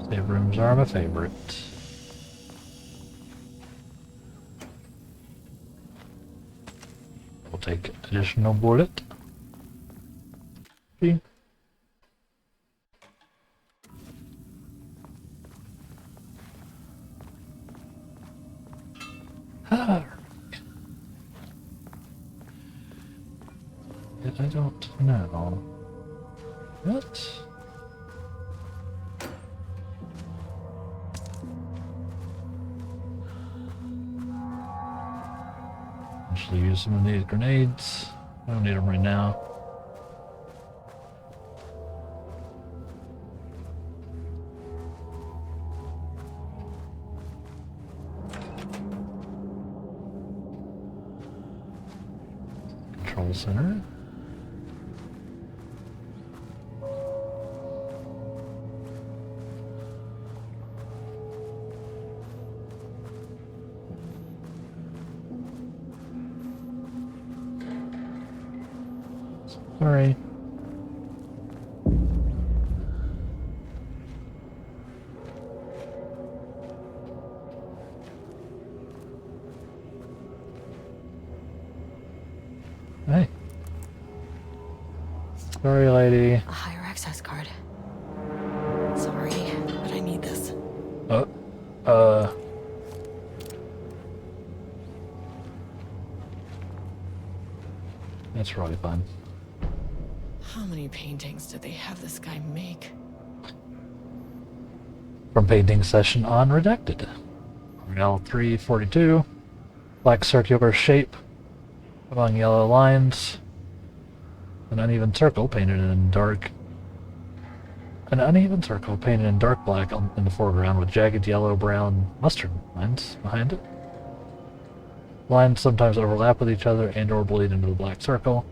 Save rooms are my favorite. We'll take additional bullet. See? Ah. I don't know. What? Actually use some of these grenades. I don't need them right now. Control center. Sorry. Hey. Sorry, lady. A higher access card. Sorry, but I need this. That's really fun. How many paintings did they have this guy make? From painting session on Redacted. L342. Black circular shape among yellow lines. An uneven circle painted in dark black in the foreground with jagged yellow-brown mustard lines behind it. Lines sometimes overlap with each other and or bleed into the black circle.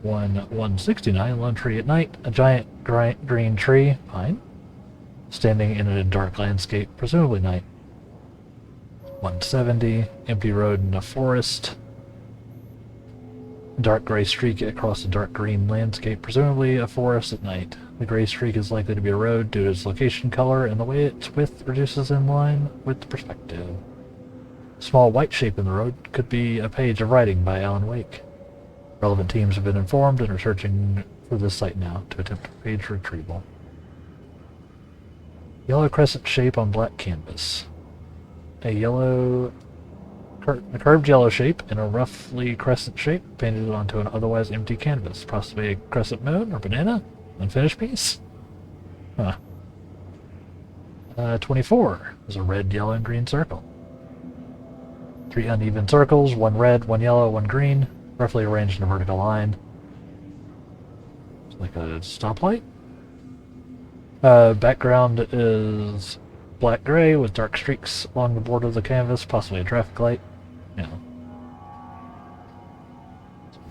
169, lone tree at night, a giant green tree, pine, standing in a dark landscape, presumably night. 170, empty road in a forest. Dark gray streak across a dark green landscape, presumably a forest at night. The gray streak is likely to be a road due to its location, color, and the way its width reduces in line with the perspective. A small white shape in the road could be a page of writing by Alan Wake. Relevant teams have been informed and are searching for this site now to attempt page retrieval. Yellow crescent shape on black canvas. A curved yellow shape in a roughly crescent shape painted onto an otherwise empty canvas. Possibly a crescent moon or banana? Unfinished piece? Huh. 24 is a red, yellow, and green circle. 3 uneven circles, 1 red, 1 yellow, 1 green, roughly arranged in a vertical line. It's like a stoplight. Background is black-gray with dark streaks along the border of the canvas, possibly a traffic light. Yeah.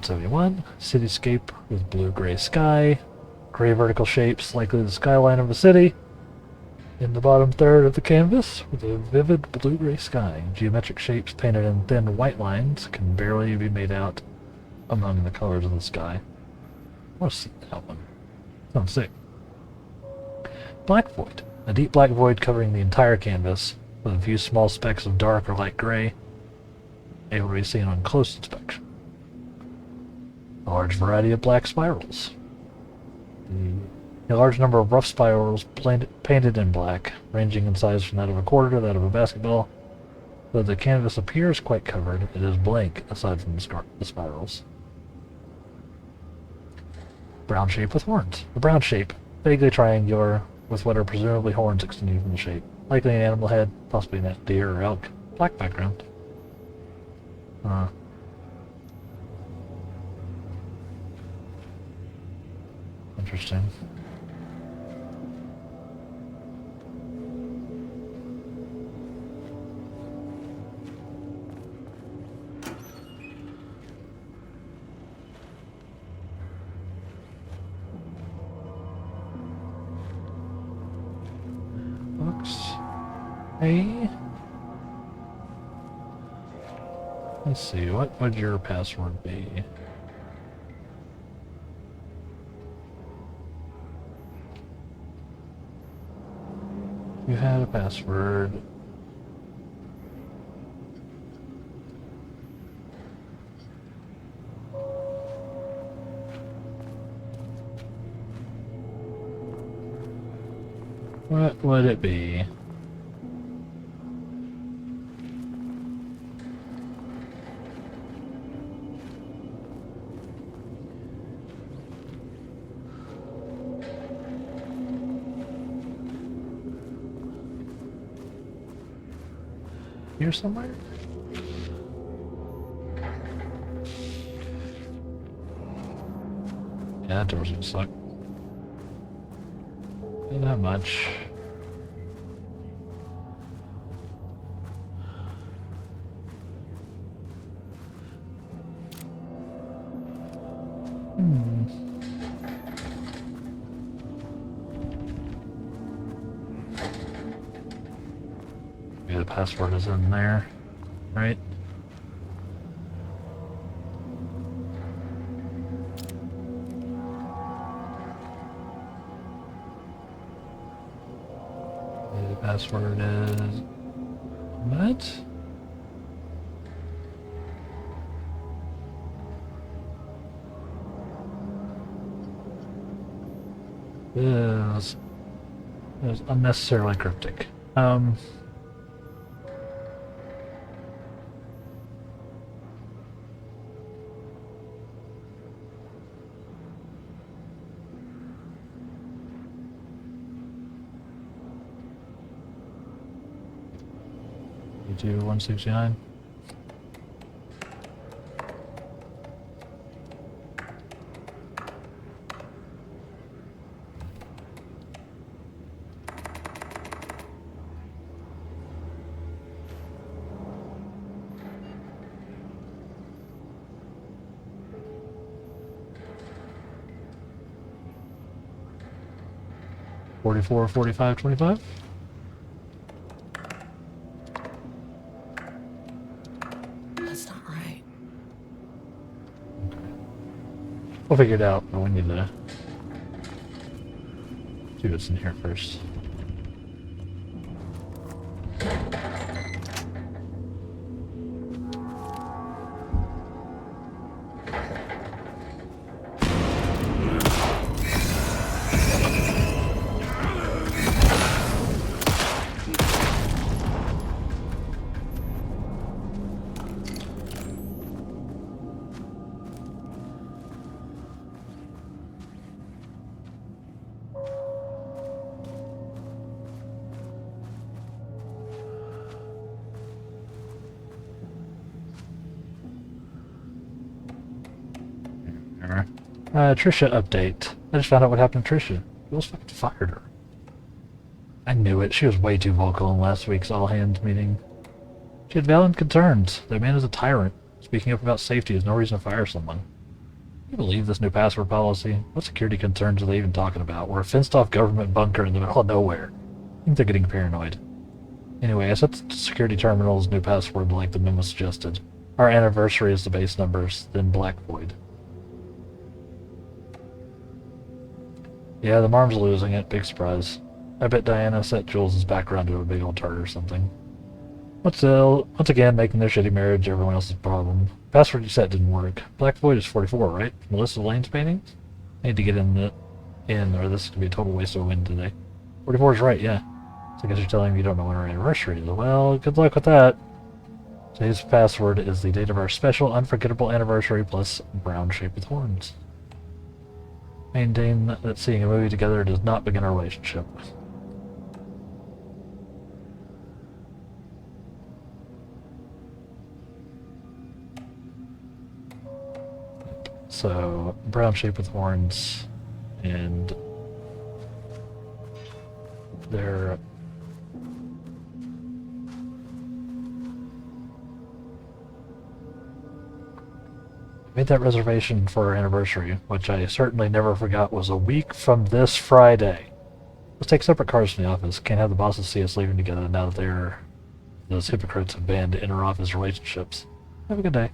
71, cityscape with blue-gray sky, gray vertical shapes, likely the skyline of a city. In the bottom third of the canvas, with a vivid blue-gray sky, geometric shapes painted in thin white lines can barely be made out among the colors of the sky. I want to see that one. Sounds sick. Black void. A deep black void covering the entire canvas, with a few small specks of dark or light gray, able to be seen on close inspection. A large variety of black spirals. A large number of rough spirals painted in black, ranging in size from that of a quarter to that of a basketball. Though the canvas appears quite covered, it is blank aside from the spirals. Brown shape with horns. A brown shape, vaguely triangular, with what are presumably horns extending from the shape. Likely an animal head, possibly a deer or elk. Black background. Interesting. Hey. Let's see, what would your password be? You had a password. What would it be? Here somewhere? Yeah, that door's gonna suck. Not that much. Maybe the password is in there, right? Maybe the password is what? Is unnecessarily cryptic. You do 169. $44, $45, $25. That's not right. We'll figure it out, but we need to see what's in here first. Trisha update. I just found out what happened to Trisha. Jules fucking fired her. I knew it. She was way too vocal in last week's all-hands meeting. She had valid concerns. That man is a tyrant. Speaking up about safety is no reason to fire someone. Can you believe this new password policy? What security concerns are they even talking about? We're a fenced-off government bunker in the middle of nowhere. I think they're getting paranoid. Anyway, I set the security terminal's new password like the memo suggested. Our anniversary is the base numbers, then Black Void. Yeah, the Marm's losing it. Big surprise. I bet Diana set Jules' background to a big old tart or something. Once again, making their shitty marriage everyone else's problem. Password you set didn't work. Black Void is 44, right? Melissa Lane's paintings? I need to get in, or this could be a total waste of a win today. 44 is right, yeah. So I guess you're telling me you don't know when our anniversary is. Well, good luck with that. Today's password is the date of our special, unforgettable anniversary plus brown shape with horns. Maintain that seeing a movie together does not begin a relationship. So, brown shape with horns, and they're made that reservation for our anniversary, which I certainly never forgot was a week from this Friday. Let's take separate cars from the office. Can't have the bosses see us leaving together now that those hypocrites have banned inter-office relationships. Have a good day.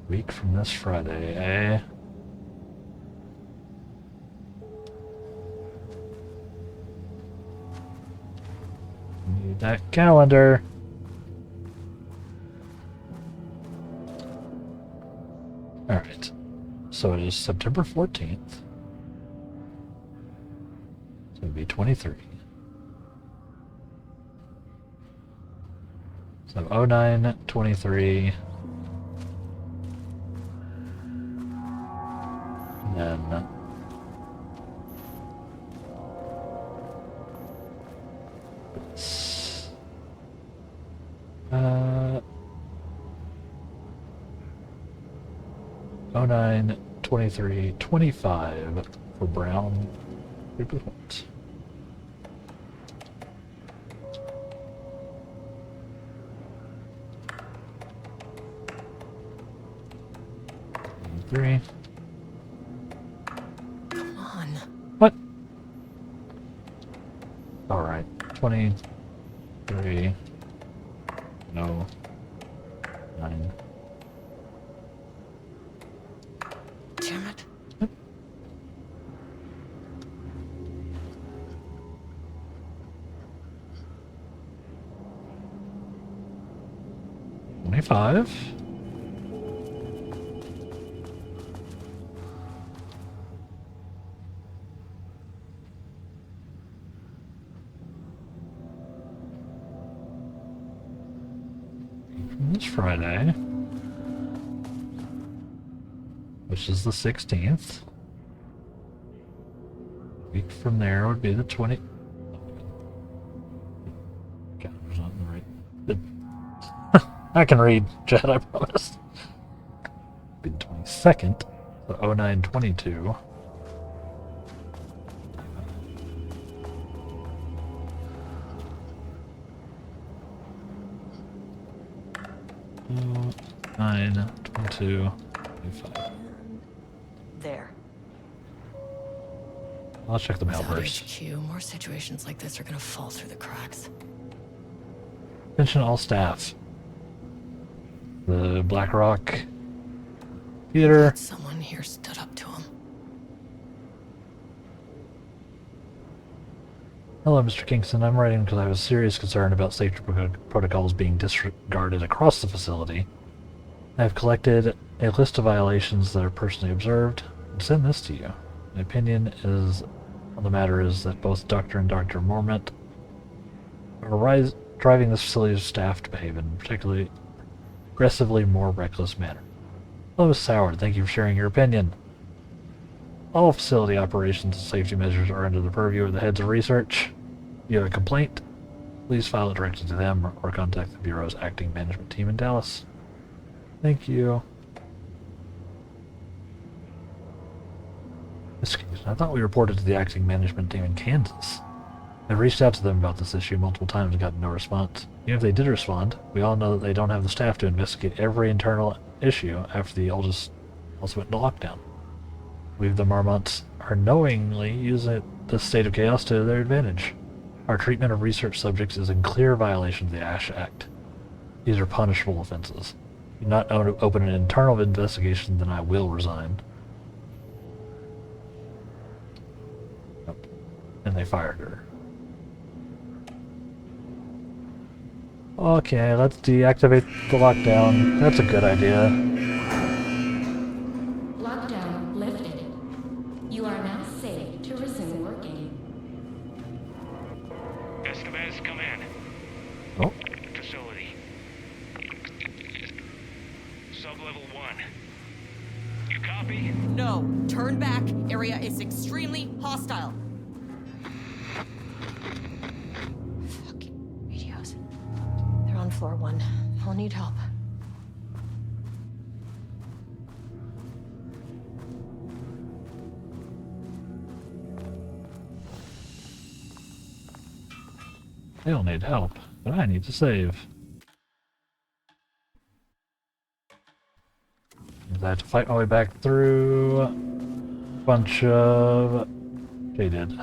Week from this Friday, eh? Need that calendar. Alright. So it is September 14th. So it'd be 23. So 09-23. And then 09-23-25 for brown paper points. Three. Come on. What? All right. 23. No. 9. Damn it. What? 25. This Friday, which is the 16th. A week from there would be the 20. Calendar's not in the right. I can read, Chad, I promise. Be the 22nd, so 09-22. Oh, 9, 22, 25. There. I'll check the mail Without first. HQ, more situations like this are gonna fall through the cracks. Attention all staff. The Black Rock Theater. Someone here stood up to him. Hello, Mr. Kingston. I'm writing because I have a serious concern about safety protocols being disregarded across the facility. I have collected a list of violations that are personally observed and send this to you. My opinion on the matter is that both Dr. and Dr. Mormont are driving this facility's staff to behave in a particularly aggressively more reckless manner. Hello, Ms. Howard. Thank you for sharing your opinion. All facility operations and safety measures are under the purview of the heads of research. If you have a complaint, please file it directly to them or contact the Bureau's acting management team in Dallas. Thank you. I thought we reported to the acting management team in Kansas. I've reached out to them about this issue multiple times and gotten no response. Even if they did respond, we all know that they don't have the staff to investigate every internal issue after the oldest also went into lockdown. I believe the Marmonts are knowingly using this state of chaos to their advantage. Our treatment of research subjects is in clear violation of the Ash Act. These are punishable offenses. If you do not open an internal investigation, then I will resign. Yep. And they fired her. Okay, let's deactivate the lockdown. That's a good idea. Lockdown lifted. You are now safe to resume working. Estevez, come in. Oh. Facility. Sub-level 1. You copy? No. Turn back. Area is extremely hostile. Fucking radios. They're on floor 1. I'll need help. They'll need help, but I need to save. I have to fight my way back through a bunch of jaded.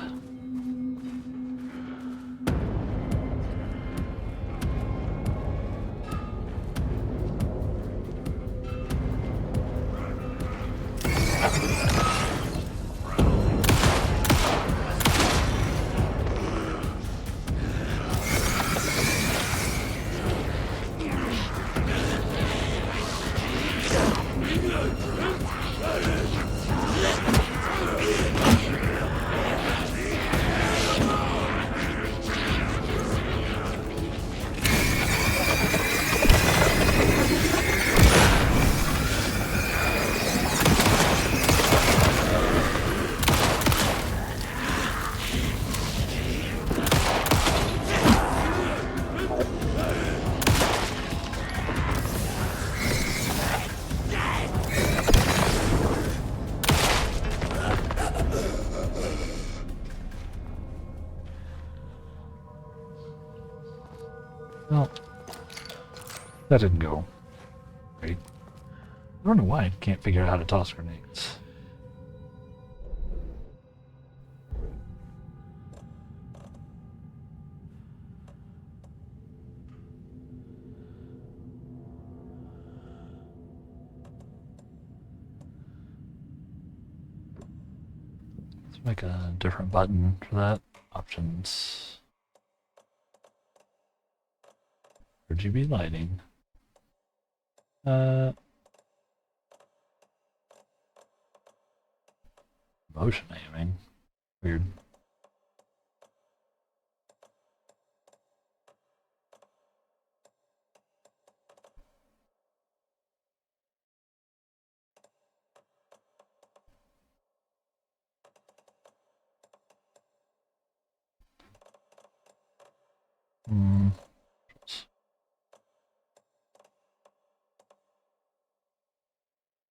Well, that didn't go great. I don't know why I can't figure out how to toss grenades. Let's make a different button for that. Options. RGB lighting. Motion aiming. Weird.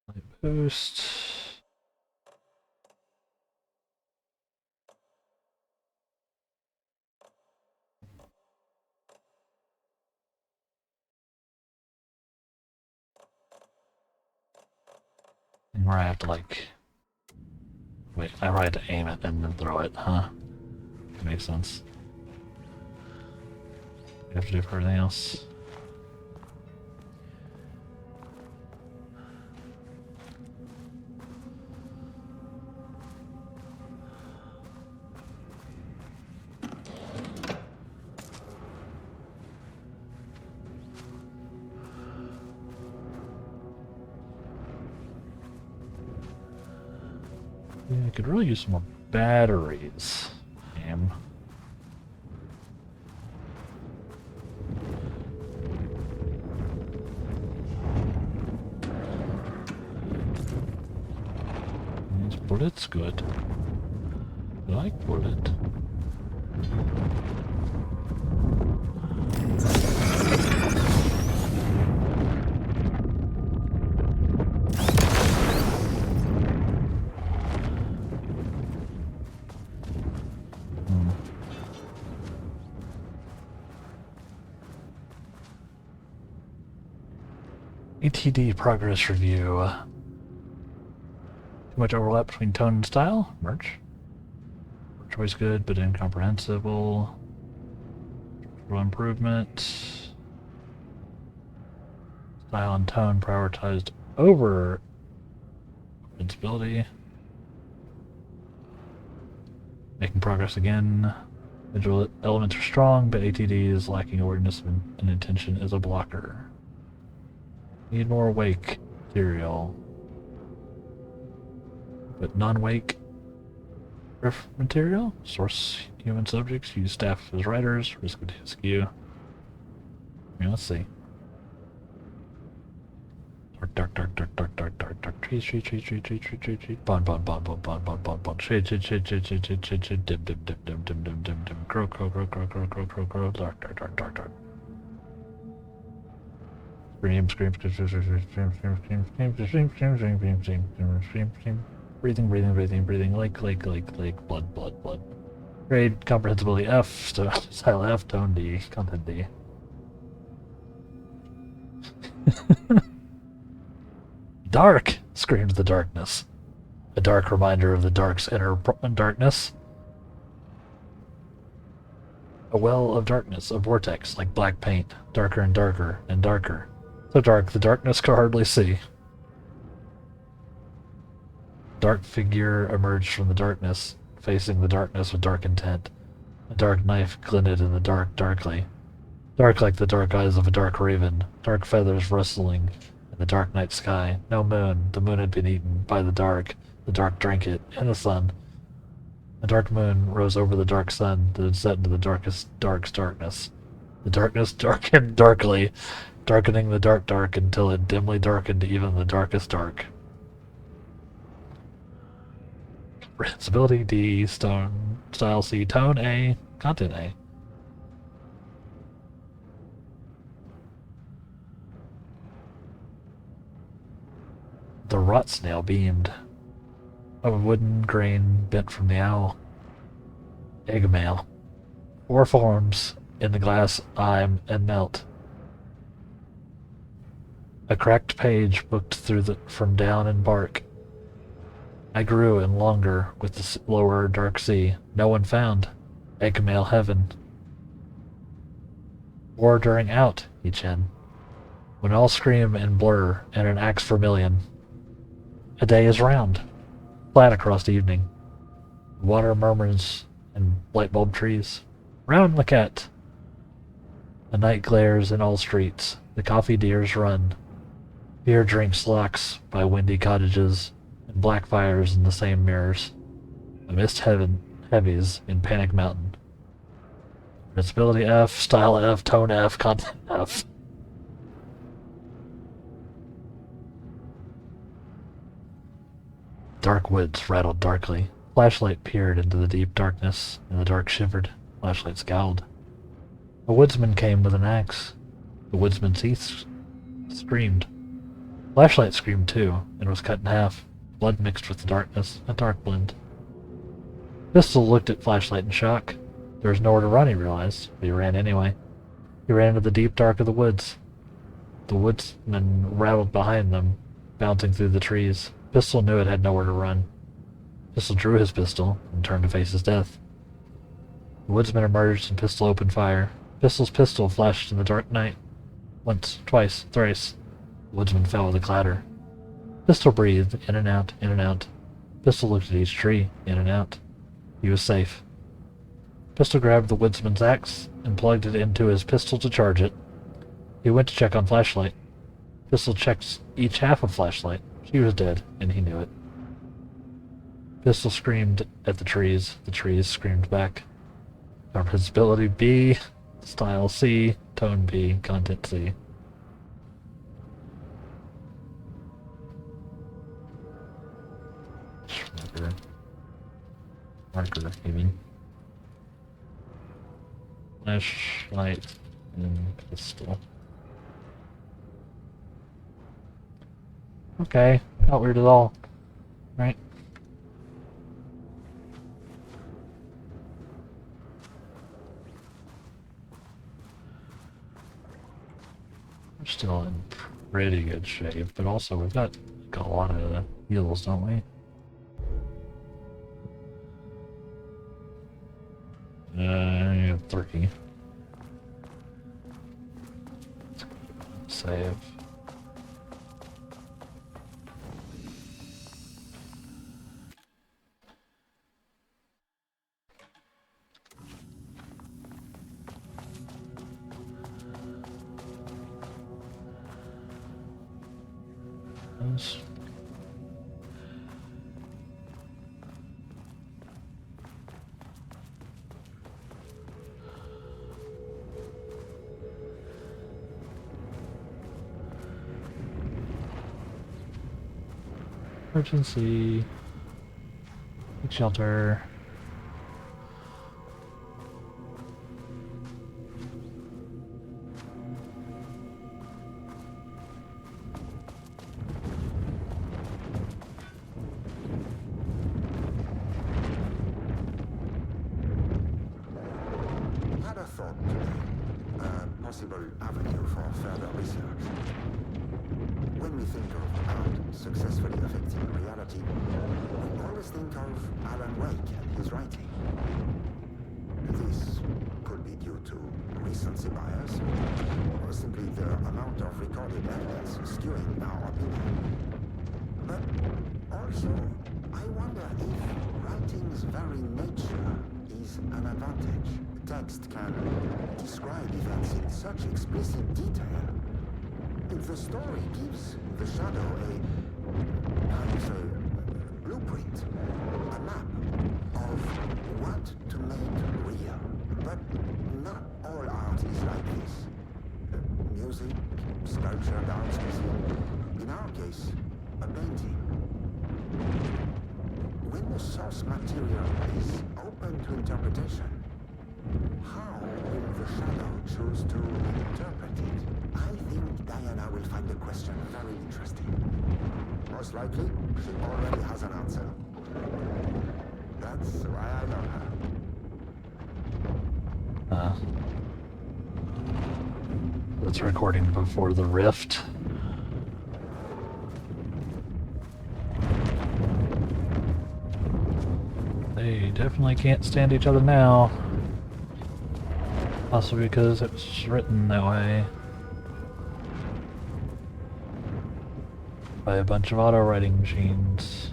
Light boost. And where I have to like... Wait, I probably have to aim it and then throw it, huh? That makes sense. You have to do for everything else. Yeah, I could really use some more batteries. Damn. These bullets good. I like bullet. ATD progress review. Too much overlap between tone and style? Merch. Choice good, but incomprehensible. Structural improvement. Style and tone prioritized over invincibility. Making progress again. Visual elements are strong, but ATD is lacking awareness and intention as a blocker. Need more wake material. But non-wake material? Source human subjects. Use staff as writers. Risk of skew. Let's see. Dark. Trees. Bond. Shade. Dim. Grow. Dark. Scream. Breathing. Lake. Blood. Grade, comprehensibility F, style F, tone D, content D. Dark! Screams the darkness. A dark reminder of the dark's inner darkness. A well of darkness, a vortex, like black paint, darker and darker. So dark the darkness could hardly see. Dark figure emerged from the darkness, facing the darkness with dark intent. A dark knife glinted in the darkly. Dark like the dark eyes of a dark raven, dark feathers rustling in the dark night sky. No moon, the moon had been eaten by the dark drank it, and the sun. A dark moon rose over the dark sun that had set into the darkest darkness. The darkness darkened darkly, darkening the dark until it dimly darkened even the darkest dark. Comprehensibility D, style C, tone A, content A. The rot snail beamed. A wooden grain bent from the owl. Eggmail. 4 forms in the glass eye and melt. A cracked page booked through from down and bark. I grew in longer with the lower dark sea. No one found. Eggmail heaven. War during out, each end. When all scream and blur and an axe vermilion. A day is round. Flat across the evening. Water murmurs in light bulb trees. Round the cat. The night glares in all streets. The coffee deers run. Beer drinks locks by windy cottages, and black fires in the same mirrors. A mist heavies in Panic Mountain. Visibility F, style F, tone F, content F. Dark woods rattled darkly. Flashlight peered into the deep darkness, and the dark shivered. Flashlight scowled. A woodsman came with an axe. The woodsman's teeth screamed. Flashlight screamed too, and was cut in half. Blood mixed with the darkness, a dark blend. Pistol looked at Flashlight in shock. There was nowhere to run, he realized, but he ran anyway. He ran into the deep dark of the woods. The woodsman rattled behind them, bouncing through the trees. Pistol knew it had nowhere to run. Pistol drew his pistol and turned to face his death. The woodsman emerged and Pistol opened fire. Pistol's pistol flashed in the dark night. Once, twice, thrice. The woodsman fell with a clatter. Pistol breathed, in and out. Pistol looked at each tree, in and out. He was safe. Pistol grabbed the woodsman's axe and plugged it into his pistol to charge it. He went to check on Flashlight. Pistol checked each half of Flashlight. She was dead, and he knew it. Pistol screamed at the trees screamed back. Comprehensibility B, style C, tone B, content C. Marker, you mean? Flashlight and pistol. Okay, not weird at all. Right? We're still in pretty good shape, but also we've got a lot of heals, don't we? Yeah, 3. Save. Those. Emergency. Take shelter. Had a thought today. A possible avenue for further research. When we think of art successfully affecting reality, we always think of Alan Wake and his writing. This could be due to recency bias, or simply the amount of recorded evidence skewing our opinion. But also, I wonder if writing's very nature is an advantage. Text can describe events in such explicit detail. If the story gives the shadow a blueprint, a map of what to make real. But not all art is like this. Music, sculpture, dance, in our case, a painting. When the source material is open to interpretation, how will the shadow choose to interpret it? I think Diana will find the question very interesting. Most likely, she already has an answer. That's why I love her. That's recording before the rift. They definitely can't stand each other now. Possibly because it was written that way. By a bunch of auto-writing machines.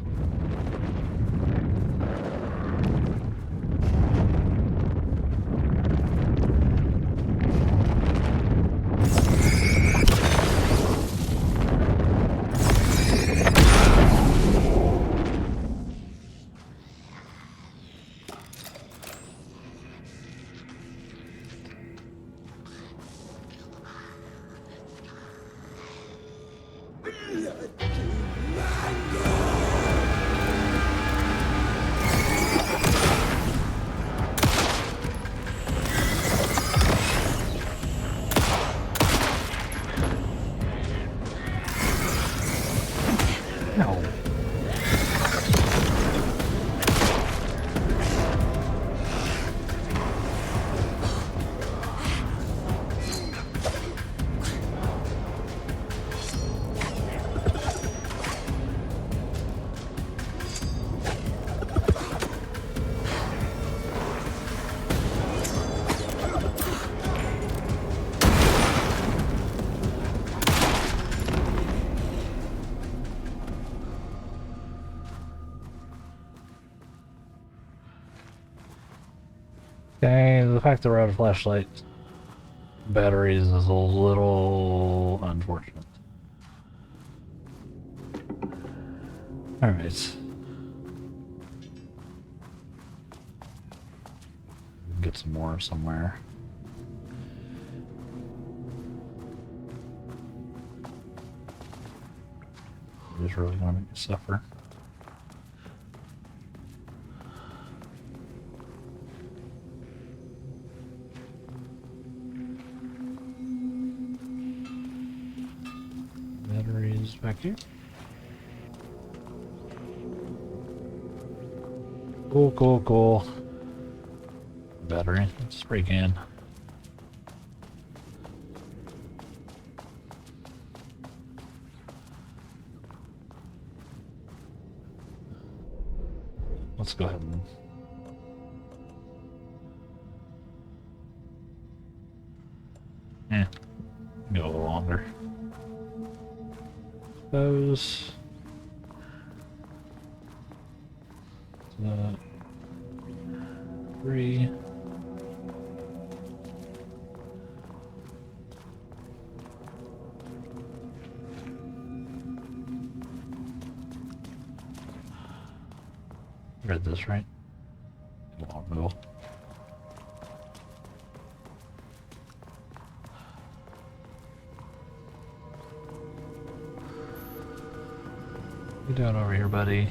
Okay, the fact that we're out of flashlight batteries is a little unfortunate. Alright. Get some more somewhere. Just really gonna make you suffer. Batteries back here. Cool, cool, cool. Battery. Spray can. let's go ahead and... Go a little longer. Those... 3... Read this right? Long middle. What you doing over here, buddy?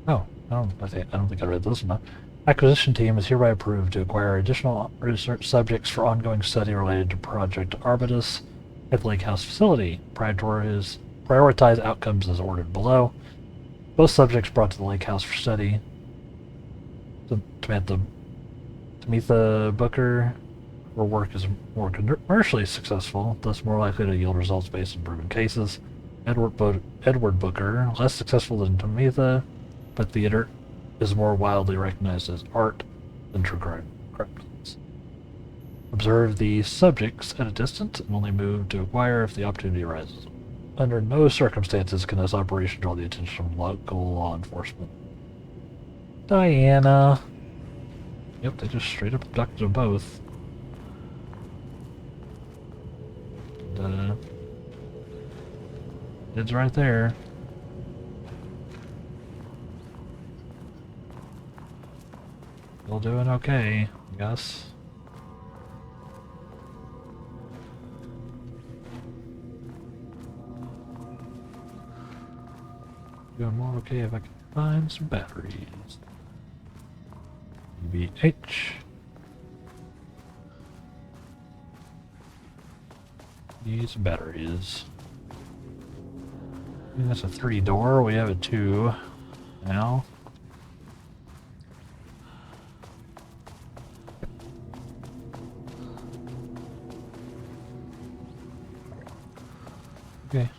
Oh, I don't think I read this one. Acquisition team is hereby approved to acquire additional research subjects for ongoing study related to Project Arbutus at the Lake House facility. Prioritize outcomes as ordered below. Both subjects brought to the Lake House for study. Samantha Booker, her work is more commercially successful, thus more likely to yield results based on proven cases. Edward Booker, less successful than Tamitha, but theater is more widely recognized as art than true crime. Observe the subjects at a distance and only move to acquire if the opportunity arises. Under no circumstances can this operation draw the attention of local law enforcement. Diana. Yep, they just straight up abducted them both. And, it's right there. Still doing okay, I guess. Doing more okay if I can find some batteries. BH. Need some batteries. I think that's a 3-door. We have a 2 now. Okay.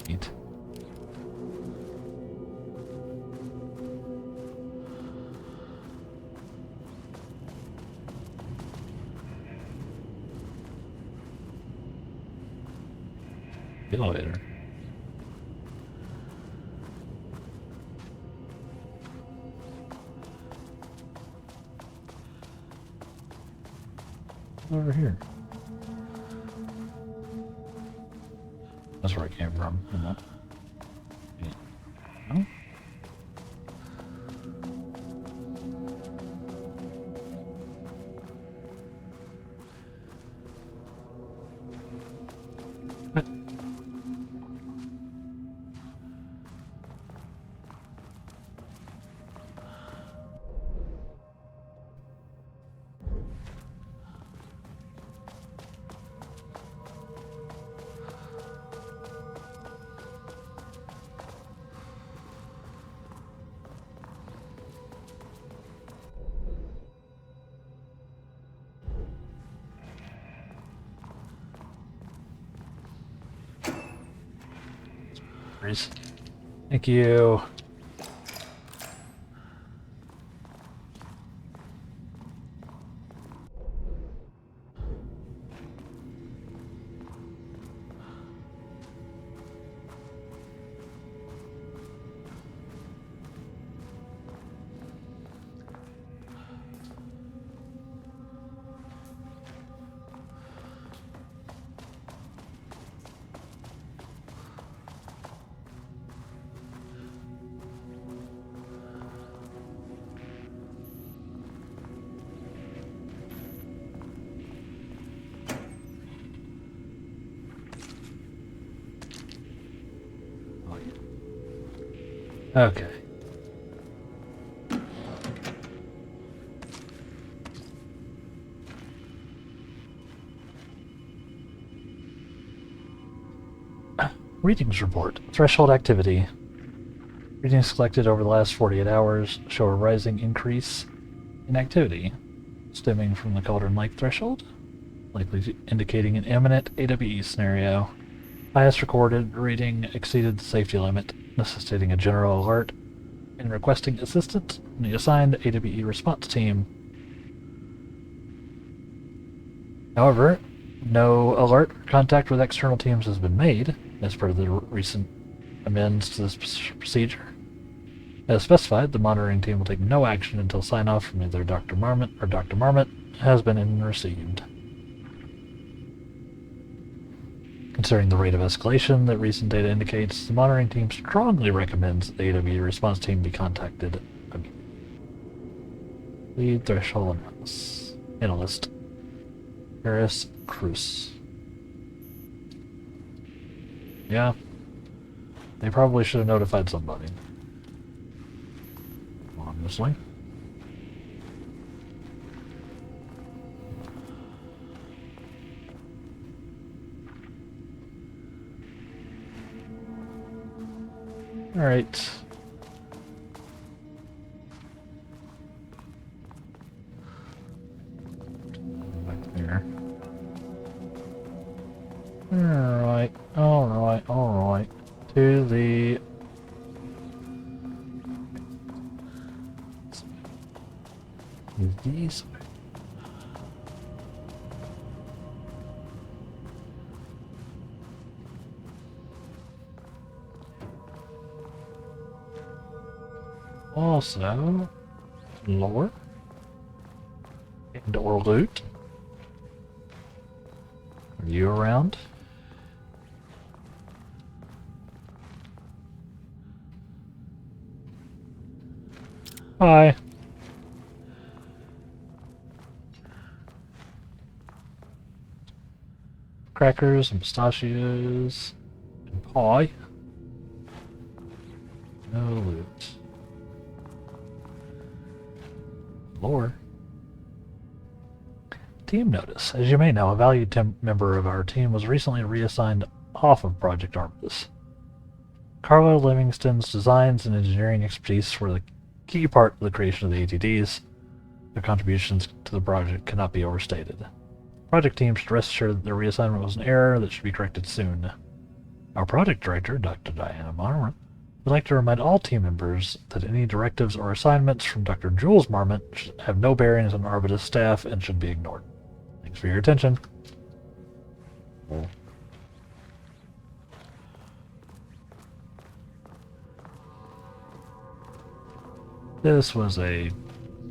Neat. Elevator. Over here. That's where I came from. No? Thank you. Okay. Readings report. Threshold activity. Readings collected over the last 48 hours show a rising increase in activity, stemming from the Cauldron Lake threshold, likely indicating an imminent AWE scenario. Highest recorded reading exceeded the safety limit, necessitating a general alert and requesting assistance from the assigned AWE response team. However, no alert or contact with external teams has been made, as per the recent amends to this procedure. As specified, the monitoring team will take no action until sign-off from either Dr. Marmot or Dr. Marmot has been received. Considering the rate of escalation that recent data indicates, the monitoring team strongly recommends that the AWE response team be contacted immediately. Lead threshold analyst Harris Cruz. Yeah, they probably should have notified somebody. Honestly. Alright. Back there. Alright. To the... These... Also, lower indoor loot. Are you around? Hi. Crackers and pistachios and pie. No loot. Lore. Team notice. As you may know, a valued member of our team was recently reassigned off of Project Armistice. Carlo Livingston's designs and engineering expertise were the key part of the creation of the ATDs. Their contributions to the project cannot be overstated. Project team should rest assured that their reassignment was an error that should be corrected soon. Our project director, Dr. Diana Marmot, would like to remind all team members that any directives or assignments from Dr. Jules Marmot should have no bearings on Arbitus staff and should be ignored. Thanks for your attention. This was a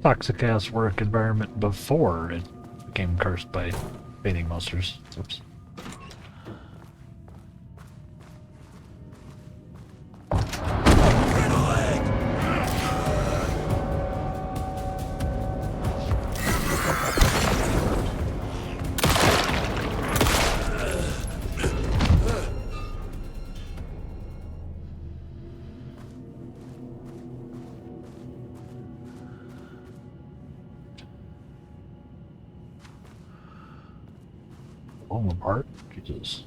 toxic-ass work environment before it became cursed by fading monsters. Oops. Falling apart? Jesus.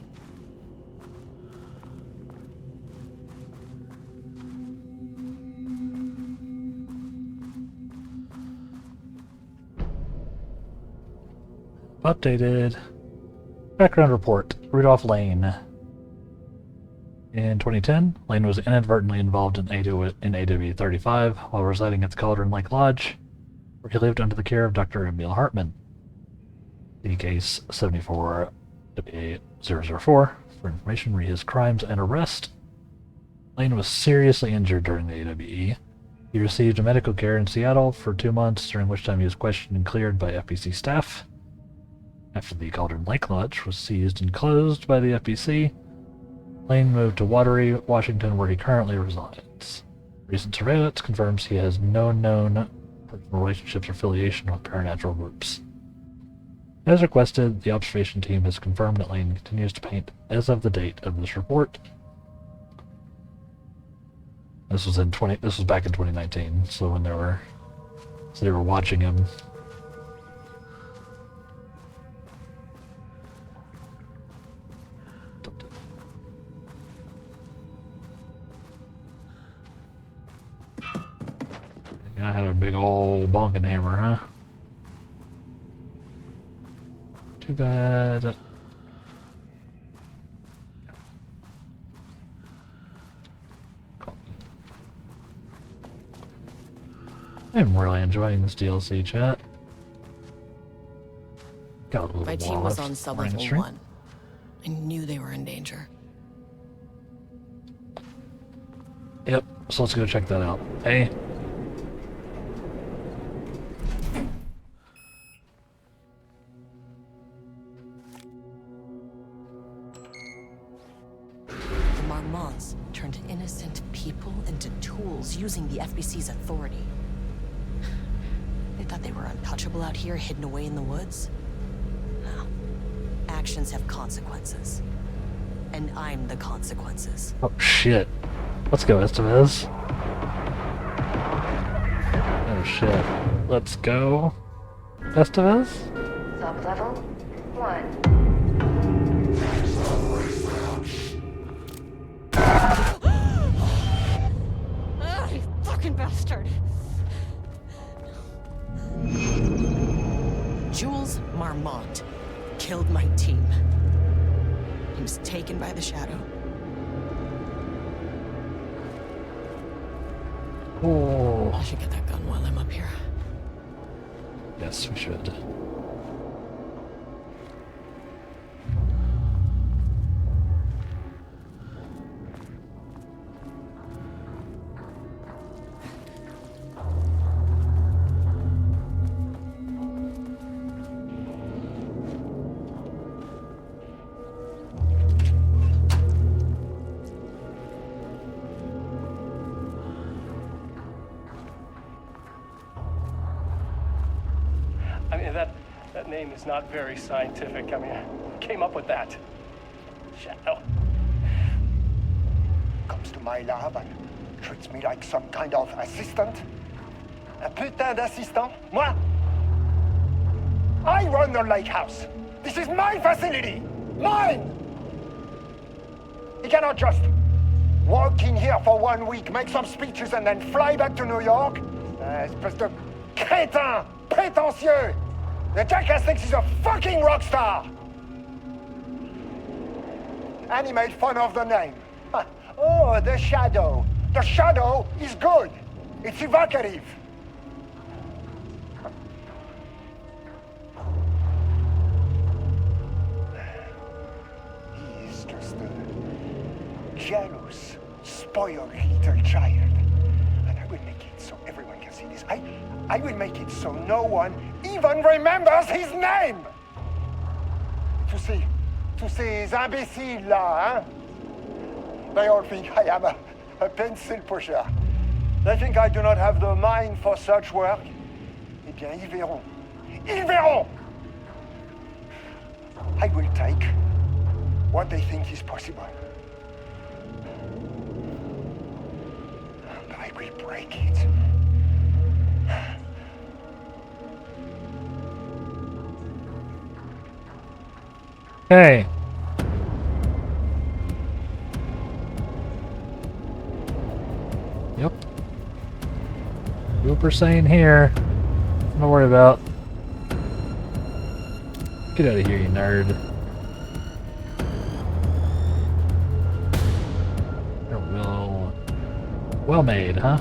Updated. Background report. Rudolph Lane. In 2010, Lane was inadvertently involved in AW35 while residing at the Cauldron Lake Lodge, where he lived under the care of Dr. Emil Hartman. The case 74WA004 for information re his crimes and arrest. Lane was seriously injured during the AWE. He received medical care in Seattle for 2 months, during which time he was questioned and cleared by FBC staff. After the Cauldron Lake Lodge was seized and closed by the FBC, Lane moved to Watery, Washington, where he currently resides. Recent surveillance confirms he has no known personal relationships or affiliation with paranatural groups. As requested, the observation team has confirmed that Lane continues to paint as of the date of this report. This was back in 2019, so when they were watching him. Yeah, I had a big old bonking hammer, huh? Too bad. I'm really enjoying this DLC, chat. Got a little My team while was left on before I end the sublevel stream. 1. I knew they were in danger. Yep, so let's go check that out. Hey. The Marmonts turned innocent people into tools using the FBC's authority. They thought they were untouchable out here, hidden away in the woods? No. Actions have consequences. And I'm the consequences. Oh shit. Let's go, Estevez. Oh shit. Let's go. Estevez? Sublevel 1. Ah, you fucking bastard! Jules Marmont killed my team. He was taken by the Shadow. Oh. I should get that gun while I'm up here. Yes, we should. I mean, that name is not very scientific. I mean, who came up with that? Shadow. Comes to my lab and treats me like some kind of assistant. Un putain d'assistant? Moi? I run the lake house. This is my facility. Mine! He cannot just walk in here for 1 week, make some speeches, and then fly back to New York. Espèce de crétin! Prétentieux! The jackass thinks he's a fucking rock star! And he made fun of the name. Huh. Oh, the Shadow. The Shadow is good. It's evocative. He is just a jealous, spoiled little child. And I will make it so everyone can see this. I will make it so no one even remembers his name. To ces imbéciles là, hein? They all think I am a pencil pusher. They think I do not have the mind for such work. Eh bien, ils verront. Ils verront! I will take what they think is possible. But I will break it. Hey. Yep. Super Saiyan here. Don't worry about. Get out of here, you nerd. Well made, huh?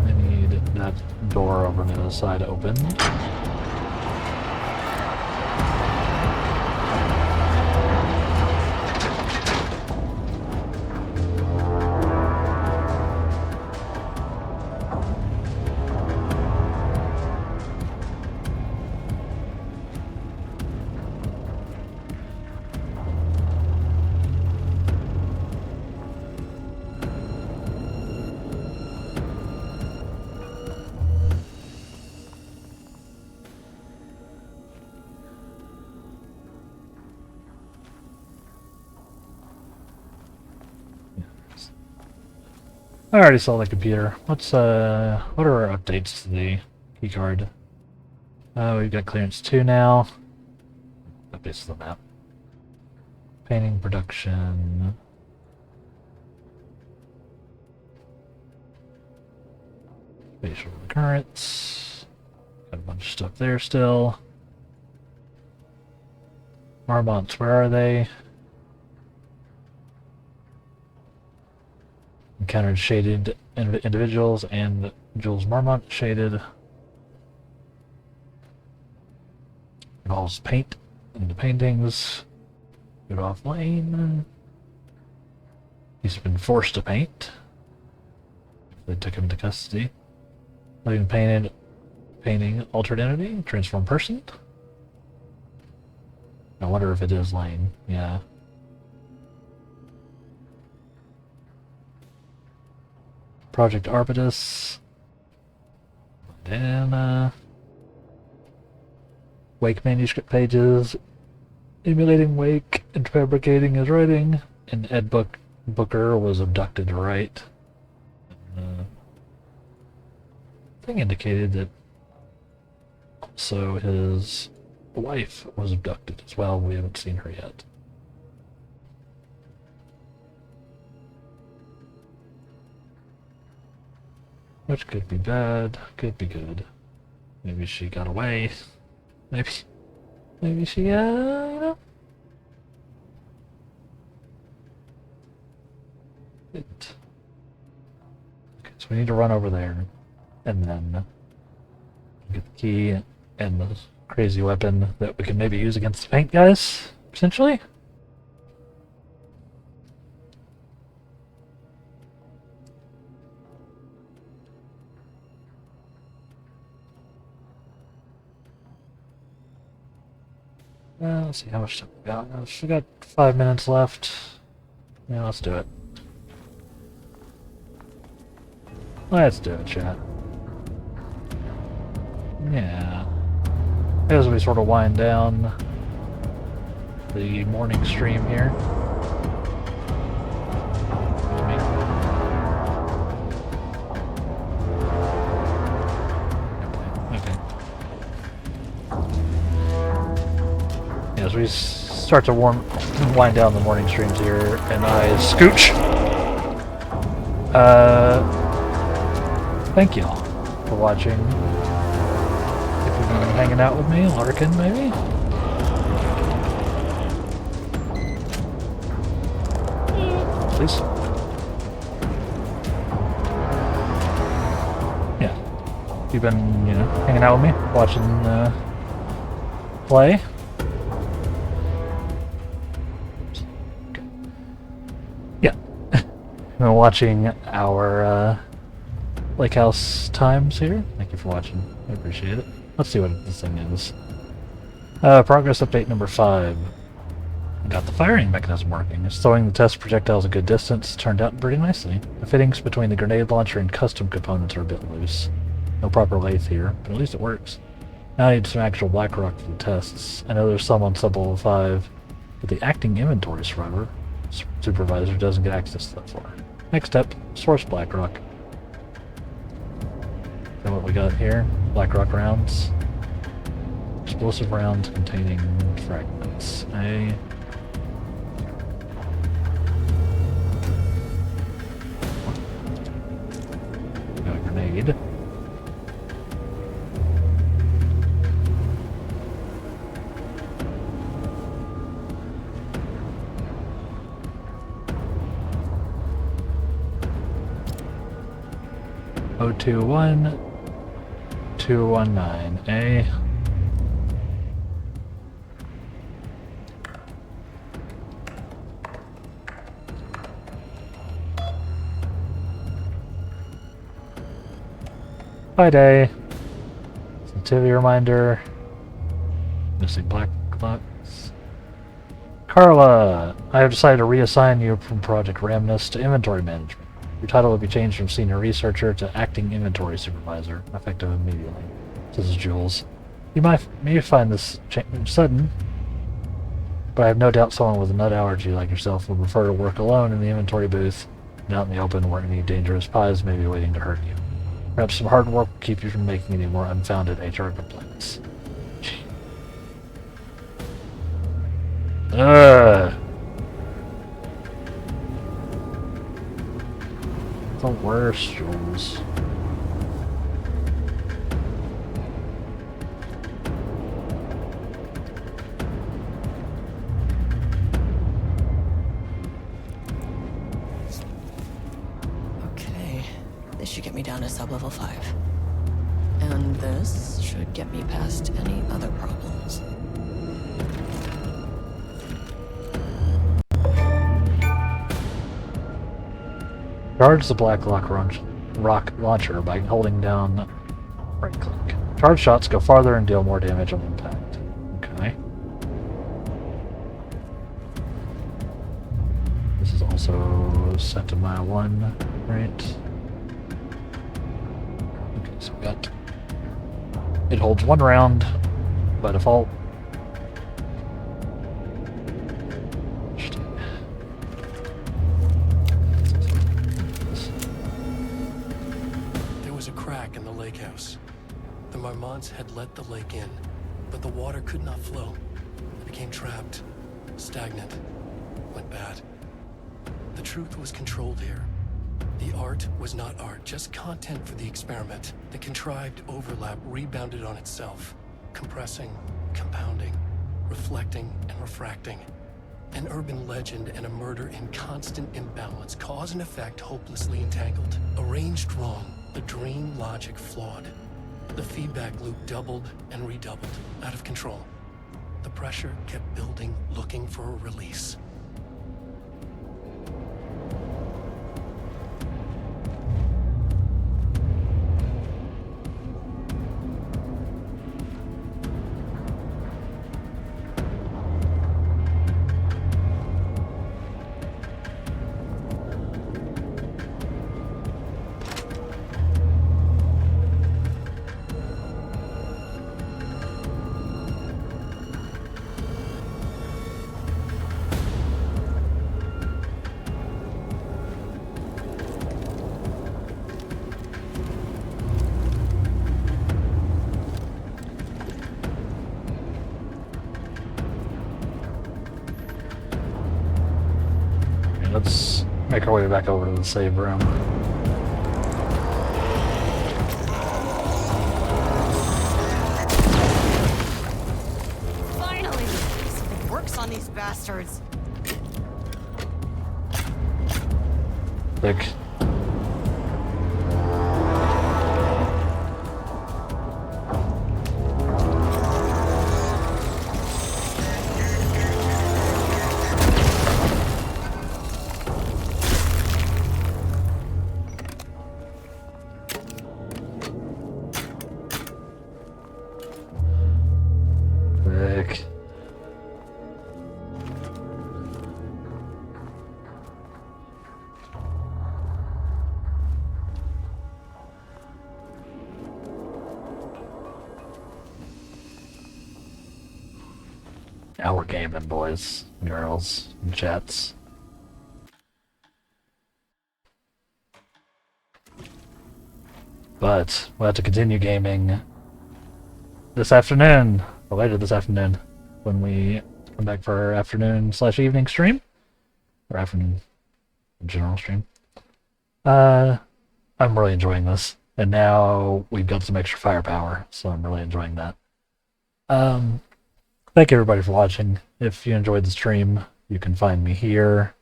I need that door over on the other side open. I already saw the computer. What are our updates to the keycard? We've got clearance 2 now. Updates to the map. Painting production. Facial recurrence. Got a bunch of stuff there still. Marmonts, where are they? Encountered shaded individuals and Jules Marmont shaded. Involves paint into paintings. Rudolph Lane. He's been forced to paint. They took him into custody. Living painted painting altered entity, transformed person. I wonder if it is Lane. Yeah. Project Arbutus. Then Wake manuscript pages. Emulating Wake and fabricating his writing. And Ed Booker was abducted to write. Thing indicated that also his wife was abducted as well. We haven't seen her yet. Which could be bad, could be good. Maybe she got away. Maybe she, you know. Okay, so we need to run over there, and then get the key and the crazy weapon that we can maybe use against the paint guys, potentially. Let's see how much time we got. We got 5 minutes left. Yeah, let's do it. Let's do it, chat. Yeah. As we sort of wind down the morning stream here. As we start to wind down the morning streams here, and I scooch. Thank you all for watching. If you've been hanging out with me, lurking maybe. Please. Yeah. If you've been, hanging out with me, watching play. Been watching our Lake House times here. Thank you for watching. I appreciate it. Let's see what this thing is. Progress update number 5. Got the firing mechanism working. It's throwing the test projectiles a good distance. Turned out pretty nicely. The fittings between the grenade launcher and custom components are a bit loose. No proper lathe here, but at least it works. Now I need some actual black rock for the tests. I know there's some on sub-level 5, but the acting inventory supervisor doesn't get access to that far. Next step, source Blackrock. Then what we got here, Blackrock rounds. Explosive rounds containing fragments. A got a grenade. O21 219A. Bye day. Sensitivity reminder. Missing black clocks. Carla, I have decided to reassign you from Project Ramnus to inventory management. Your title will be changed from Senior Researcher to Acting Inventory Supervisor, effective immediately. This is Jules. You may find this change sudden, but I have no doubt someone with a nut allergy like yourself would prefer to work alone in the inventory booth and out in the open where any dangerous pies may be waiting to hurt you. Perhaps some hard work will keep you from making any more unfounded HR complaints. The worst, Jules. This should get me down to sub-level 5. And this should get me past any other problems. Charge the black rock launcher by holding down right click. Charge shots go farther and deal more damage on impact. Okay. This is also set to mile 1, right? Okay, so we got... It holds 1 round by default. There was a crack in the lake house. The Marmonts had let the lake in, but the water could not flow. It became trapped, stagnant, went bad. The truth was controlled here. The art was not art, just content for the experiment. The contrived overlap rebounded on itself, compressing, compounding, reflecting, and refracting. An urban legend and a murder in constant imbalance, cause and effect hopelessly entangled. Arranged wrong, the dream logic flawed. The feedback loop doubled and redoubled, out of control. The pressure kept building, looking for a release. Let's make our way back over to the save room. Finally! Something works on these bastards. Thick. Thick. Now we're gaming, boys, girls, and chats. But we'll have to continue gaming this afternoon, or later this afternoon, when we come back for our afternoon/evening stream, or afternoon general stream. I'm really enjoying this, and now we've got some extra firepower, so I'm really enjoying that. Thank you everybody for watching. If you enjoyed the stream, you can find me here,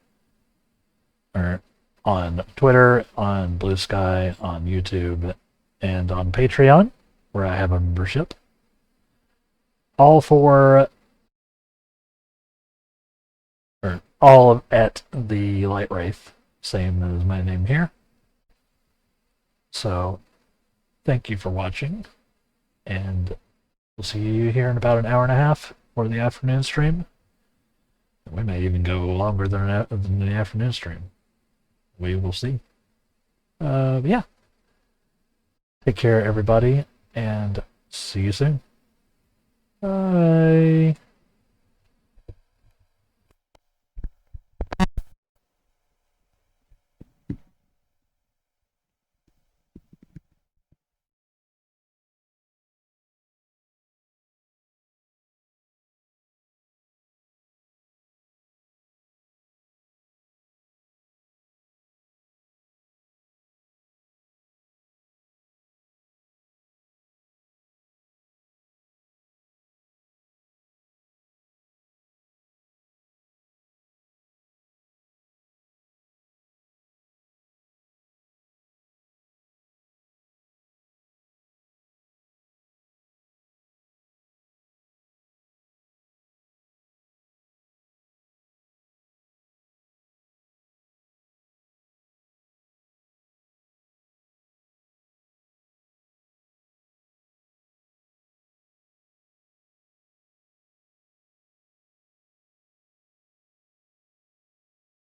or on Twitter, on Blue Sky, on YouTube, and on Patreon, where I have a membership. All at the Light Wraith, same as my name here. So, thank you for watching, and we'll see you here in about an hour and a half for the afternoon stream. We may even go longer than the afternoon stream. We will see. Yeah. Take care, everybody, and see you soon. Bye.